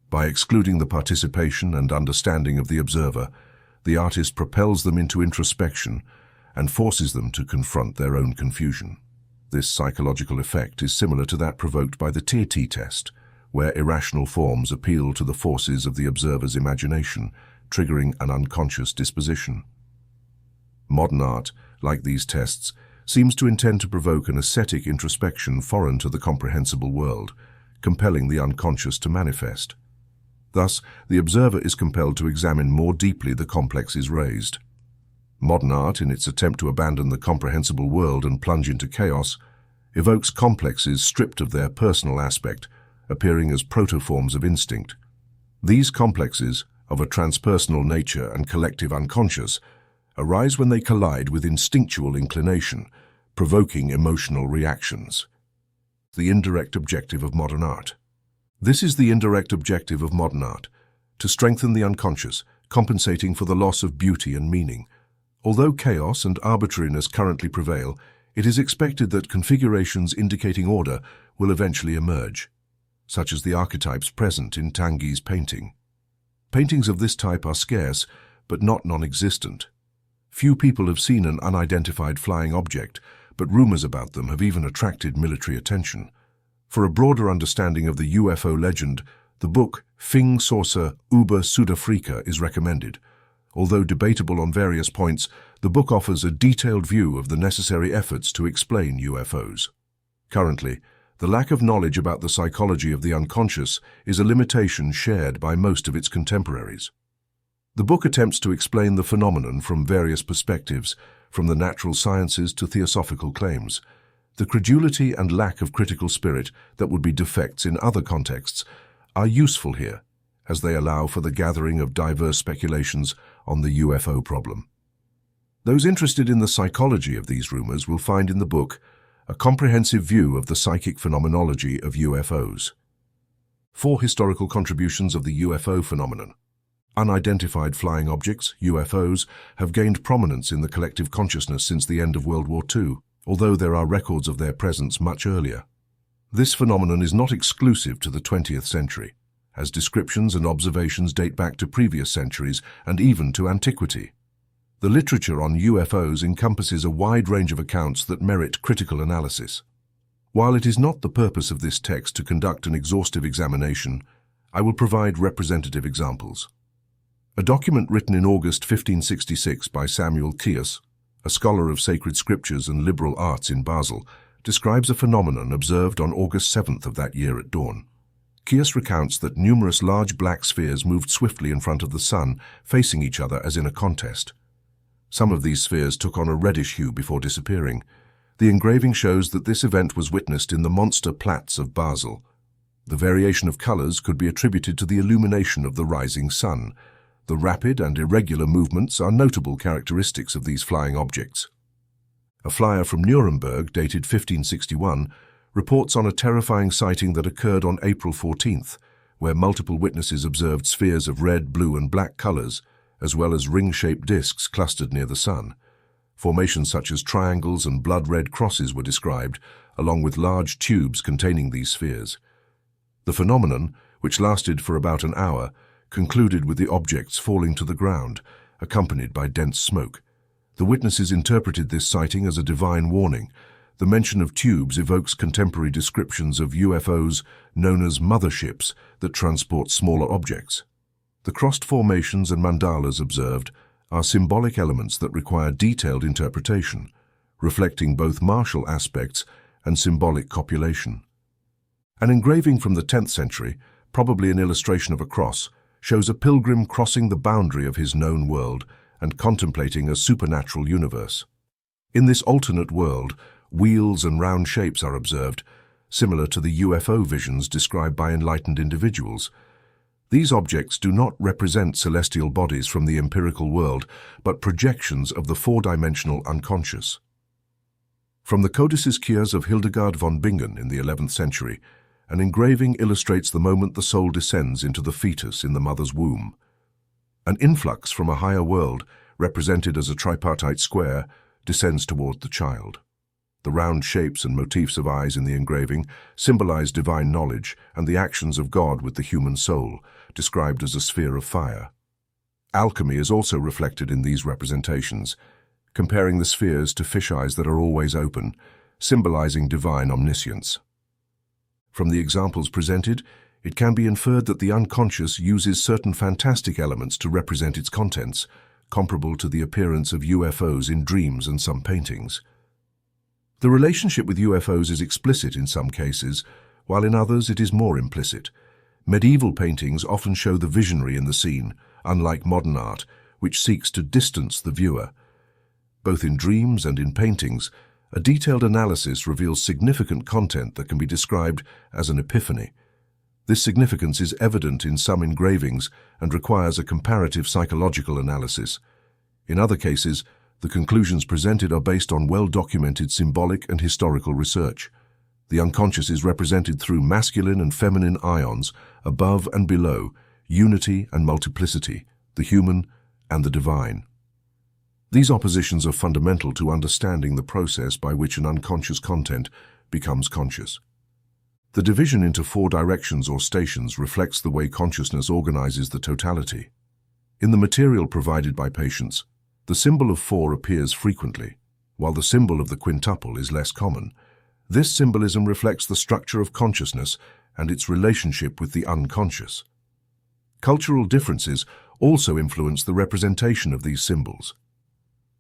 By excluding the participation and understanding of the observer, the artist propels them into introspection and forces them to confront their own confusion. This psychological effect is similar to that provoked by the T test, where irrational forms appeal to the forces of the observer's imagination, triggering an unconscious disposition. Modern art, like these tests, seems to intend to provoke an ascetic introspection foreign to the comprehensible world, compelling the unconscious to manifest. Thus, the observer is compelled to examine more deeply the complexes raised. Modern art, in its attempt to abandon the comprehensible world and plunge into chaos, evokes complexes stripped of their personal aspect, appearing as protoforms of instinct. These complexes, of a transpersonal nature and collective unconscious, arise when they collide with instinctual inclination, provoking emotional reactions. The indirect objective of modern art. This is the indirect objective of modern art, to strengthen the unconscious, compensating for the loss of beauty and meaning. Although chaos and arbitrariness currently prevail, it is expected that configurations indicating order will eventually emerge, such as the archetypes present in Tanguy's painting. Paintings of this type are scarce, but not non-existent. Few people have seen an unidentified flying object, but rumors about them have even attracted military attention. For a broader understanding of the UFO legend, the book Fing Saucer über Südafrika is recommended. Although debatable on various points, the book offers a detailed view of the necessary efforts to explain UFOs. Currently, the lack of knowledge about the psychology of the unconscious is a limitation shared by most of its contemporaries. The book attempts to explain the phenomenon from various perspectives, from the natural sciences to theosophical claims. The credulity and lack of critical spirit that would be defects in other contexts are useful here, as they allow for the gathering of diverse speculations on the UFO problem. Those interested in the psychology of these rumors will find in the book a comprehensive view of the psychic phenomenology of UFOs. 4 historical contributions of the UFO phenomenon. Unidentified flying objects, UFOs, have gained prominence in the collective consciousness since the end of World War II, although there are records of their presence much earlier. This phenomenon is not exclusive to the 20th century, as descriptions and observations date back to previous centuries and even to antiquity. The literature on UFOs encompasses a wide range of accounts that merit critical analysis. While it is not the purpose of this text to conduct an exhaustive examination, I will provide representative examples. A document written in August 1566 by Samuel Kius, a scholar of sacred scriptures and liberal arts in Basel, describes a phenomenon observed on August 7th of that year at dawn. Kius recounts that numerous large black spheres moved swiftly in front of the sun, facing each other as in a contest. Some of these spheres took on a reddish hue before disappearing. The engraving shows that this event was witnessed in the Monster Platz of Basel. The variation of colors could be attributed to the illumination of the rising sun. The rapid and irregular movements are notable characteristics of these flying objects. A flyer from Nuremberg, dated 1561, reports on a terrifying sighting that occurred on April 14th, where multiple witnesses observed spheres of red, blue, and black colors, as well as ring-shaped discs clustered near the sun. Formations such as triangles and blood-red crosses were described, along with large tubes containing these spheres. The phenomenon, which lasted for about an hour, concluded with the objects falling to the ground, accompanied by dense smoke. The witnesses interpreted this sighting as a divine warning. The mention of tubes evokes contemporary descriptions of UFOs known as motherships that transport smaller objects. The crossed formations and mandalas observed are symbolic elements that require detailed interpretation, reflecting both martial aspects and symbolic copulation. An engraving from the 10th century, probably an illustration of a cross, shows a pilgrim crossing the boundary of his known world and contemplating a supernatural universe. In this alternate world, wheels and round shapes are observed, similar to the UFO visions described by enlightened individuals. These objects do not represent celestial bodies from the empirical world, but projections of the four-dimensional unconscious. From the Codices Cures of Hildegard von Bingen in the 11th century, an engraving illustrates the moment the soul descends into the fetus in the mother's womb. An influx from a higher world, represented as a tripartite square, descends toward the child. The round shapes and motifs of eyes in the engraving symbolize divine knowledge and the actions of God with the human soul, described as a sphere of fire. Alchemy is also reflected in these representations, comparing the spheres to fish eyes that are always open, symbolizing divine omniscience. From the examples presented, it can be inferred that the unconscious uses certain fantastic elements to represent its contents, comparable to the appearance of UFOs in dreams and some paintings. The relationship with UFOs is explicit in some cases, while in others it is more implicit. Medieval paintings often show the visionary in the scene, unlike modern art, which seeks to distance the viewer. Both in dreams and in paintings, a detailed analysis reveals significant content that can be described as an epiphany. This significance is evident in some engravings and requires a comparative psychological analysis. In other cases, the conclusions presented are based on well-documented symbolic and historical research. The unconscious is represented through masculine and feminine ions, above and below, unity and multiplicity, the human and the divine. These oppositions are fundamental to understanding the process by which an unconscious content becomes conscious. The division into 4 directions or stations reflects the way consciousness organizes the totality. In the material provided by patients, the symbol of 4 appears frequently, while the symbol of the quintuple is less common. This symbolism reflects the structure of consciousness and its relationship with the unconscious. Cultural differences also influence the representation of these symbols.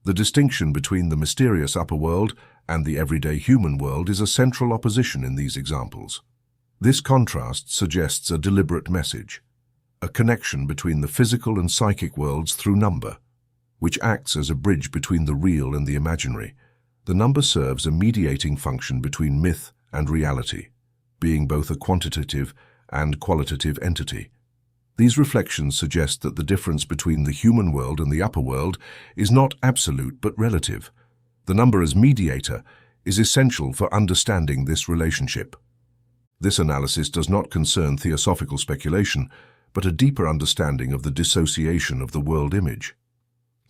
The distinction between the mysterious upper world and the everyday human world is a central opposition in these examples. This contrast suggests a deliberate message, a connection between the physical and psychic worlds through number, which acts as a bridge between the real and the imaginary. The number serves a mediating function between myth and reality, being both a quantitative and qualitative entity. These reflections suggest that the difference between the human world and the upper world is not absolute but relative. The number as mediator is essential for understanding this relationship. This analysis does not concern theosophical speculation, but a deeper understanding of the dissociation of the world image.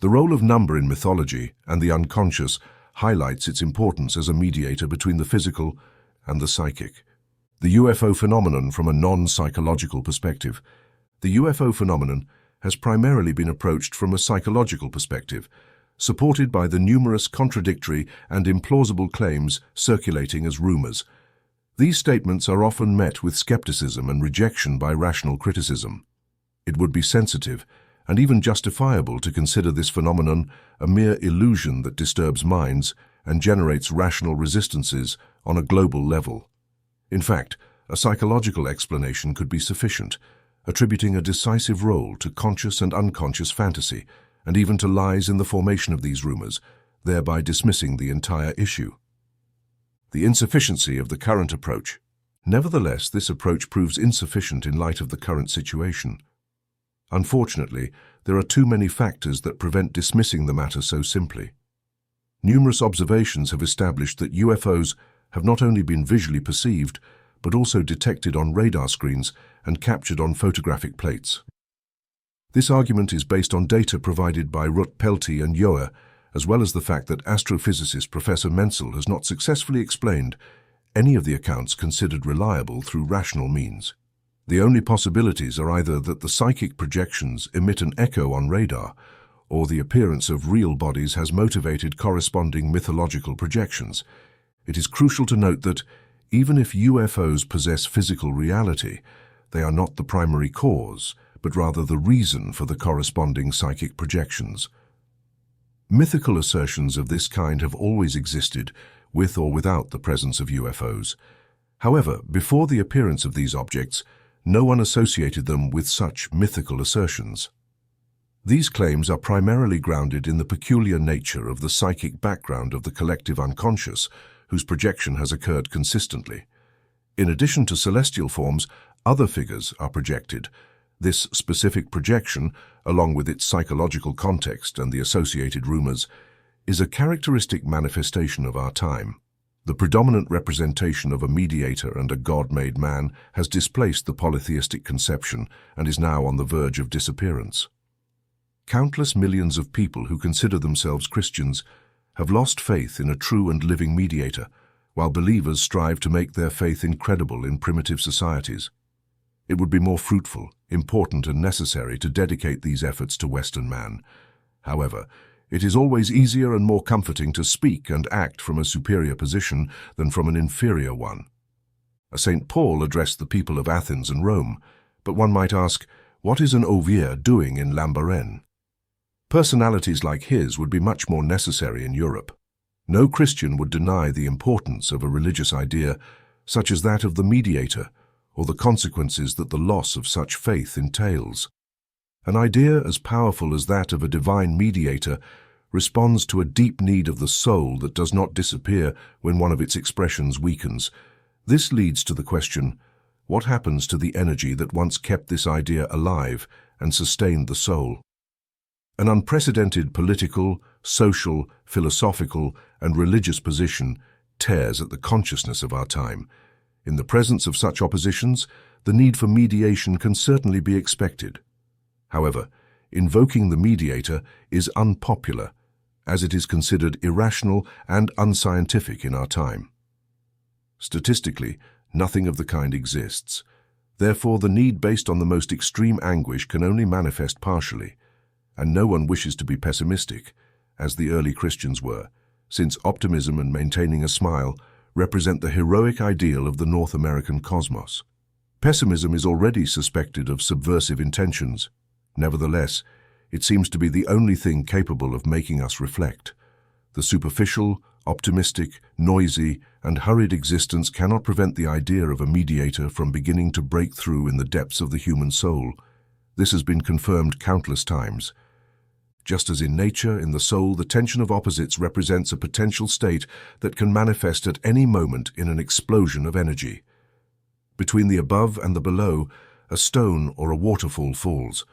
The role of number in mythology and the unconscious highlights its importance as a mediator between the physical and the psychic. The UFO phenomenon from a non-psychological perspective. The UFO phenomenon has primarily been approached from a psychological perspective, supported by the numerous contradictory and implausible claims circulating as rumors. These statements are often met with skepticism and rejection by rational criticism. It would be sensitive and even justifiable to consider this phenomenon a mere illusion that disturbs minds and generates rational resistances on a global level. In fact, a psychological explanation could be sufficient, attributing a decisive role to conscious and unconscious fantasy, and even to lies in the formation of these rumors, thereby dismissing the entire issue. The insufficiency of the current approach. Nevertheless, this approach proves insufficient in light of the current situation. Unfortunately, there are too many factors that prevent dismissing the matter so simply. Numerous observations have established that UFOs have not only been visually perceived, but also detected on radar screens and captured on photographic plates. This argument is based on data provided by Ruth Peltier and Joer, as well as the fact that astrophysicist Professor Menzel has not successfully explained any of the accounts considered reliable through rational means. The only possibilities are either that the psychic projections emit an echo on radar, or the appearance of real bodies has motivated corresponding mythological projections. It is crucial to note that, even if UFOs possess physical reality, they are not the primary cause, but rather the reason for the corresponding psychic projections. Mythical assertions of this kind have always existed, with or without the presence of UFOs. However, before the appearance of these objects, no one associated them with such mythical assertions. These claims are primarily grounded in the peculiar nature of the psychic background of the collective unconscious, whose projection has occurred consistently. In addition to celestial forms, other figures are projected. This specific projection, along with its psychological context and the associated rumors, is a characteristic manifestation of our time. The predominant representation of a mediator and a God-made man has displaced the polytheistic conception and is now on the verge of disappearance. Countless millions of people who consider themselves Christians have lost faith in a true and living mediator, while believers strive to make their faith incredible in primitive societies. It would be more fruitful, important, and necessary to dedicate these efforts to Western man. However, it is always easier and more comforting to speak and act from a superior position than from an inferior one. St. Paul addressed the people of Athens and Rome, but one might ask, what is an Ovier doing in Lambaréné? Personalities like his would be much more necessary in Europe. No Christian would deny the importance of a religious idea, such as that of the mediator, or the consequences that the loss of such faith entails. An idea as powerful as that of a divine mediator responds to a deep need of the soul that does not disappear when one of its expressions weakens. This leads to the question, what happens to the energy that once kept this idea alive and sustained the soul? An unprecedented political, social, philosophical, and religious position tears at the consciousness of our time. In the presence of such oppositions, the need for mediation can certainly be expected. However, invoking the mediator is unpopular, as it is considered irrational and unscientific in our time. Statistically, nothing of the kind exists. Therefore, the need based on the most extreme anguish can only manifest partially, and no one wishes to be pessimistic, as the early Christians were, since optimism and maintaining a smile represent the heroic ideal of the North American cosmos. Pessimism is already suspected of subversive intentions. Nevertheless, it seems to be the only thing capable of making us reflect. The superficial, optimistic, noisy, and hurried existence cannot prevent the idea of a mediator from beginning to break through in the depths of the human soul. This has been confirmed countless times. Just as in nature, in the soul, the tension of opposites represents a potential state that can manifest at any moment in an explosion of energy. Between the above and the below, a stone or a waterfall falls.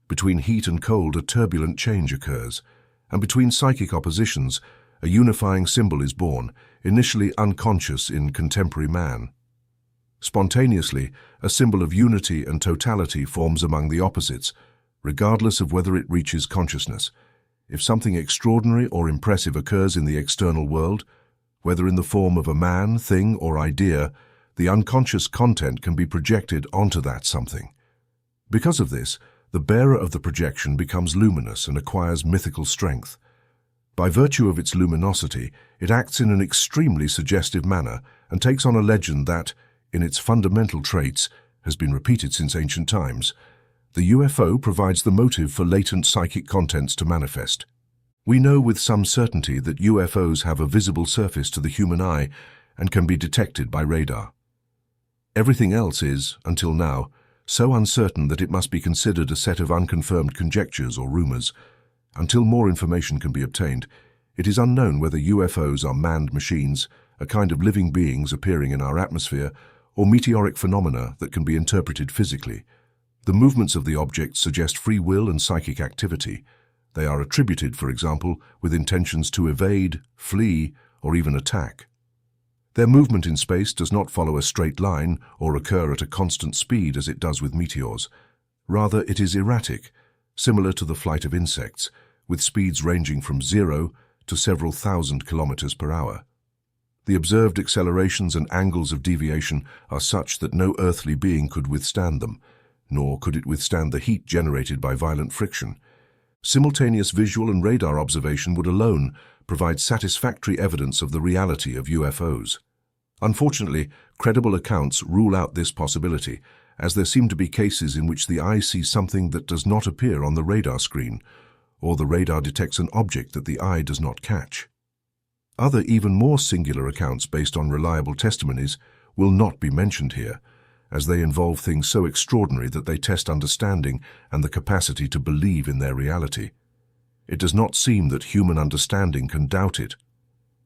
Between heat and cold, a turbulent change occurs. And between psychic oppositions, a unifying symbol is born, initially unconscious in contemporary man. Spontaneously, a symbol of unity and totality forms among the opposites, regardless of whether it reaches consciousness. If something extraordinary or impressive occurs in the external world, whether in the form of a man, thing, or idea, the unconscious content can be projected onto that something. Because of this, the bearer of the projection becomes luminous and acquires mythical strength. By virtue of its luminosity, it acts in an extremely suggestive manner and takes on a legend that, in its fundamental traits, has been repeated since ancient times. The UFO provides the motive for latent psychic contents to manifest. We know with some certainty that UFOs have a visible surface to the human eye and can be detected by radar. Everything else is, until now, so uncertain that it must be considered a set of unconfirmed conjectures or rumors. Until more information can be obtained, it is unknown whether UFOs are manned machines, a kind of living beings appearing in our atmosphere, or meteoric phenomena that can be interpreted physically. The movements of the objects suggest free will and psychic activity. They are attributed, for example, with intentions to evade, flee, or even attack. Their movement in space does not follow a straight line or occur at a constant speed as it does with meteors. Rather, it is erratic, similar to the flight of insects, with speeds ranging from 0 to several thousand kilometers per hour. The observed accelerations and angles of deviation are such that no earthly being could withstand them, nor could it withstand the heat generated by violent friction. Simultaneous visual and radar observation would alone provide satisfactory evidence of the reality of UFOs. Unfortunately, credible accounts rule out this possibility, as there seem to be cases in which the eye sees something that does not appear on the radar screen, or the radar detects an object that the eye does not catch. Other even more singular accounts based on reliable testimonies will not be mentioned here, as they involve things so extraordinary that they test understanding and the capacity to believe in their reality. It does not seem that human understanding can doubt it.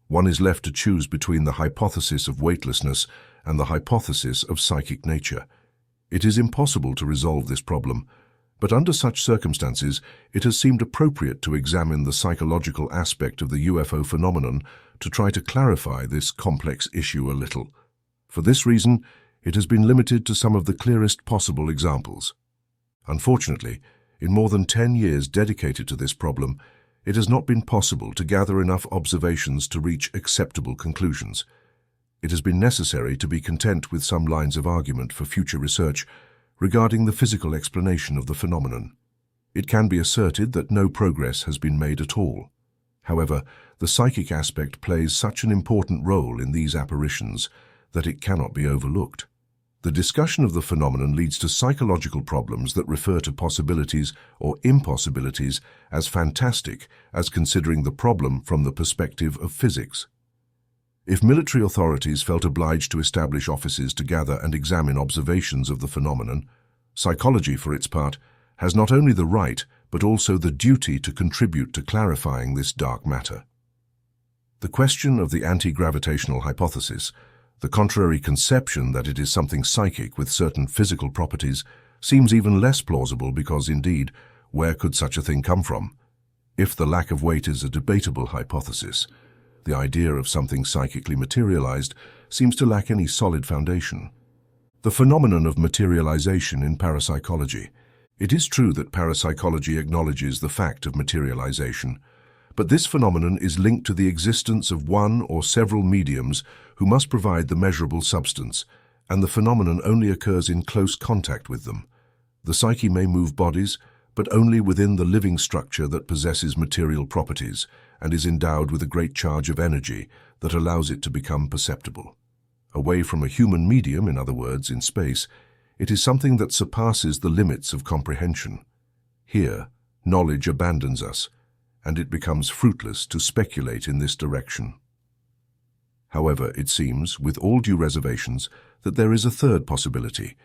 One is left to choose between the hypothesis of weightlessness and the hypothesis of psychic nature. It is impossible to resolve this problem, but under such circumstances, it has seemed appropriate to examine the psychological aspect of the UFO phenomenon to try to clarify this complex issue a little. For this reason, it has been limited to some of the clearest possible examples. Unfortunately, in more than 10 years dedicated to this problem, it has not been possible to gather enough observations to reach acceptable conclusions. It has been necessary to be content with some lines of argument for future research regarding the physical explanation of the phenomenon. It can be asserted that no progress has been made at all. However, the psychic aspect plays such an important role in these apparitions that it cannot be overlooked. The discussion of the phenomenon leads to psychological problems that refer to possibilities or impossibilities as fantastic as considering the problem from the perspective of physics. If military authorities felt obliged to establish offices to gather and examine observations of the phenomenon, psychology, for its part, has not only the right but also the duty to contribute to clarifying this dark matter. The question of the anti-gravitational hypothesis, the contrary conception that it is something psychic with certain physical properties, seems even less plausible because, indeed, where could such a thing come from? If the lack of weight is a debatable hypothesis, the idea of something psychically materialized seems to lack any solid foundation. The phenomenon of materialization in parapsychology. It is true that parapsychology acknowledges the fact of materialization, But this phenomenon is linked to the existence of one or several mediums who must provide the measurable substance, and the phenomenon only occurs in close contact with them. The psyche may move bodies, but only within the living structure that possesses material properties and is endowed with a great charge of energy that allows it to become perceptible. Away from a human medium, in other words, in space, it is something that surpasses the limits of comprehension. Here, knowledge abandons us, and it becomes fruitless to speculate in this direction. However, it seems, with all due reservations, that there is a third possibility.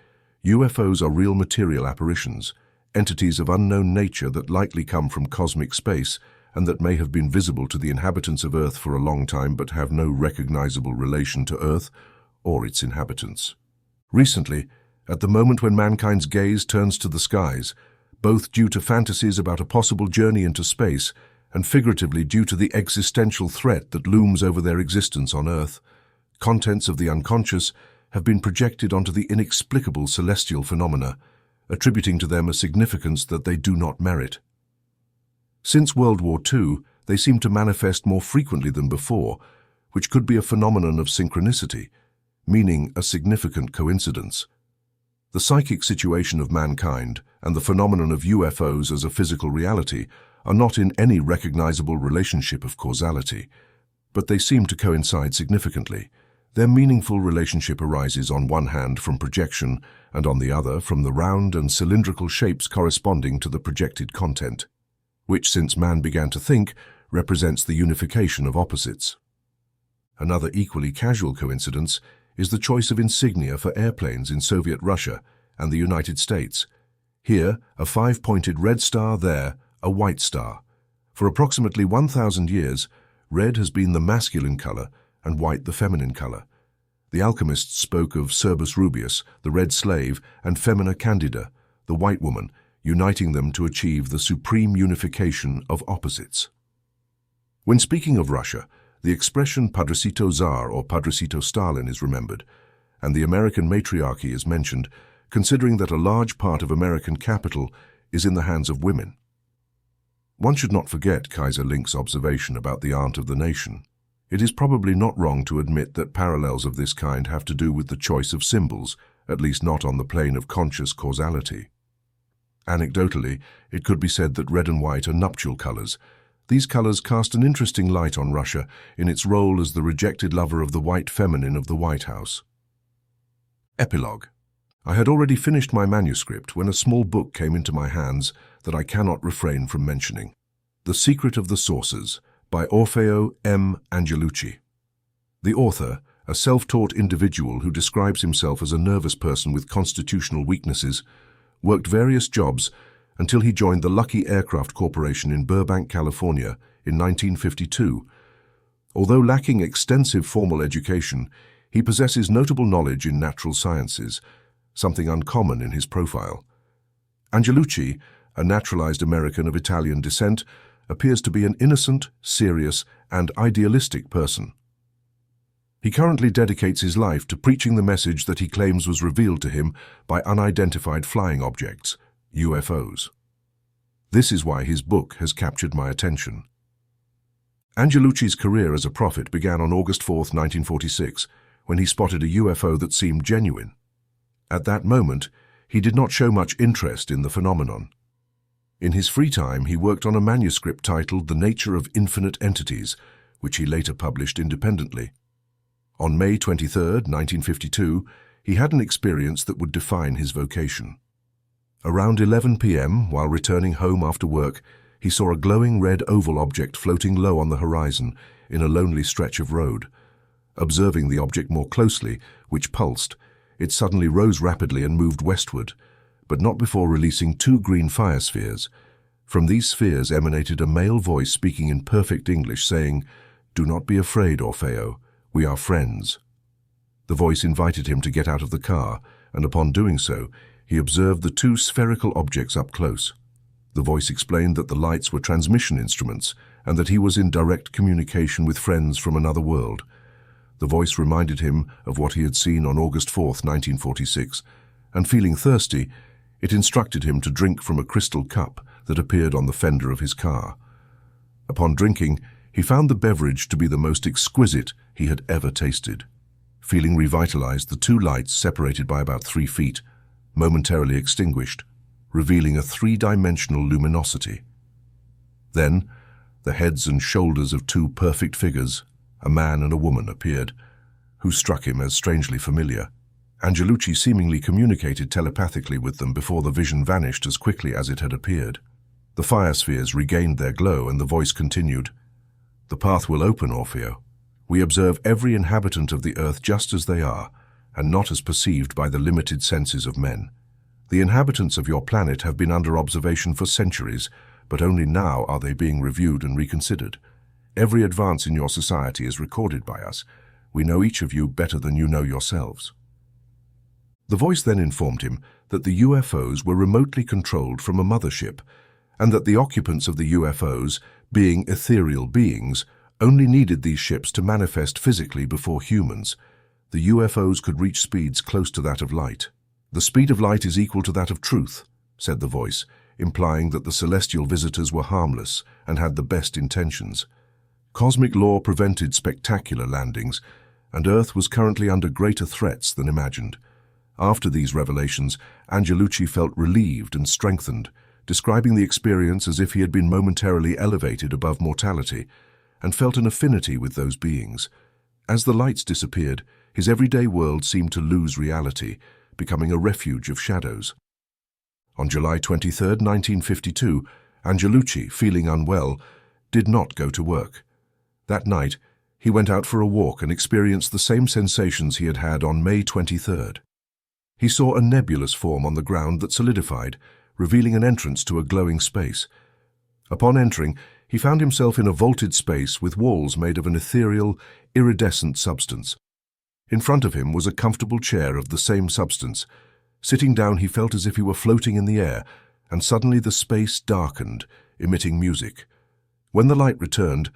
UFOs are real material apparitions, entities of unknown nature that likely come from cosmic space and that may have been visible to the inhabitants of Earth for a long time but have no recognizable relation to Earth or its inhabitants. Recently, at the moment when mankind's gaze turns to the skies, both due to fantasies about a possible journey into space and figuratively due to the existential threat that looms over their existence on Earth, contents of the unconscious have been projected onto the inexplicable celestial phenomena, attributing to them a significance that they do not merit. Since World War II, they seem to manifest more frequently than before, which could be a phenomenon of synchronicity, meaning a significant coincidence. The psychic situation of mankind and the phenomenon of UFOs as a physical reality are not in any recognizable relationship of causality, but they seem to coincide significantly. Their meaningful relationship arises on one hand from projection and on the other from the round and cylindrical shapes corresponding to the projected content, which, since man began to think, represents the unification of opposites. Another equally casual coincidence is the choice of insignia for airplanes in Soviet Russia and the United States. Here, a 5-pointed red star, there, a white star. For approximately 1,000 years, red has been the masculine color and white the feminine color. The alchemists spoke of Cerbus rubeus, the red slave, and Femina candida, the white woman, uniting them to achieve the supreme unification of opposites. When speaking of Russia, the expression Padrecito Tsar or Padrecito Stalin is remembered, and the American matriarchy is mentioned, considering that a large part of American capital is in the hands of women. One should not forget Kaiser Link's observation about the aunt of the nation. It is probably not wrong to admit that parallels of this kind have to do with the choice of symbols, at least not on the plane of conscious causality. Anecdotally, it could be said that red and white are nuptial colors. These colors cast an interesting light on Russia in its role as the rejected lover of the white feminine of the White House. Epilogue. I had already finished my manuscript when a small book came into my hands that I cannot refrain from mentioning. The Secret of the Sources, by Orfeo M. Angelucci. The author, a self-taught individual who describes himself as a nervous person with constitutional weaknesses, worked various jobs until he joined the Lucky Aircraft Corporation in Burbank, California in 1952. Although lacking extensive formal education, he possesses notable knowledge in natural sciences, something uncommon in his profile. Angelucci, a naturalized American of Italian descent, appears to be an innocent, serious, and idealistic person. He currently dedicates his life to preaching the message that he claims was revealed to him by unidentified flying objects, UFOs. This is why his book has captured my attention. Angelucci's career as a prophet began on August 4, 1946, when he spotted a UFO that seemed genuine. At that moment, he did not show much interest in the phenomenon. In his free time, he worked on a manuscript titled The Nature of Infinite Entities, which he later published independently. On May 23, 1952, he had an experience that would define his vocation. Around 11 p.m., while returning home after work, he saw a glowing red oval object floating low on the horizon in a lonely stretch of road. Observing the object more closely, which pulsed, it suddenly rose rapidly and moved westward, but not before releasing 2 green fire spheres. From these spheres emanated a male voice speaking in perfect English, saying, "Do not be afraid, Orfeo. We are friends." The voice invited him to get out of the car, and upon doing so, he observed the 2 spherical objects up close. The voice explained that the lights were transmission instruments and that he was in direct communication with friends from another world. The voice reminded him of what he had seen on August 4, 1946, and feeling thirsty, it instructed him to drink from a crystal cup that appeared on the fender of his car. Upon drinking, he found the beverage to be the most exquisite he had ever tasted. Feeling revitalized, the two lights, separated by about 3 feet, momentarily extinguished, revealing a 3-dimensional luminosity. Then, the heads and shoulders of 2 perfect figures, a man and a woman, appeared, who struck him as strangely familiar. Angelucci seemingly communicated telepathically with them before the vision vanished as quickly as it had appeared. The fire spheres regained their glow, and the voice continued, "The path will open, Orfeo. We observe every inhabitant of the earth just as they are, and not as perceived by the limited senses of men. The inhabitants of your planet have been under observation for centuries, but only now are they being reviewed and reconsidered. Every advance in your society is recorded by us. We know each of you better than you know yourselves." The voice then informed him that the UFOs were remotely controlled from a mothership, and that the occupants of the UFOs, being ethereal beings, only needed these ships to manifest physically before humans. The UFOs could reach speeds close to that of light. "The speed of light is equal to that of truth," said the voice, implying that the celestial visitors were harmless and had the best intentions. Cosmic law prevented spectacular landings, and Earth was currently under greater threats than imagined. After these revelations, Angelucci felt relieved and strengthened, describing the experience as if he had been momentarily elevated above mortality, and felt an affinity with those beings. As the lights disappeared, his everyday world seemed to lose reality, becoming a refuge of shadows. On July 23, 1952, Angelucci, feeling unwell, did not go to work. That night, he went out for a walk and experienced the same sensations he had had on May 23rd. He saw a nebulous form on the ground that solidified, revealing an entrance to a glowing space. Upon entering, he found himself in a vaulted space with walls made of an ethereal, iridescent substance. In front of him was a comfortable chair of the same substance. Sitting down, he felt as if he were floating in the air, and suddenly the space darkened, emitting music. When the light returned,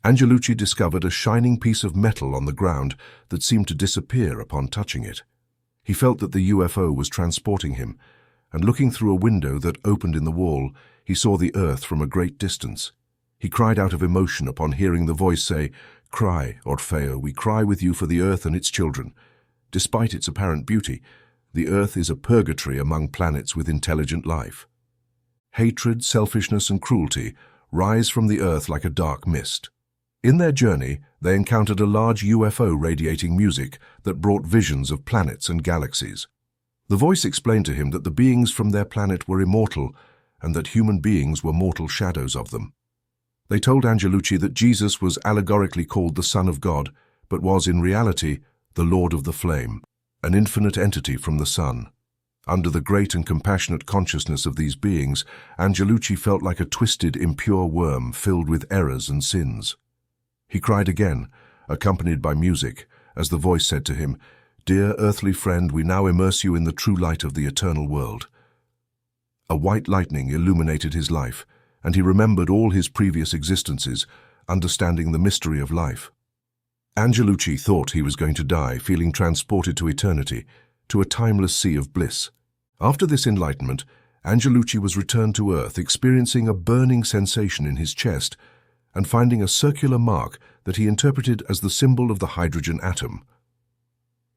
Angelucci discovered a shining piece of metal on the ground that seemed to disappear upon touching it. He felt that the UFO was transporting him, and looking through a window that opened in the wall, he saw the earth from a great distance. He cried out of emotion upon hearing the voice say, "Cry, Orfeo, we cry with you for the earth and its children. Despite its apparent beauty, the earth is a purgatory among planets with intelligent life. Hatred, selfishness, and cruelty rise from the earth like a dark mist." In their journey, they encountered a large UFO radiating music that brought visions of planets and galaxies. The voice explained to him that the beings from their planet were immortal, and that human beings were mortal shadows of them. They told Angelucci that Jesus was allegorically called the Son of God, but was in reality the Lord of the Flame, an infinite entity from the Sun. Under the great and compassionate consciousness of these beings, Angelucci felt like a twisted, impure worm filled with errors and sins. He cried again, accompanied by music, as the voice said to him, "Dear earthly friend, we now immerse you in the true light of the eternal world." A white lightning illuminated his life, and he remembered all his previous existences, understanding the mystery of life. Angelucci thought he was going to die, feeling transported to eternity, to a timeless sea of bliss. After this enlightenment, Angelucci was returned to Earth, experiencing a burning sensation in his chest, and finding a circular mark that he interpreted as the symbol of the hydrogen atom.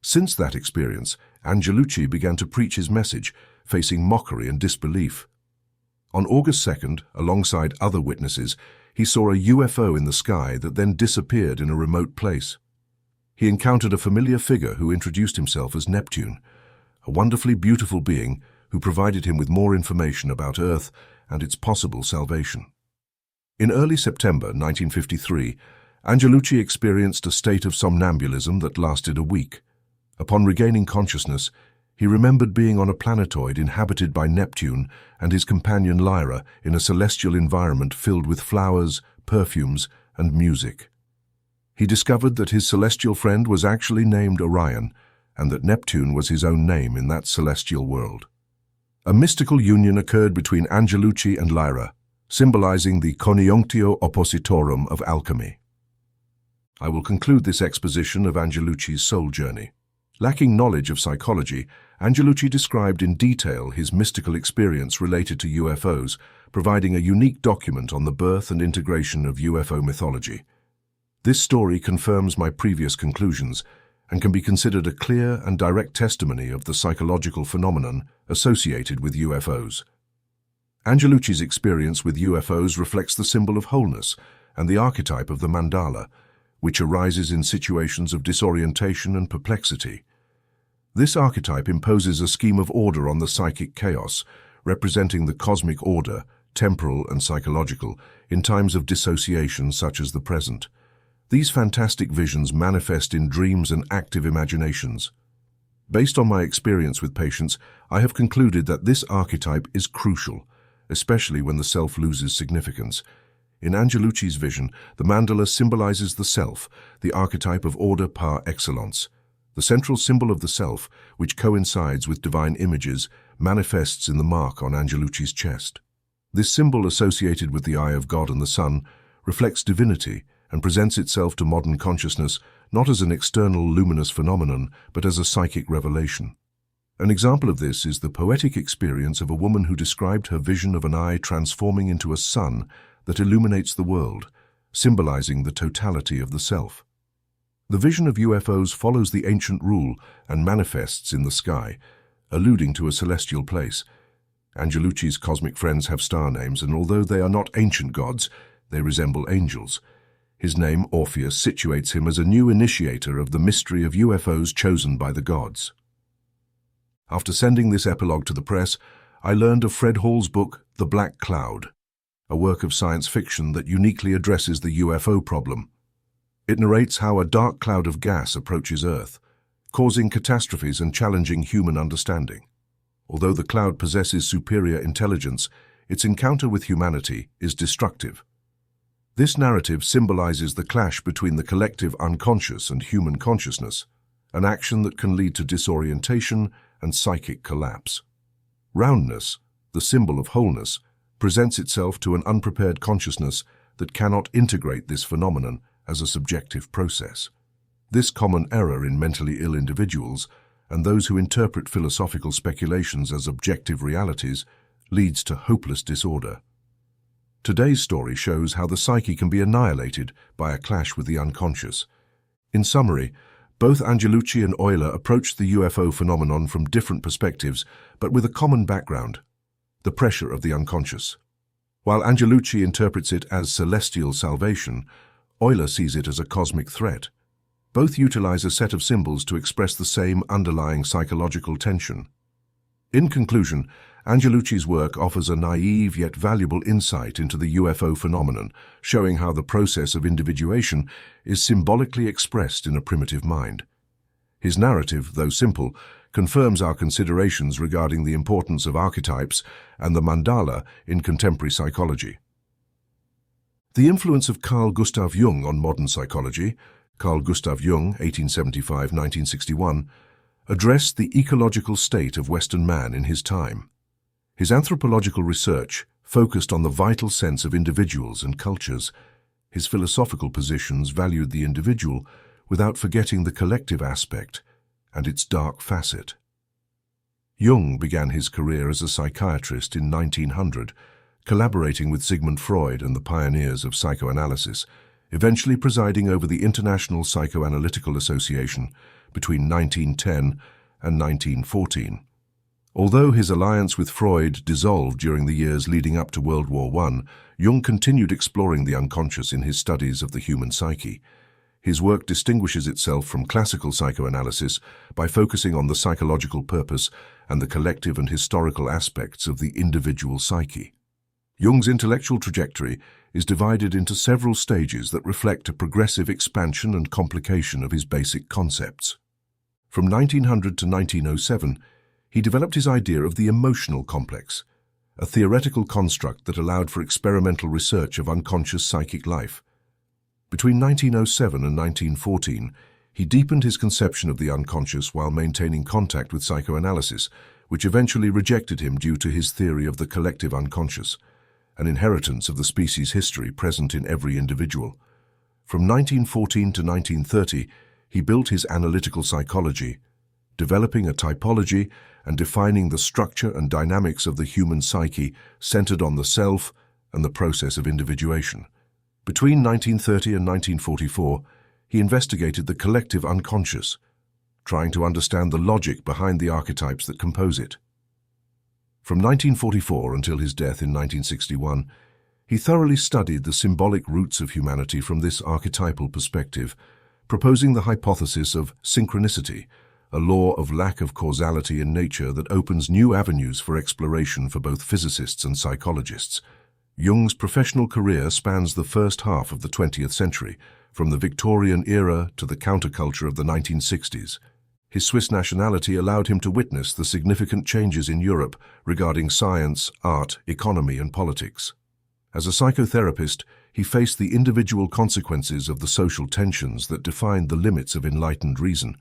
Since that experience, Angelucci began to preach his message, facing mockery and disbelief. On August 2nd, alongside other witnesses, he saw a UFO in the sky that then disappeared in a remote place. He encountered a familiar figure who introduced himself as Neptune, a wonderfully beautiful being who provided him with more information about Earth and its possible salvation. In early September 1953, Angelucci experienced a state of somnambulism that lasted a week. Upon regaining consciousness, he remembered being on a planetoid inhabited by Neptune and his companion Lyra in a celestial environment filled with flowers, perfumes, and music. He discovered that his celestial friend was actually named Orion, and that Neptune was his own name in that celestial world. A mystical union occurred between Angelucci and Lyra, symbolizing the conjunctio oppositorum of alchemy. I will conclude this exposition of Angelucci's soul journey. Lacking knowledge of psychology, Angelucci described in detail his mystical experience related to UFOs, providing a unique document on the birth and integration of UFO mythology. This story confirms my previous conclusions and can be considered a clear and direct testimony of the psychological phenomenon associated with UFOs. Angelucci's experience with UFOs reflects the symbol of wholeness and the archetype of the mandala, which arises in situations of disorientation and perplexity. This archetype imposes a scheme of order on the psychic chaos, representing the cosmic order, temporal and psychological, in times of dissociation such as the present. These fantastic visions manifest in dreams and active imaginations. Based on my experience with patients, I have concluded that this archetype is crucial, especially when the self loses significance. In Angelucci's vision, the mandala symbolizes the self, the archetype of order par excellence. The central symbol of the self, which coincides with divine images, manifests in the mark on Angelucci's chest. This symbol, associated with the eye of God and the sun, reflects divinity and presents itself to modern consciousness not as an external luminous phenomenon, but as a psychic revelation. An example of this is the poetic experience of a woman who described her vision of an eye transforming into a sun that illuminates the world, symbolizing the totality of the self. The vision of UFOs follows the ancient rule and manifests in the sky, alluding to a celestial place. Angelucci's cosmic friends have star names, and although they are not ancient gods, they resemble angels. His name, Orpheus, situates him as a new initiator of the mystery of UFOs chosen by the gods. After sending this epilogue to the press, I learned of Fred Hall's book, The Black Cloud, a work of science fiction that uniquely addresses the UFO problem. It narrates how a dark cloud of gas approaches Earth, causing catastrophes and challenging human understanding. Although the cloud possesses superior intelligence, its encounter with humanity is destructive. This narrative symbolizes the clash between the collective unconscious and human consciousness, an action that can lead to disorientation and psychic collapse. Roundness, the symbol of wholeness, presents itself to an unprepared consciousness that cannot integrate this phenomenon as a subjective process. This common error in mentally ill individuals and those who interpret philosophical speculations as objective realities leads to hopeless disorder. Today's story shows how the psyche can be annihilated by a clash with the unconscious. In summary, both Angelucci and Euler approached the UFO phenomenon from different perspectives, but with a common background: the pressure of the unconscious. While Angelucci interprets it as celestial salvation, Euler sees it as a cosmic threat. Both utilize a set of symbols to express the same underlying psychological tension. In conclusion, Angelucci's work offers a naive yet valuable insight into the UFO phenomenon, showing how the process of individuation is symbolically expressed in a primitive mind. His narrative, though simple, confirms our considerations regarding the importance of archetypes and the mandala in contemporary psychology. The influence of Carl Gustav Jung on modern psychology, Carl Gustav Jung, 1875–1961, addressed the ecological state of Western man in his time. His anthropological research focused on the vital sense of individuals and cultures. His philosophical positions valued the individual without forgetting the collective aspect and its dark facet. Jung began his career as a psychiatrist in 1900, collaborating with Sigmund Freud and the pioneers of psychoanalysis, eventually presiding over the International Psychoanalytical Association between 1910 and 1914. Although his alliance with Freud dissolved during the years leading up to World War I, Jung continued exploring the unconscious in his studies of the human psyche. His work distinguishes itself from classical psychoanalysis by focusing on the psychological purpose and the collective and historical aspects of the individual psyche. Jung's intellectual trajectory is divided into several stages that reflect a progressive expansion and complication of his basic concepts. From 1900 to 1907, he developed his idea of the emotional complex, a theoretical construct that allowed for experimental research of unconscious psychic life. Between 1907 and 1914, he deepened his conception of the unconscious while maintaining contact with psychoanalysis, which eventually rejected him due to his theory of the collective unconscious, an inheritance of the species history present in every individual. From 1914 to 1930, he built his analytical psychology, developing a typology and defining the structure and dynamics of the human psyche centered on the self and the process of individuation. Between 1930 and 1944, he investigated the collective unconscious, trying to understand the logic behind the archetypes that compose it. From 1944 until his death in 1961, he thoroughly studied the symbolic roots of humanity from this archetypal perspective, proposing the hypothesis of synchronicity, a law of lack of causality in nature that opens new avenues for exploration for both physicists and psychologists. Jung's professional career spans the first half of the 20th century, from the Victorian era to the counterculture of the 1960s. His Swiss nationality allowed him to witness the significant changes in Europe regarding science, art, economy, and politics. As a psychotherapist, he faced the individual consequences of the social tensions that defined the limits of enlightened reason.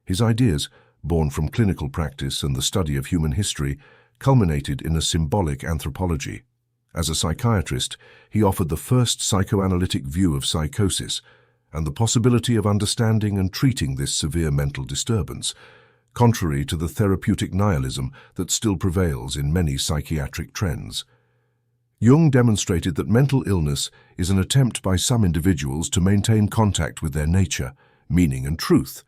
His ideas, born from clinical practice and the study of human history, culminated in a symbolic anthropology. As a psychiatrist, he offered the first psychoanalytic view of psychosis and the possibility of understanding and treating this severe mental disturbance, contrary to the therapeutic nihilism that still prevails in many psychiatric trends. Jung demonstrated that mental illness is an attempt by some individuals to maintain contact with their nature, meaning, and truth.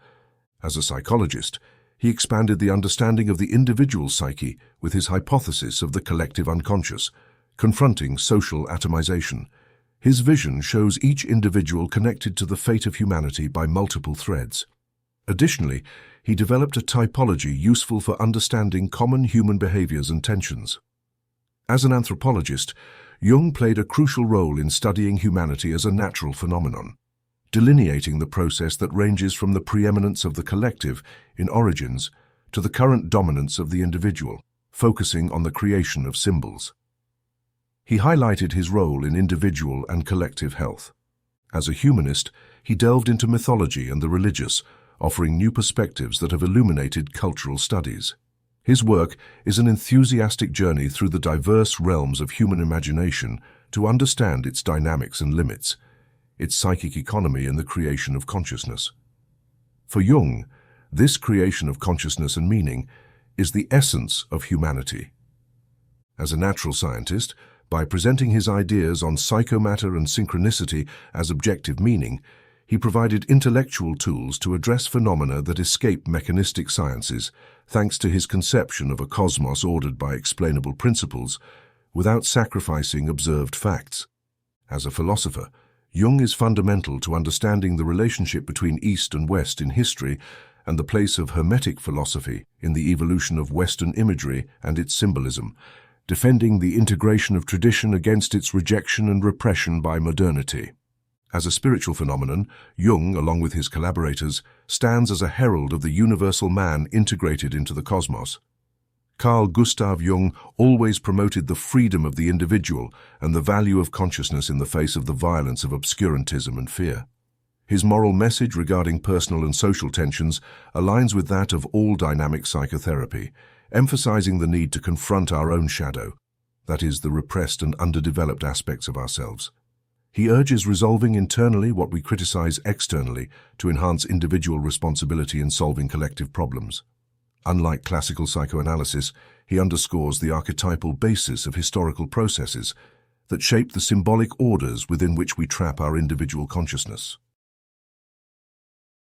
As a psychologist, he expanded the understanding of the individual psyche with his hypothesis of the collective unconscious, confronting social atomization. His vision shows each individual connected to the fate of humanity by multiple threads. Additionally, he developed a typology useful for understanding common human behaviors and tensions. As an anthropologist, Jung played a crucial role in studying humanity as a natural phenomenon, delineating the process that ranges from the preeminence of the collective in origins to the current dominance of the individual, focusing on the creation of symbols. He highlighted his role in individual and collective health. As a humanist, he delved into mythology and the religious, offering new perspectives that have illuminated cultural studies. His work is an enthusiastic journey through the diverse realms of human imagination to understand its dynamics and limits, its psychic economy and the creation of consciousness. For Jung, this creation of consciousness and meaning is the essence of humanity. As a natural scientist, by presenting his ideas on psychomatter and synchronicity as objective meaning, he provided intellectual tools to address phenomena that escape mechanistic sciences, thanks to his conception of a cosmos ordered by explainable principles, without sacrificing observed facts. As a philosopher, Jung is fundamental to understanding the relationship between East and West in history and the place of Hermetic philosophy in the evolution of Western imagery and its symbolism, defending the integration of tradition against its rejection and repression by modernity. As a spiritual phenomenon, Jung, along with his collaborators, stands as a herald of the universal man integrated into the cosmos. Carl Gustav Jung always promoted the freedom of the individual and the value of consciousness in the face of the violence of obscurantism and fear. His moral message regarding personal and social tensions aligns with that of all dynamic psychotherapy, emphasizing the need to confront our own shadow, that is, the repressed and underdeveloped aspects of ourselves. He urges resolving internally what we criticize externally to enhance individual responsibility in solving collective problems. Unlike classical psychoanalysis, he underscores the archetypal basis of historical processes that shape the symbolic orders within which we trap our individual consciousness.